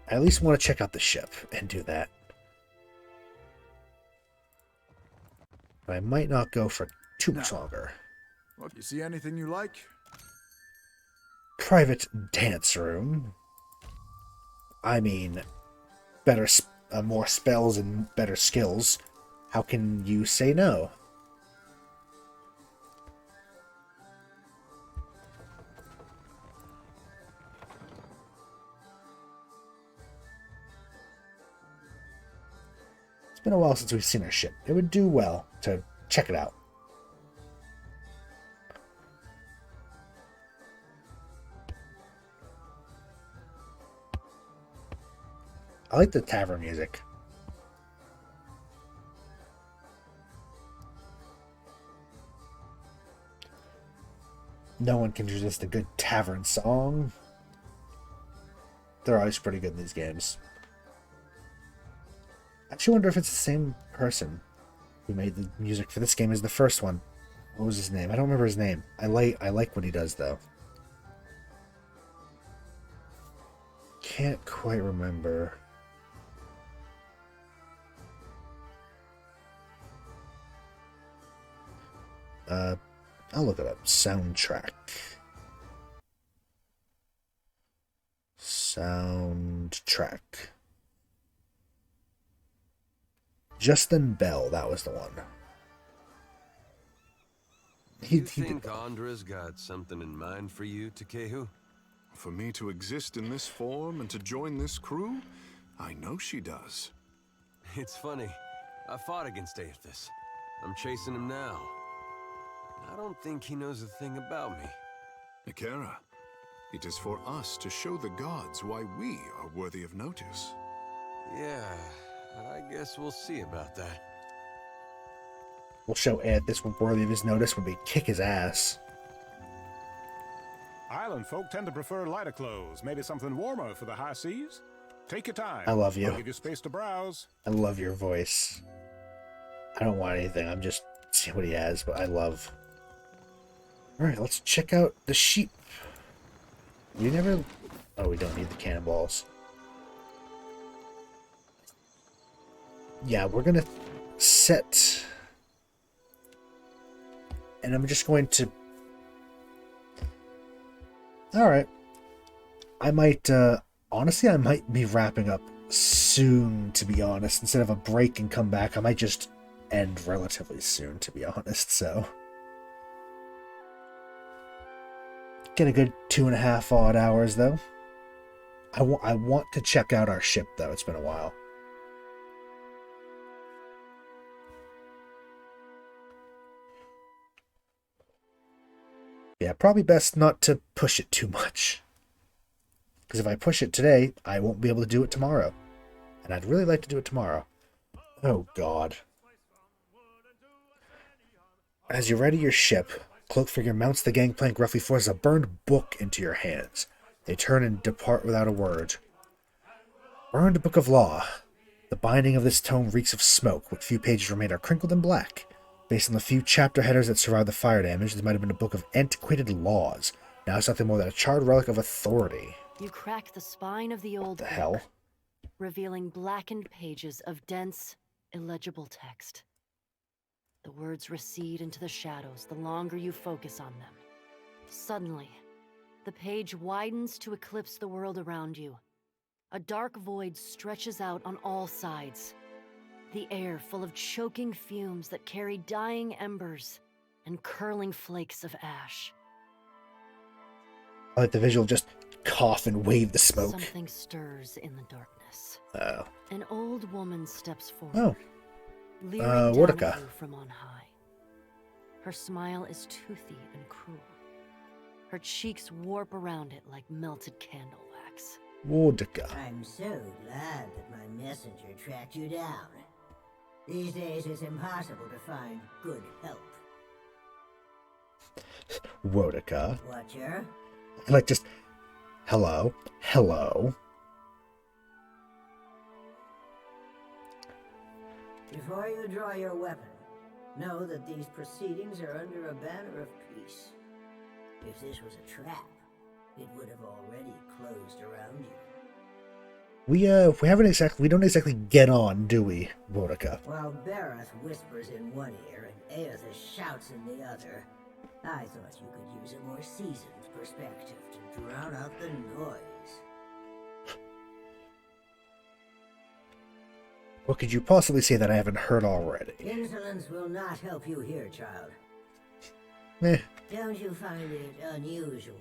A: I at least want to check out the ship and do that. But I might not go for too much longer.
F: Well, you see anything you like?
A: Private dance room. I mean, better, more spells and better skills. How can you say no? It's been a while since we've seen our ship. It would do well to check it out. I like the tavern music. No one can resist a good tavern song. They're always pretty good in these games. I actually wonder if it's the same person who made the music for this game as the first one. What was his name? I don't remember his name. I like what he does, though. Can't quite remember. I'll look it up. Soundtrack. Justin Bell, that was the one.
B: You think Andra's got something in mind for you, TPK'd?
F: For me to exist in this form and to join this crew? I know she does.
B: It's funny. I fought against Aethys. I'm chasing him now. I don't think he knows a thing about me.
F: Ikera, it is for us to show the gods why we are worthy of notice.
B: Yeah, I guess we'll see about that.
A: We'll show Ed this one worthy of his notice when we kick his ass.
L: Island folk tend to prefer lighter clothes, maybe something warmer for the high seas. Take your time.
A: I love you.
L: I'll give you space to browse.
A: I love your voice. I don't want anything. I'm just seeing what he has, but I love. Alright, let's check out the sheep. We never... Oh, we don't need the cannonballs. Yeah, we're gonna set... And I'm just going to... Alright. I might, honestly, I might be wrapping up soon, to be honest. Instead of a break and come back, I might just end relatively soon, to be honest, so... Get a good 2.5 odd hours, though. I want to check out our ship, though. It's been a while. Yeah, probably best not to push it too much. Because if I push it today, I won't be able to do it tomorrow. And I'd really like to do it tomorrow. Oh, God. As you ready your ship, Cloak Figure mounts the gangplank, roughly forces a burned book into your hands. They turn and depart without a word. Burned Book of Law. The binding of this tome reeks of smoke. What few pages remain are crinkled and black. Based on the few chapter headers that survived the fire damage, this might have been a book of antiquated laws. Now it's nothing more than a charred relic of authority.
M: You crack the spine of the old
A: The
M: book,
A: hell?
M: revealing blackened pages of dense, illegible text. The words recede into the shadows the longer you focus on them. Suddenly, the page widens to eclipse the world around you. A dark void stretches out on all sides. The air full of choking fumes that carry dying embers and curling flakes of ash.
A: I like the visual, just cough and wave the smoke.
M: Something stirs in the darkness.
A: Oh.
M: An old woman steps forward.
A: Oh.
M: Leering down
A: Wodaka.
M: at you from on high. Her smile is toothy and cruel. Her cheeks warp around it like melted candle wax.
A: Wodaka.
N: I'm so glad that my messenger tracked you down. These days it's impossible to find good help.
A: Wodaka.
N: Watcher?
A: Like, just, hello, hello.
N: Before you draw your weapon, know that these proceedings are under a banner of peace. If this was a trap, it would have already closed around you.
A: We don't exactly get on, do we, Wodaka?
N: While Bareth whispers in one ear and Aethys shouts in the other, I thought you could use a more seasoned perspective to drown out the noise.
A: What could you possibly say that I haven't heard already?
N: Insolence will not help you here, child.
A: Eh.
N: Don't you find it unusual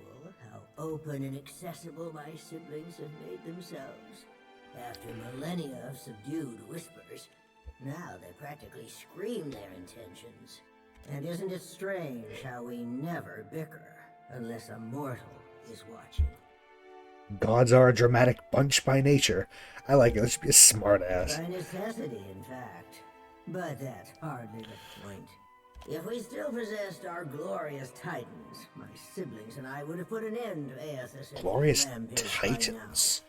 N: how open and accessible my siblings have made themselves? After millennia of subdued whispers, now they practically scream their intentions. And isn't it strange how we never bicker unless a mortal is watching?
A: Gods are a dramatic bunch by nature. I like it. Let's be a smart ass.
N: By necessity, in fact. But that's hardly the point. If we still possessed our glorious titans, my siblings and I would have put an end to Aethys'
A: Glorious
N: rampage
A: titans.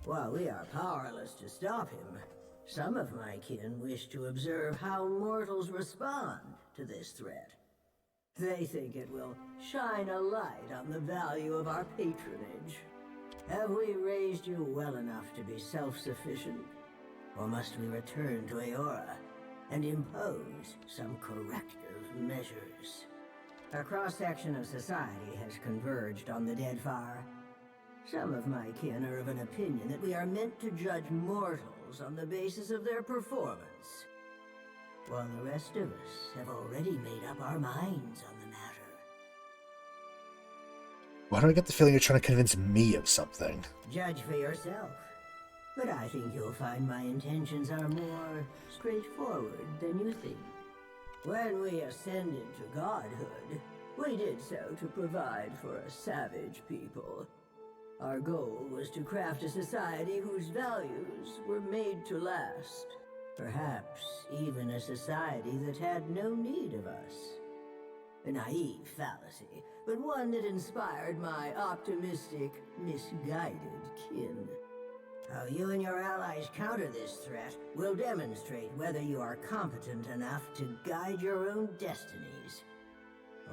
N: by now. While we are powerless to stop him, some of my kin wish to observe how mortals respond to this threat. They think it will shine a light on the value of our patronage. Have we raised you well enough to be self-sufficient? Or must we return to Eora and impose some corrective measures? A cross-section of society has converged on the Deadfire. Some of my kin are of an opinion that we are meant to judge mortals on the basis of their performance, while the rest of us have already made up our minds on the matter.
A: Why do I get the feeling you're trying to convince me of something?
N: Judge for yourself. But I think you'll find my intentions are more straightforward than you think. When we ascended to godhood, we did so to provide for a savage people. Our goal was to craft a society whose values were made to last. Perhaps even a society that had no need of us. A naive fallacy, but one that inspired my optimistic, misguided kin. How you and your allies counter this threat will demonstrate whether you are competent enough to guide your own destinies,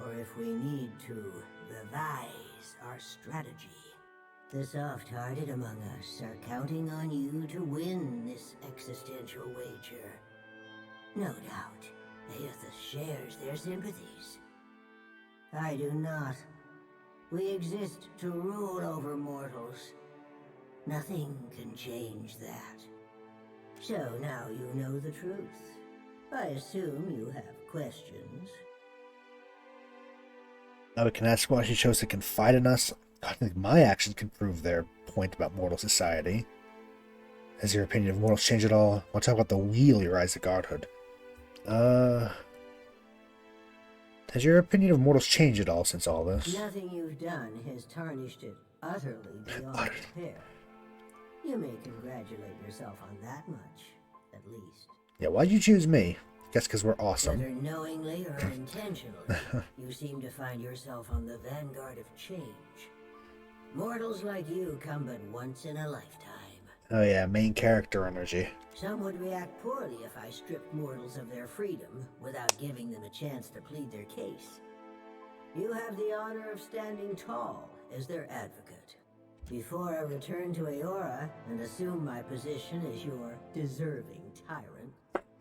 N: or if we need to revise our strategy. The soft-hearted among us are counting on you to win this existential wager. No doubt, Aethys shares their sympathies. I do not. We exist to rule over mortals. Nothing can change that. So now you know the truth. I assume you have questions.
A: Now we can ask why she chose to confide in us. I think my actions can prove their point about mortal society. Has your opinion of mortals changed at all? Want to talk about the wheel you rise to godhood? Has your opinion of mortals changed at all since all this?
N: Nothing you've done has tarnished it utterly beyond repair. You may congratulate yourself on that much, at least.
A: Yeah, why'd you choose me? Guess because we're awesome.
N: Whether knowingly or intentionally, you seem to find yourself on the vanguard of change. Mortals like you come but once in a lifetime.
A: Oh yeah, main character energy.
N: Some would react poorly if I stripped mortals of their freedom without giving them a chance to plead their case. You have the honor of standing tall as their advocate. Before I return to Eora and assume my position as your deserving tyrant,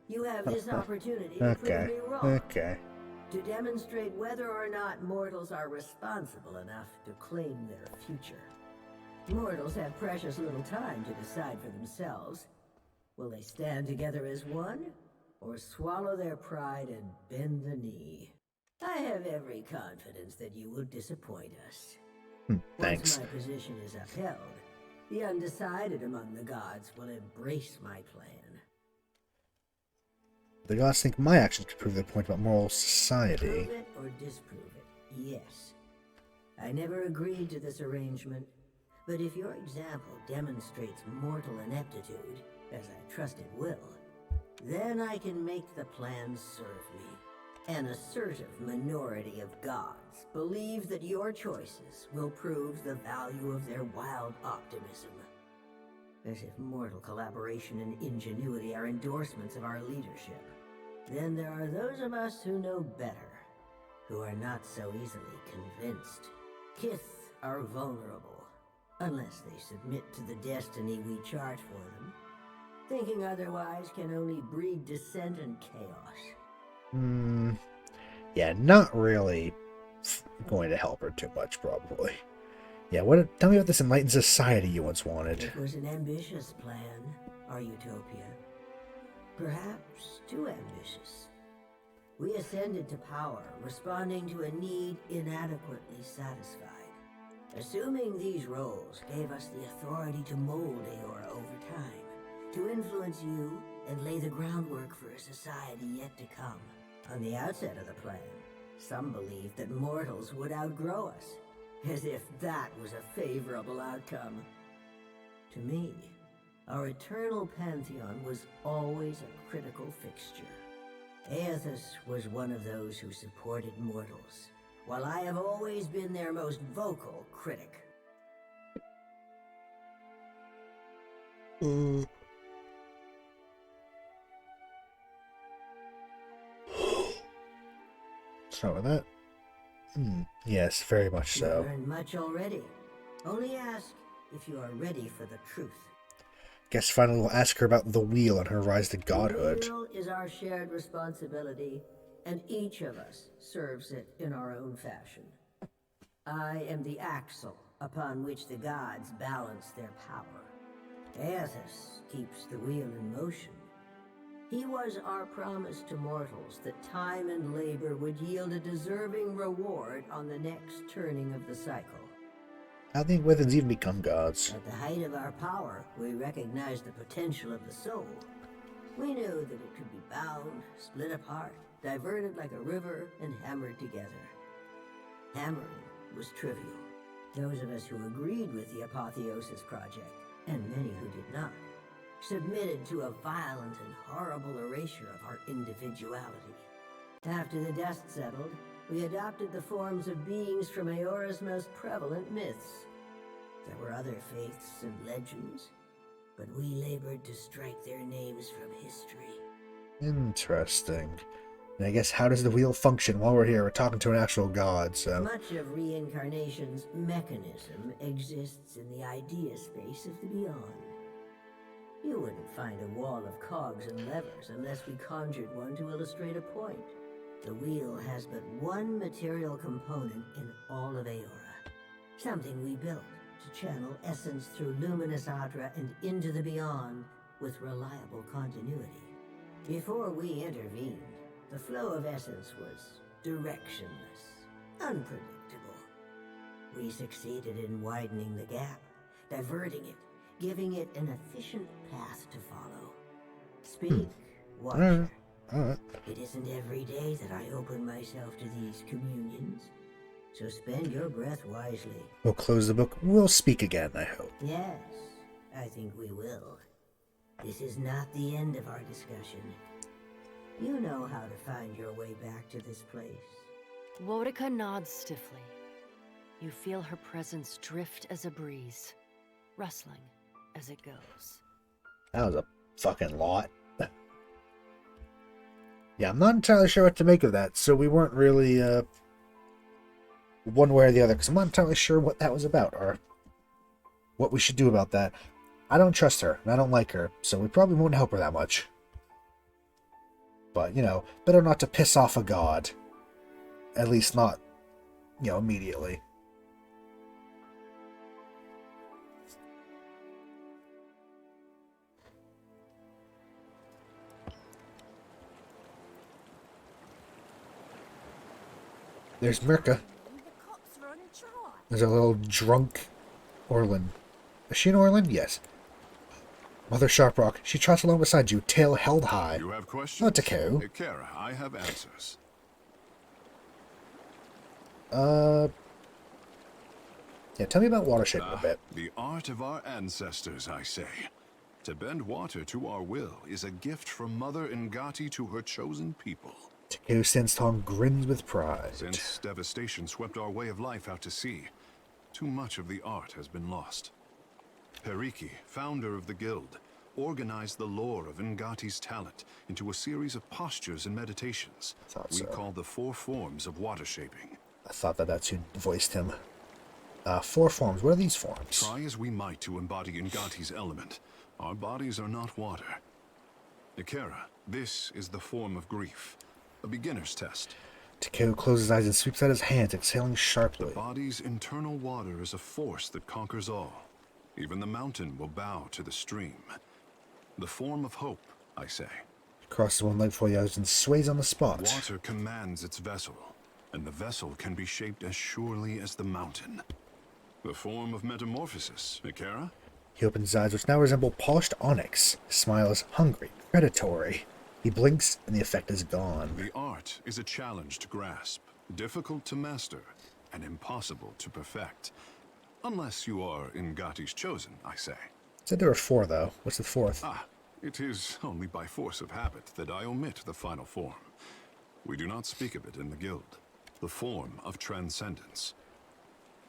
N: you have this opportunity to prove me wrong.
A: Okay.
N: To demonstrate whether or not mortals are responsible enough to claim their future. Mortals have precious little time to decide for themselves. Will they stand together as one, or swallow their pride and bend the knee? I have every confidence that you will disappoint us.
A: Thanks.
N: Once my position is upheld, the undecided among the gods will embrace my plan.
A: The gods think my actions could prove their point about moral society.
N: Prove it or disprove it, yes. I never agreed to this arrangement, but if your example demonstrates mortal ineptitude, as I trust it will, then I can make the plan serve me. An assertive minority of gods believe that your choices will prove the value of their wild optimism. As if mortal collaboration and ingenuity are endorsements of our leadership. Then there are those of us who know better, who are not so easily convinced. Kith are vulnerable, unless they submit to the destiny we chart for them. Thinking otherwise can only breed dissent and chaos.
A: Yeah, not really going to help her too much, probably. Yeah, tell me about this enlightened society you once wanted.
N: It was an ambitious plan, our utopia. Perhaps too ambitious. We ascended to power, responding to a need inadequately satisfied. Assuming these roles gave us the authority to mold Eora over time, to influence you and lay the groundwork for a society yet to come. On the outset of the plan, some believed that mortals would outgrow us, as if that was a favorable outcome. To me, our eternal pantheon was always a critical fixture. Aethys was one of those who supported mortals, while I have always been their most vocal critic.
A: Start with that. Yes, very much so.
N: You've learned much already. Only ask if you are ready for the truth.
A: Guess finally we'll ask her about the wheel and her rise to godhood.
N: The wheel is our shared responsibility, and each of us serves it in our own fashion. I am the axle upon which the gods balance their power. Aethys keeps the wheel in motion. He was our promise to mortals that time and labor would yield a deserving reward on the next turning of the cycle.
A: How think Withens even become gods?
N: At the height of our power, we recognized the potential of the soul. We knew that it could be bound, split apart, diverted like a river, and hammered together. Hammering was trivial. Those of us who agreed with the Apotheosis Project, and many who did not, submitted to a violent and horrible erasure of our individuality. After the dust settled, we adopted the forms of beings from Eora's most prevalent myths. There were other faiths and legends, but we labored to strike their names from history.
A: Interesting. And I guess how does the wheel function while we're here? We're talking to an actual god, so...
N: Much of reincarnation's mechanism exists in the idea space of the beyond. You wouldn't find a wall of cogs and levers unless we conjured one to illustrate a point. The wheel has but one material component in all of Aora. Something we built to channel essence through luminous Adra and into the beyond with reliable continuity. Before we intervened, the flow of essence was directionless, unpredictable. We succeeded in widening the gap, diverting it, giving it an efficient path to follow. Speak, Watcher. It isn't every day that I open myself to these communions, so spend your breath wisely.
A: We'll close the book. We'll speak again, I hope.
N: Yes, I think we will. This is not the end of our discussion. You know how to find your way back to this place.
M: Wotica nods stiffly. You feel her presence drift as a breeze, rustling as it goes.
A: That was a fucking lot. Yeah, I'm not entirely sure what to make of that, so we weren't really, one way or the other, because I'm not entirely sure what that was about, or what we should do about that. I don't trust her, and I don't like her, so we probably won't help her that much. But, you know, better not to piss off a god. At least not, you know, immediately. There's Mirka. There's a little drunk Orlin. Is she an Orlin? Yes. Mother Sharprock. She trots along beside you, tail held high.
F: You have questions?
A: Not to Ko.
F: Kara, I have answers.
A: Yeah, tell me about water shaping a bit.
F: The art of our ancestors, I say. To bend water to our will is a gift from Mother Ngati to her chosen people.
A: Ko stands tall and grins with pride.
F: Since devastation swept our way of life out to sea, too much of the art has been lost. Periki, founder of the guild, organized the lore of Ngati's talent into a series of postures and meditations we call the 4 forms of water shaping.
A: I thought that's who voiced him. 4 forms. What are these forms?
F: Try as we might to embody Ngati's element, our bodies are not water. Ikera, this is the form of grief. A beginner's test.
A: Ko closes his eyes and sweeps out his hands, exhaling sharply.
F: The body's internal water is a force that conquers all. Even the mountain will bow to the stream. The form of hope, I say.
A: Crosses one leg before the others and sways on the spot.
F: Water commands its vessel, and the vessel can be shaped as surely as the mountain. The form of metamorphosis, Ikera?
A: He opens his eyes, which now resemble polished onyx. His smile is hungry, predatory. He blinks, and the effect is gone.
F: The art is a challenge to grasp, difficult to master, and impossible to perfect. Unless you are Ngati's chosen, I say.
A: Said there were 4, though. What's the 4th?
F: It is only by force of habit that I omit the final form. We do not speak of it in the guild. The form of transcendence.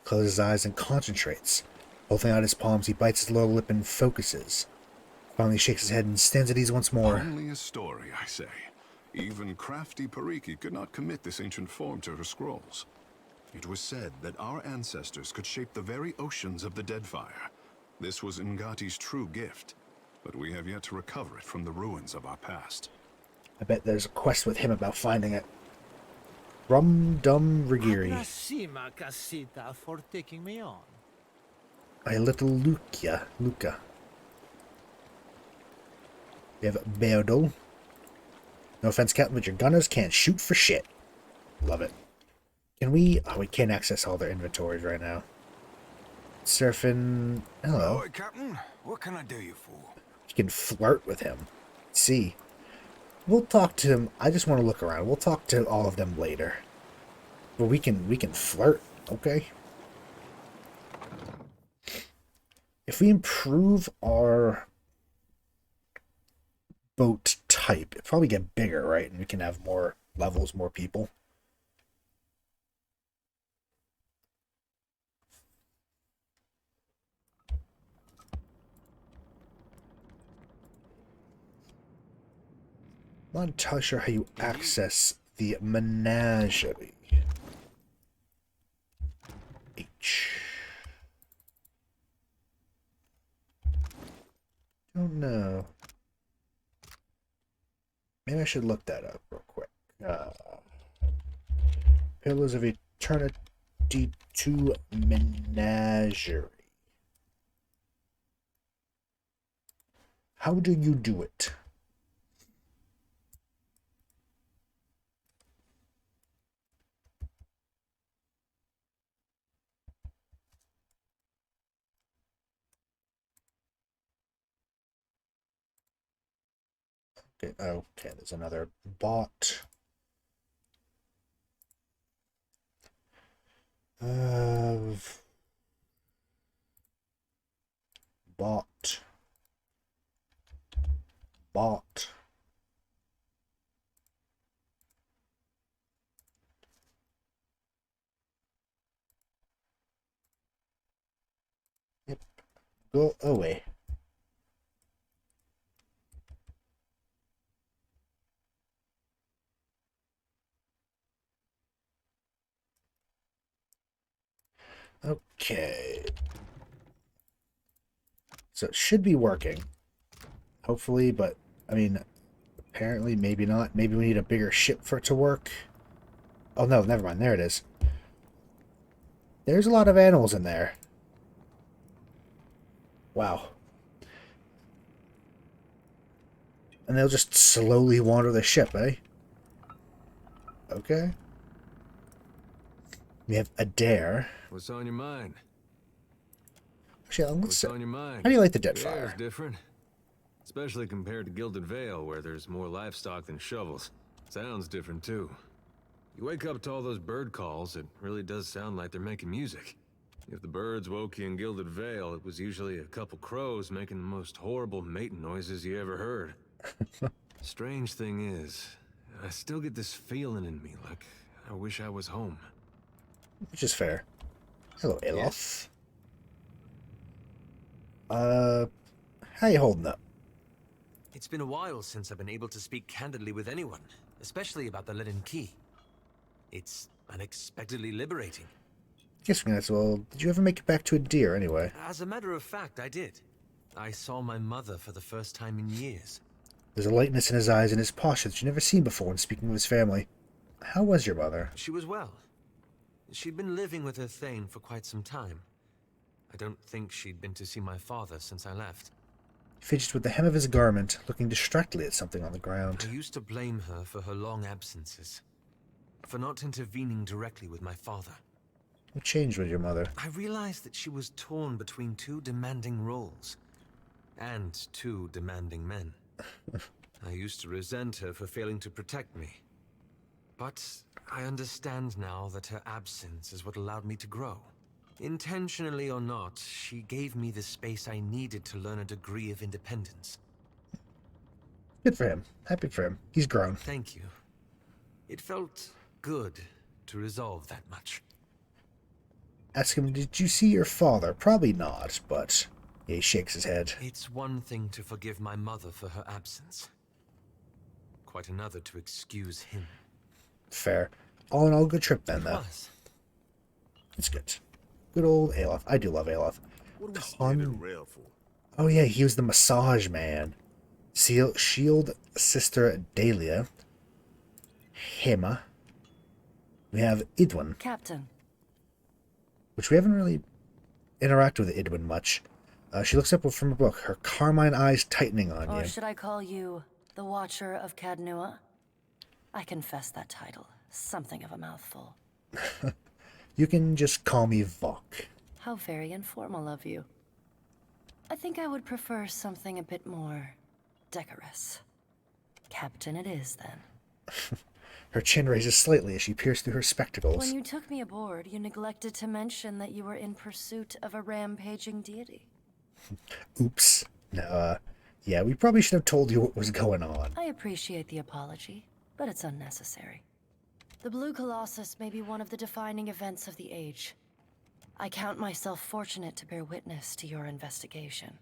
A: Closes his eyes and concentrates. Holding out his palms, he bites his lower lip and focuses. Finally shakes his head and stands at ease once more.
F: Only a story, I say. Even crafty Periki could not commit this ancient form to her scrolls. It was said that our ancestors could shape the very oceans of the Deadfire. This was Ngati's true gift, but we have yet to recover it from the ruins of our past.
A: I bet there's a quest with him about finding it. Rum Dum Rigiri.
D: Massima Casita for taking me on.
A: My little Luca. We have Beodol. No offense, Captain, but your gunners can't shoot for shit. Love it. Can we... Oh, we can't access all their inventories right now. Surfing... Hello.
L: Hi, Captain. What can I do you for?
A: You can flirt with him. Let's see. We'll talk to him. I just want to look around. We'll talk to all of them later. But we can flirt, okay? If we improve our boat type, it'll probably get bigger, right? And we can have more levels, more people. Not entirely sure how you access the menagerie. H. Don't know. Maybe I should look that up real quick. Pillars of Eternity 2 Menagerie. How do you do it? Okay, there's another bot. Bot. Yep. Go away. Okay. So it should be working. Hopefully, but I mean, apparently maybe not. Maybe we need a bigger ship for it to work. Oh no, never mind. There it is. There's a lot of animals in there. Wow. And they'll just slowly wander the ship, eh? Okay. We have Adair.
B: What's on your mind?
A: Actually,
B: What's on your mind?
A: How do you like the
B: Yeah,
A: Deadfire?
B: it's different. Especially compared to Gilded Vale, where there's more livestock than shovels. Sounds different, too. You wake up to all those bird calls, it really does sound like they're making music. If the birds woke you in Gilded Vale, it was usually a couple crows making the most horrible mating noises you ever heard. Strange thing is, I still get this feeling in me, like I wish I was home.
A: Which is fair. Hello, Alof.
B: Yes.
A: How you holding up?
D: It's been a while since I've been able to speak candidly with anyone, especially about the leaden key. It's unexpectedly liberating.
A: Guess we might as well. Did you ever make it back to Adair anyway?
D: As a matter of fact, I did. I saw my mother for the first time in years.
A: There's a lightness in his eyes and his posture that you've never seen before when speaking of his family. How was your mother?
D: She was well. She'd been living with her Thane for quite some time. I don't think she'd been to see my father since I left.
A: He fidgets with the hem of his garment, looking distractedly at something on the ground.
D: I used to blame her for her long absences, for not intervening directly with my father.
A: What changed with your mother?
D: I realized that she was torn between two demanding roles, and two demanding men. I used to resent her for failing to protect me. But I understand now that her absence is what allowed me to grow. Intentionally or not, she gave me the space I needed to learn a degree of independence.
A: Good for him. Happy for him. He's grown.
D: Thank you. It felt good to resolve that much.
A: Ask him, did you see your father? Probably not, but yeah, he shakes his head.
D: It's one thing to forgive my mother for her absence. Quite another to excuse him.
A: Fair. All in all, good trip then,
D: It
A: though.
D: was.
A: It's good. Good old Alof. I do love Alof.
C: What are we standing around for?
A: Oh yeah, he was the massage man. Shield Sister Dahlia. Hema. We have Idwin,
M: Captain.
A: which we haven't really interacted with Idwin much. She looks up from a book, her carmine eyes tightening on
M: Or
A: you.
M: should I call you the Watcher of Cadnua? I confess that title. Something of a mouthful.
A: You can just call me Vok.
M: How very informal of you. I think I would prefer something a bit more decorous. Captain it is, then.
A: Her chin raises slightly as she peers through her spectacles.
M: When you took me aboard, you neglected to mention that you were in pursuit of a rampaging deity.
A: Oops. No, yeah, we probably should have told you what was going on.
M: I appreciate the apology, but it's unnecessary. The Blue Colossus may be one of the defining events of the age. I count myself fortunate to bear witness to your investigation.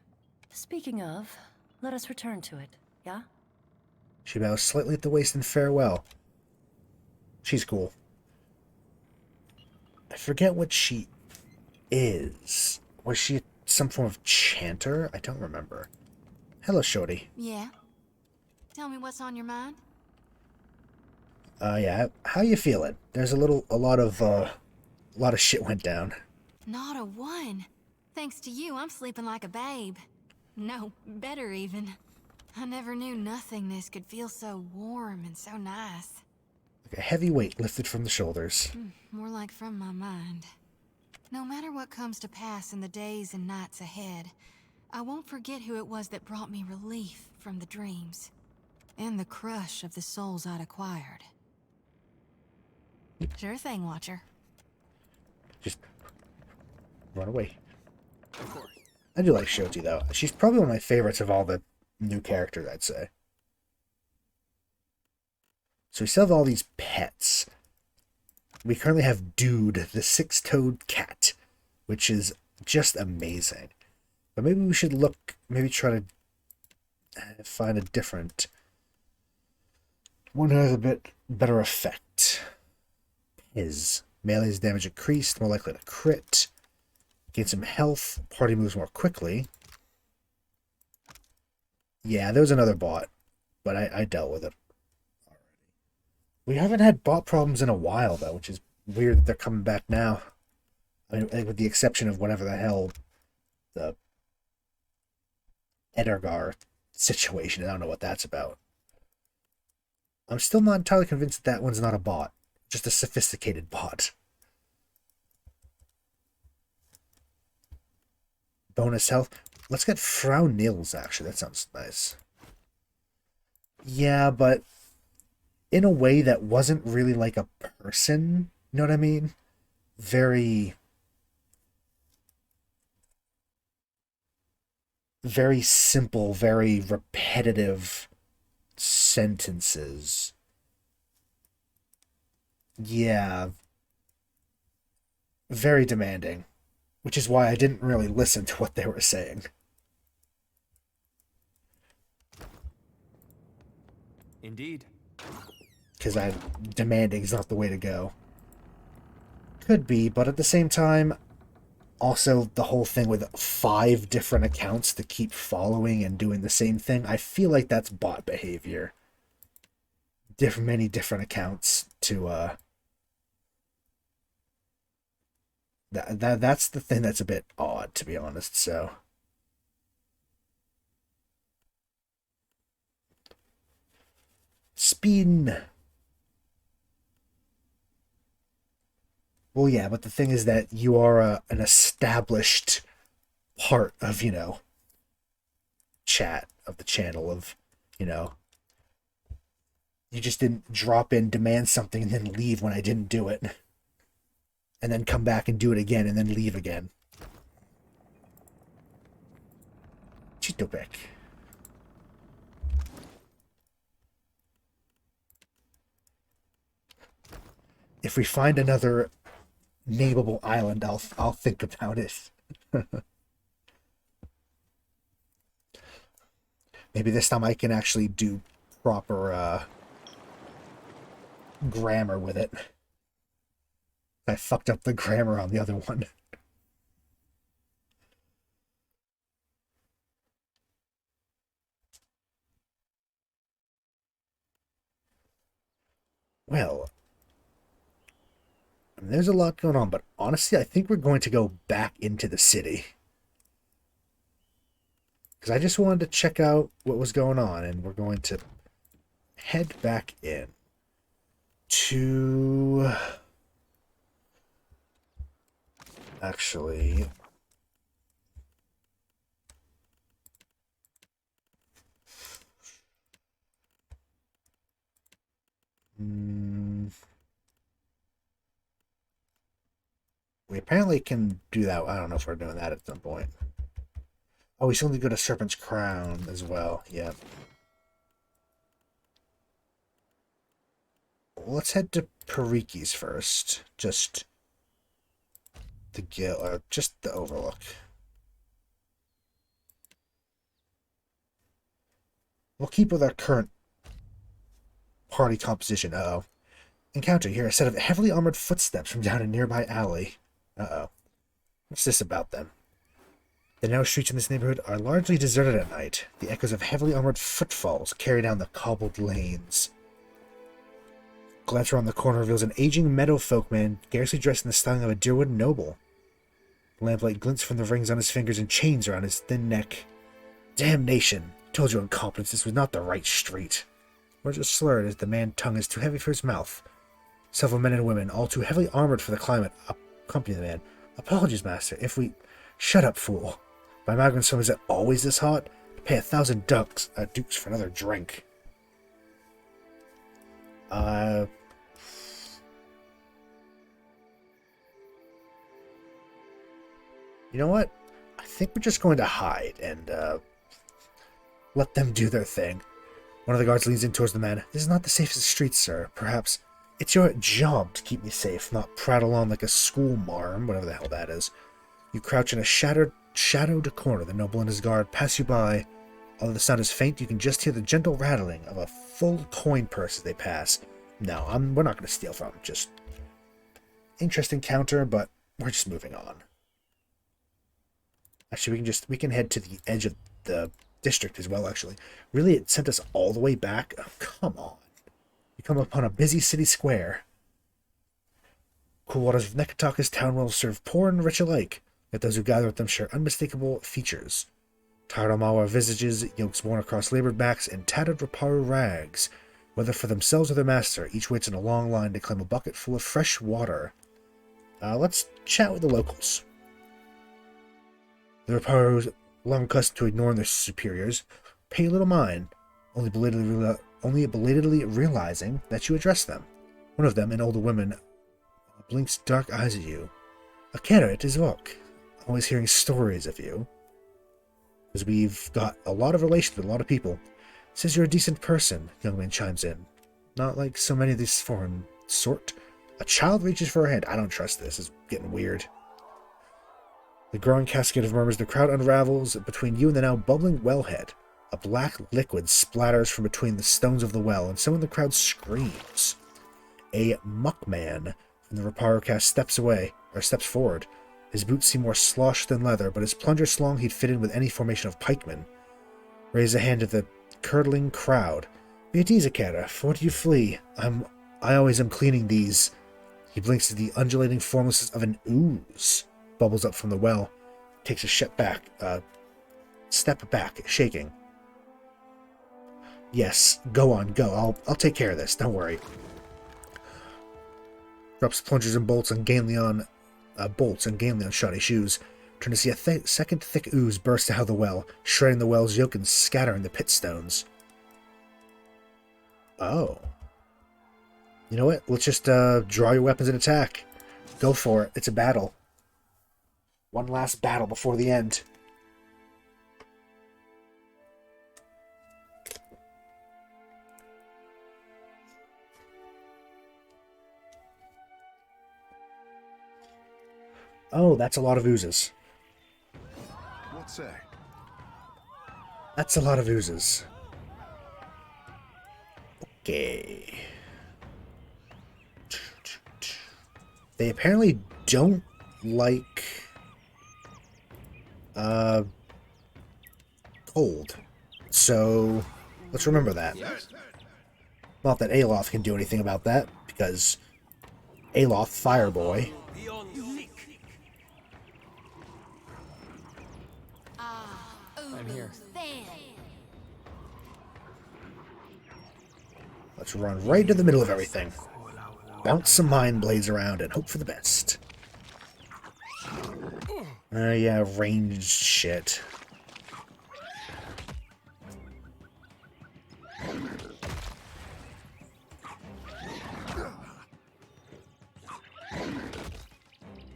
M: Speaking of, let us return to it, yeah?
A: She bows slightly at the waist in farewell. She's cool. I forget what she is. Was she some form of chanter? I don't remember. Hello, Shorty.
J: Yeah? Tell me what's on your mind?
A: Yeah. How you feeling? There's a lot of shit went down.
J: Not a one. Thanks to you, I'm sleeping like a babe. No, better even. I never knew nothingness could feel so warm and so nice.
A: Like a heavy weight lifted from the shoulders.
J: More like from my mind. No matter what comes to pass in the days and nights ahead, I won't forget who it was that brought me relief from the dreams. And the crush of the souls I'd acquired. Sure thing, Watcher.
A: Just run away. Of course. I do like Shoti, though. She's probably one of my favorites of all the new characters, I'd say. So we still have all these pets. We currently have Dude, the six-toed cat, which is just amazing. But maybe we should maybe try to find a different one that has a bit better effect. Melee's damage increased, more likely to crit. Gain some health, party moves more quickly. Yeah, there was another bot, but I dealt with it already. We haven't had bot problems in a while, though, which is weird that they're coming back now. I mean, with the exception of whatever the hell the Edgar situation. I don't know what that's about. I'm still not entirely convinced that one's not a bot. Just a sophisticated bot. Bonus health. Let's get Frau Nils, actually. That sounds nice. Yeah, but in a way that wasn't really like a person. You know what I mean? Very simple, very repetitive sentences. Yeah. Very demanding. Which is why I didn't really listen to what they were saying.
D: Indeed.
A: Because demanding is not the way to go. Could be, but at the same time, also the whole thing with 5 different accounts to keep following and doing the same thing, I feel like that's bot behavior. Many different accounts to, that's the thing that's a bit odd, to be honest, so. Spin. Well, yeah, but the thing is that you are an established part of, chat of the channel of, you just didn't drop in, demand something, and then leave when I didn't do it. And then come back and do it again, and then leave again. Chitopek. If we find another nameable island, I'll think about it. Maybe this time I can actually do proper grammar with it. I fucked up the grammar on the other one. Well, there's a lot going on, but honestly, I think we're going to go back into the city. Because I just wanted to check out what was going on, and we're going to head back in to... Actually... We apparently can do that. I don't know if we're doing that at some point. Oh, we still need to go to Serpent's Crown as well. Yep. Well, let's head to Pariki's first. Just the Overlook. We'll keep with our current party composition. Uh-oh. Encounter. You hear a set of heavily armored footsteps from down a nearby alley. Uh-oh. What's this about them? The narrow streets in this neighborhood are largely deserted at night. The echoes of heavily armored footfalls carry down the cobbled lanes. Glance around the corner reveals an aging meadow folk man, scarcely dressed in the style of a Deerwood noble. Lamplight glints from the rings on his fingers and chains around his thin neck. Damnation! Told you incompetence, this was not the right street. Words are slurred as the man's tongue is too heavy for his mouth. Several men and women, all too heavily armored for the climate, accompany the man. Apologies, master, if we... Shut up, fool. My migrant son, is it always this hot? Pay 1,000 dukes for another drink. You know what? I think we're just going to hide and, let them do their thing. One of the guards leans in towards the man. This is not the safest street, sir. Perhaps it's your job to keep me safe, not prattle on like a school marm, whatever the hell that is. You crouch in a shadowed corner. The noble and his guard pass you by. Although the sound is faint, you can just hear the gentle rattling of a full coin purse as they pass. No, we're not going to steal from. Just interesting counter, but we're just moving on. Actually, we can head to the edge of the district as well, actually. Really, it sent us all the way back? Oh, come on. You come upon a busy city square. Cool waters of Nekataka's town will serve poor and rich alike, yet those who gather with them share unmistakable features. Tired Omawa visages, yokes worn across labored backs, and tattered Raparu rags. Whether for themselves or their master, each waits in a long line to claim a bucket full of fresh water. Let's chat with the locals. The Raparus, long accustomed to ignoring their superiors, pay little mind, only belatedly realizing that you address them. One of them, an older woman, blinks dark eyes at you. Akira, it is Vok. Always hearing stories of you. Because we've got a lot of relations with a lot of people. Says you're a decent person, young man chimes in. Not like so many of this foreign sort. A child reaches for her hand. I don't trust this. It's getting weird. The growing cascade of murmurs, the crowd unravels between you and the now bubbling wellhead. A black liquid splatters from between the stones of the well, and someone in the crowd screams. A muckman from the Raparu cast steps forward. His boots seem more sloshed than leather, but his plunger slung he'd fit in with any formation of pikemen. Raise a hand to the curdling crowd. Be at ease, Akira. For what do you flee? I always am cleaning these. He blinks at the undulating formlessness of an ooze. Bubbles up from the well. Takes a step back, shaking. Yes, go on, go. I'll take care of this. Don't worry. Drops plungers and bolts on Ganleon shoddy shoes. Turn to see a second thick ooze burst out of the well, shredding the well's yolk and scattering the pit stones. Oh. You know what? Let's just draw your weapons and attack. Go for it. It's a battle. One last battle before the end. Oh, that's a lot of oozes.
F: What say?
A: That's a lot of oozes. Okay. They apparently don't like cold. So let's remember that. Not that Aloth can do anything about that, because Aloth, Fireboy.
J: I'm here.
A: Let's run right to the middle of everything. Bounce some mind blades around and hope for the best. Yeah, ranged shit.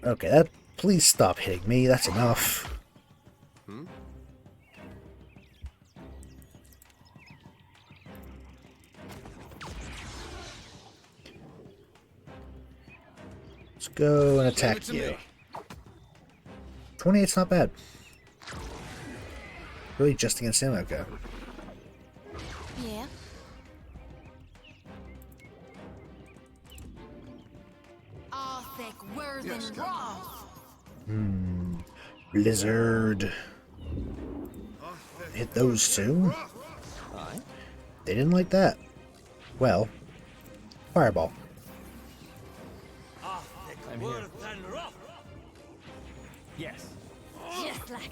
A: Okay, please stop hitting me. That's enough. Let's go and attack you. 28's not bad. Really just against him? Okay.
J: Yeah. thick word than Roth.
A: Blizzard. Hit those two. They didn't like that. Well, fireball.
L: I'm here. Yes.
K: Just like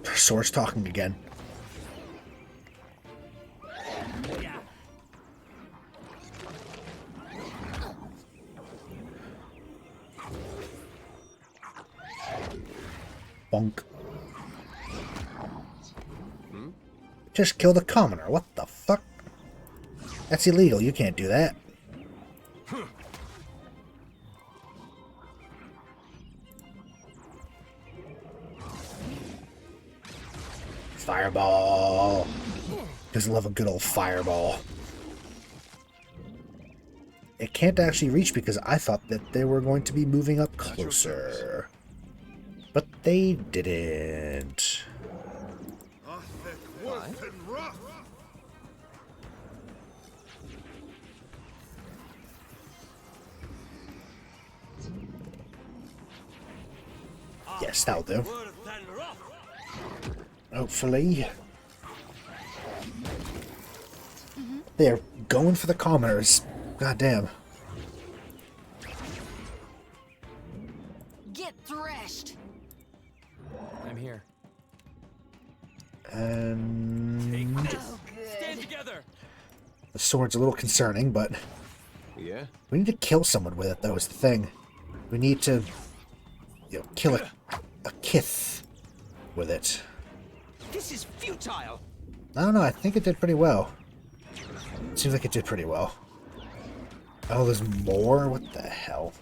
K: that.
A: Sword's talking again. Bonk. Just kill the commoner. What the fuck? That's illegal. You can't do that. Fireball. Just love a good old fireball. It can't actually reach because I thought that they were going to be moving up closer. But they didn't. Yes, that'll do. Hopefully. They're going for the commoners. God damn.
J: Get threshed.
L: I'm here.
A: And
L: Stand together.
A: the sword's a little concerning, but
B: Yeah?
A: we need to kill someone with it, though, is the thing. We need to, kill a kith with it.
L: This is futile.
A: I don't know, I think it did pretty well. Seems like it did pretty well. Oh, there's more? What the hell?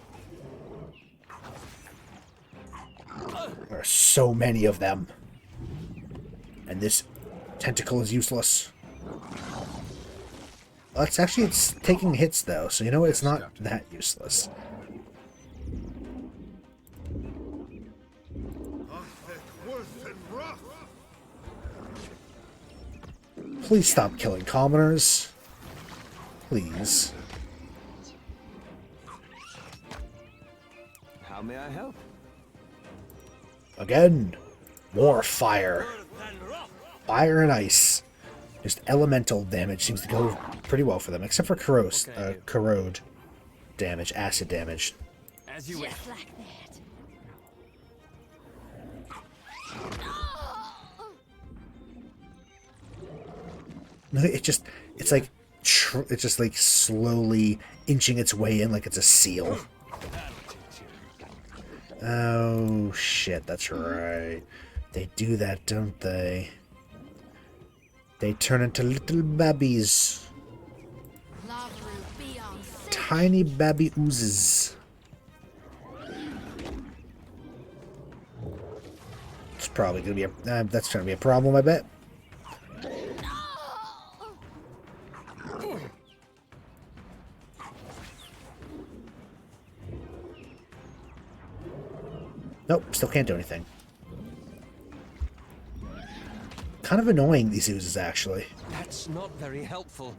A: There are so many of them. And this tentacle is useless. Well, it's taking hits, though, so you know what? It's not that useless. Please stop killing commoners. Please.
B: How may I help?
A: Again. More fire. Fire and ice. Just elemental damage seems to go pretty well for them, except for corrode damage, acid damage.
L: As you wish.
K: Just like that.
A: No, it's just like slowly inching its way in like it's a seal. Oh shit, that's right. They do that, don't they? They turn into little babbies. Tiny babby oozes. It's probably gonna be that's gonna be a problem, I bet. Nope, still can't do anything. Kind of annoying, these oozes, actually.
L: That's not very helpful.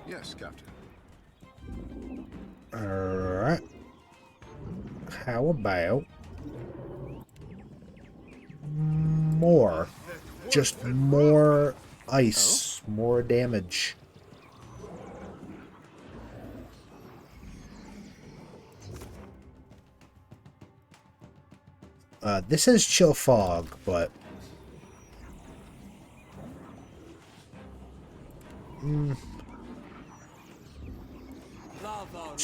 F: Yes, Captain.
A: Alright. How about more? Just more ice. More damage. This is chill fog, but let's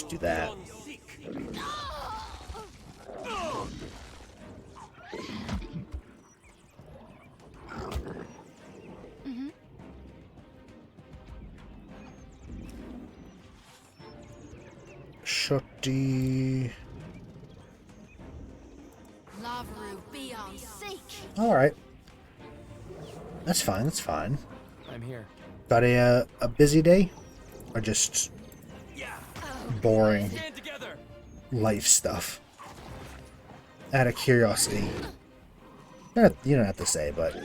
A: do that. Shotty. Alright. That's fine, that's fine.
L: I'm here.
A: Got a busy day? Or just boring life stuff? Out of curiosity. You don't have to say, but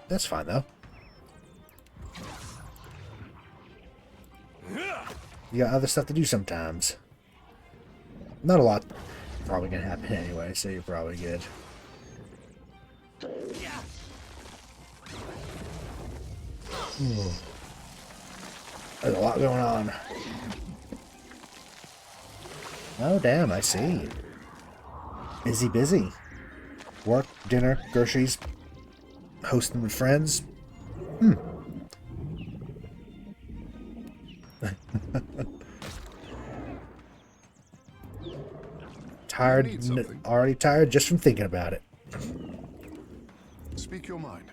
A: that's fine though. You got other stuff to do sometimes. Not a lot probably gonna happen anyway, so you're probably good. There's a lot going on. Oh, damn, I see. Busy. Work, dinner, groceries, hosting with friends. Tired, already tired just from thinking about it.
F: Speak your mind.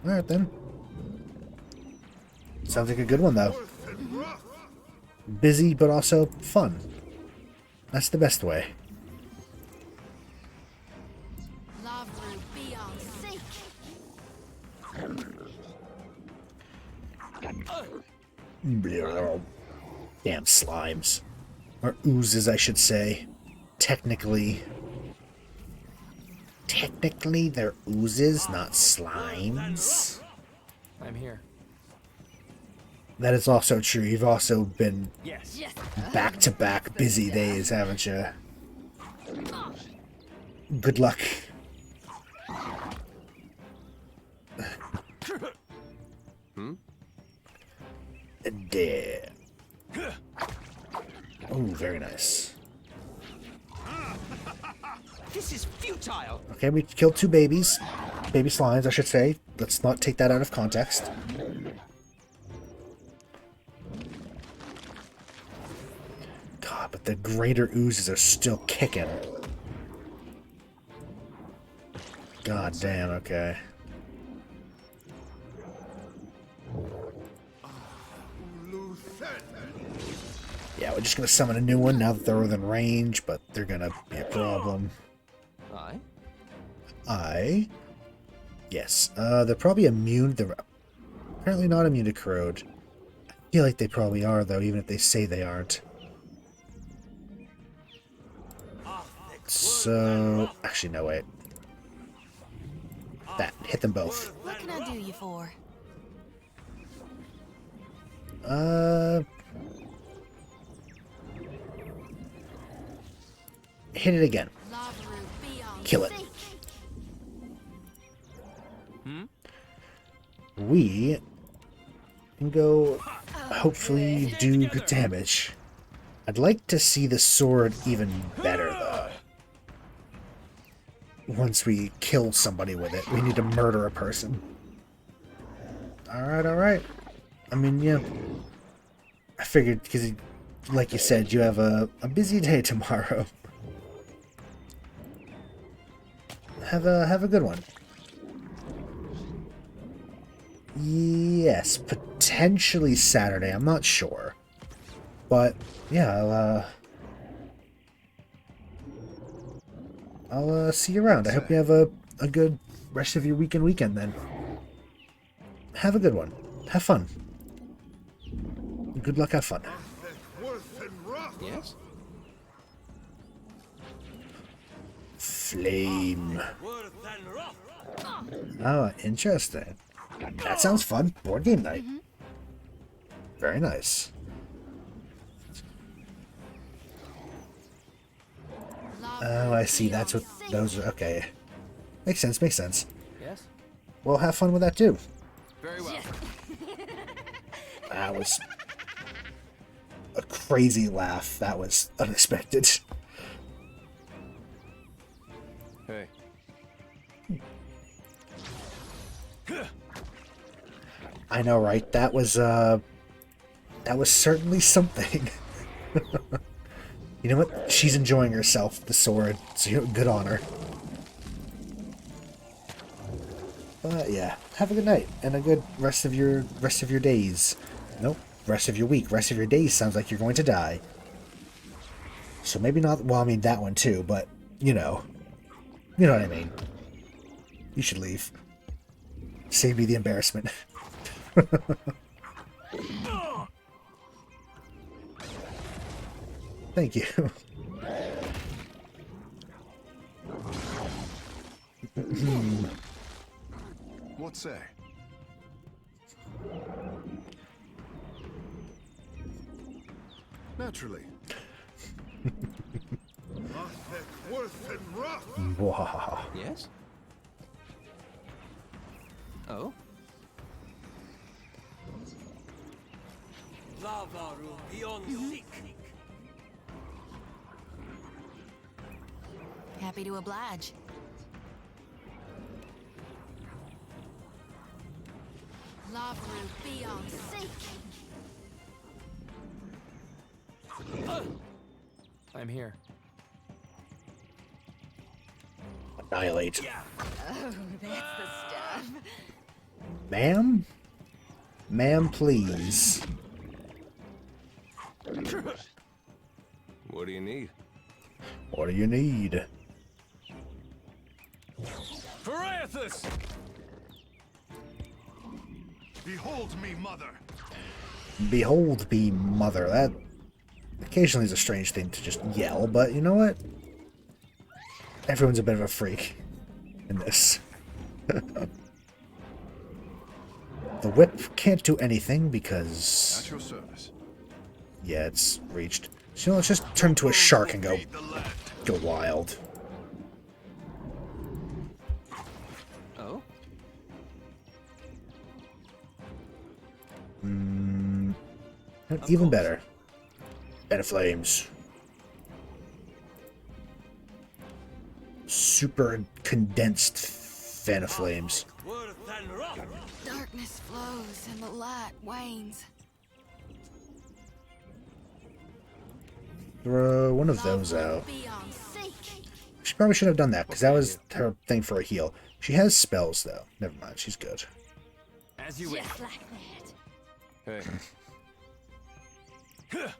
A: Alright then. Sounds like a good one though. Busy, but also fun. That's the best way. Damn slimes. Or oozes, I should say. Technically, they're oozes, not slimes.
L: I'm here.
A: That is also true. You've also been back-to-back busy days, haven't you? Good luck. There. Oh, very nice.
L: This is futile.
A: Okay, we killed 2 babies. Baby slimes, I should say. Let's not take that out of context. God, but the greater oozes are still kicking. God damn, okay. Yeah, we're just gonna summon a new one now that they're within range, but they're gonna be a problem. Yes. They're probably immune. They're apparently not immune to corrode. I feel like they probably are, though, even if they say they aren't. So, actually, no, wait. That. Hit them both.
J: What can I do you for?
A: Hit it again. Kill it. We can go, hopefully, do good damage. I'd like to see the sword even better, though. Once we kill somebody with it, we need to murder a person. Alright. I mean, yeah. I figured, because, like you said, you have a busy day tomorrow. Have a good one. Yes, potentially Saturday. I'm not sure. But, yeah, I'll see you around. I hope you have a good rest of your weekend then. Have a good one. Have fun. Good luck, have fun.
L: Yes?
A: Flame. Oh, interesting. That sounds fun. Board game night. Very nice. Oh, I see. That's what those are. Okay. Makes sense.
L: Yes?
A: Well, have fun with that too.
L: Very well.
A: That was a crazy laugh. That was unexpected.
L: Hey.
A: I know, right? That was certainly something. You know what? She's enjoying herself, the sword, so good on her. But yeah, have a good night and a good rest of your days. Nope, rest of your week. Rest of your days sounds like you're going to die. So maybe not. Well, I mean that one too, but you know what I mean. You should leave. Save me the embarrassment. Thank you.
F: What say? Naturally.
A: Wow.
L: Yes? Oh?
J: Happy to oblige. Lavru beyond seek.
L: I'm here.
A: Annihilate.
E: Oh, that's the stuff.
A: Ma'am? Ma'am, please.
B: What do you need?
A: What do you need?
L: Pharaothus!
F: Behold me, mother.
A: Behold me, mother. That occasionally is a strange thing to just yell, but you know what? Everyone's a bit of a freak in this. The whip can't do anything because...
F: At your service.
A: Yeah, it's reached. So let's just turn into a shark and go wild.
L: Oh?
A: Even better. Bed of flames. Super condensed fan of flames.
J: Darkness flows and the light wanes.
A: Throw one of those out.
J: Beyond seek.
A: She probably should have done that, because that was her thing for a heal. She has spells, though. Never mind, she's good.
L: As you wish.
K: Just like that.
L: Hey.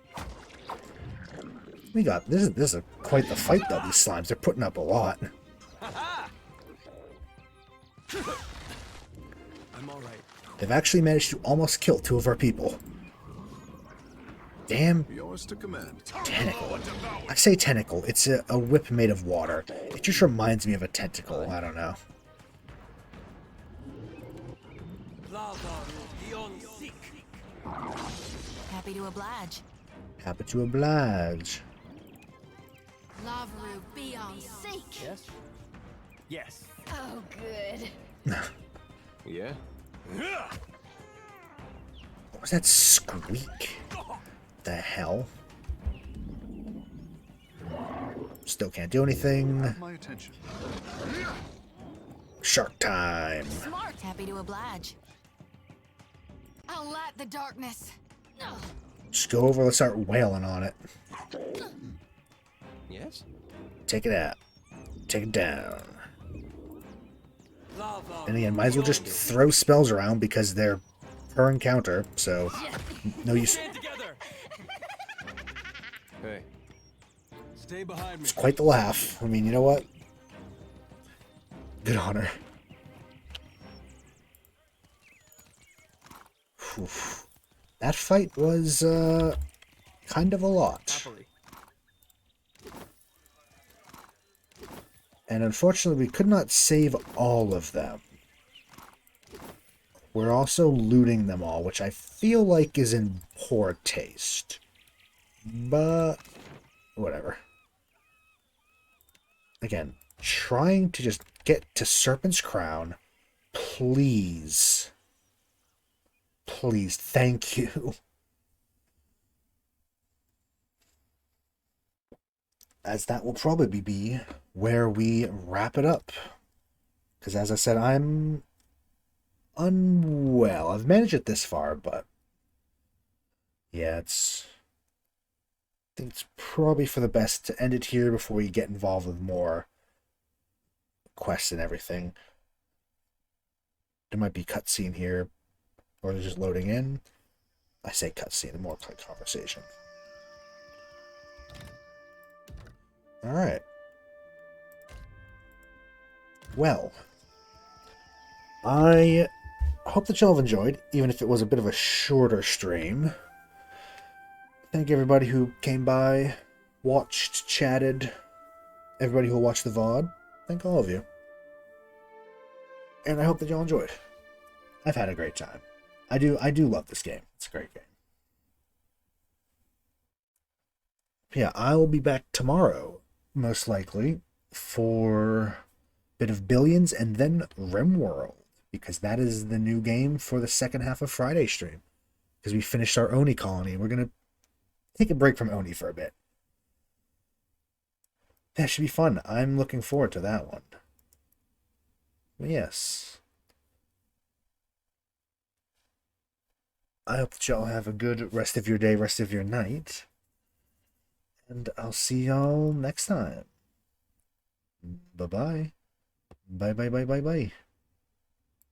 A: We got this is quite the fight though. These slimes, they're putting up a lot.
L: I'm all right.
A: They've actually managed to almost kill 2 of our people. Damn
F: Yours to command.
A: tentacle. I say tentacle. It's a whip made of water. It just reminds me of a tentacle. I don't know.
J: Happy to oblige.
A: Happy to oblige.
J: Lavru beyond seek.
L: Yes? Yes.
K: Oh, good.
B: Yeah?
A: What was that squeak? The hell? Still can't do anything.
F: My attention.
A: Shark time.
J: Smart. Happy to oblige. I'll light the darkness.
A: Just go over, let's start wailing on it.
L: Yes?
A: Take it out. Take it down. And again, might as well just throw spells around because they're per encounter, so no use.
L: Hey. Stay behind me.
A: It's quite the laugh. I mean, you know what? Good on her. Whew. That fight was, kind of a lot.
L: Happily.
A: And unfortunately, we could not save all of them. We're also looting them all, which I feel like is in poor taste. But, whatever. Again, trying to just get to Serpent's Crown. Please. Please, thank you. As that will probably be where we wrap it up. Because as I said, I'm unwell. I've managed it this far, but yeah, I think it's probably for the best to end it here before we get involved with more quests and everything. There might be cutscene here, or they're just loading in. I say cutscene, more like conversation. Alright. Well, I hope that y'all have enjoyed, even if it was a bit of a shorter stream. Thank everybody who came by, watched, chatted, everybody who watched the VOD. Thank all of you. And I hope that y'all enjoyed. I've had a great time. I do love this game. It's a great game. Yeah, I will be back tomorrow, most likely, for a bit of Billions and then RimWorld, because that is the new game for the second half of Friday stream. Because we finished our Oni colony. We're going to take a break from Oni for a bit. That should be fun. I'm looking forward to that one. But yes. I hope that y'all have a good rest of your day, rest of your night. And I'll see y'all next time. Bye-bye. Bye-bye.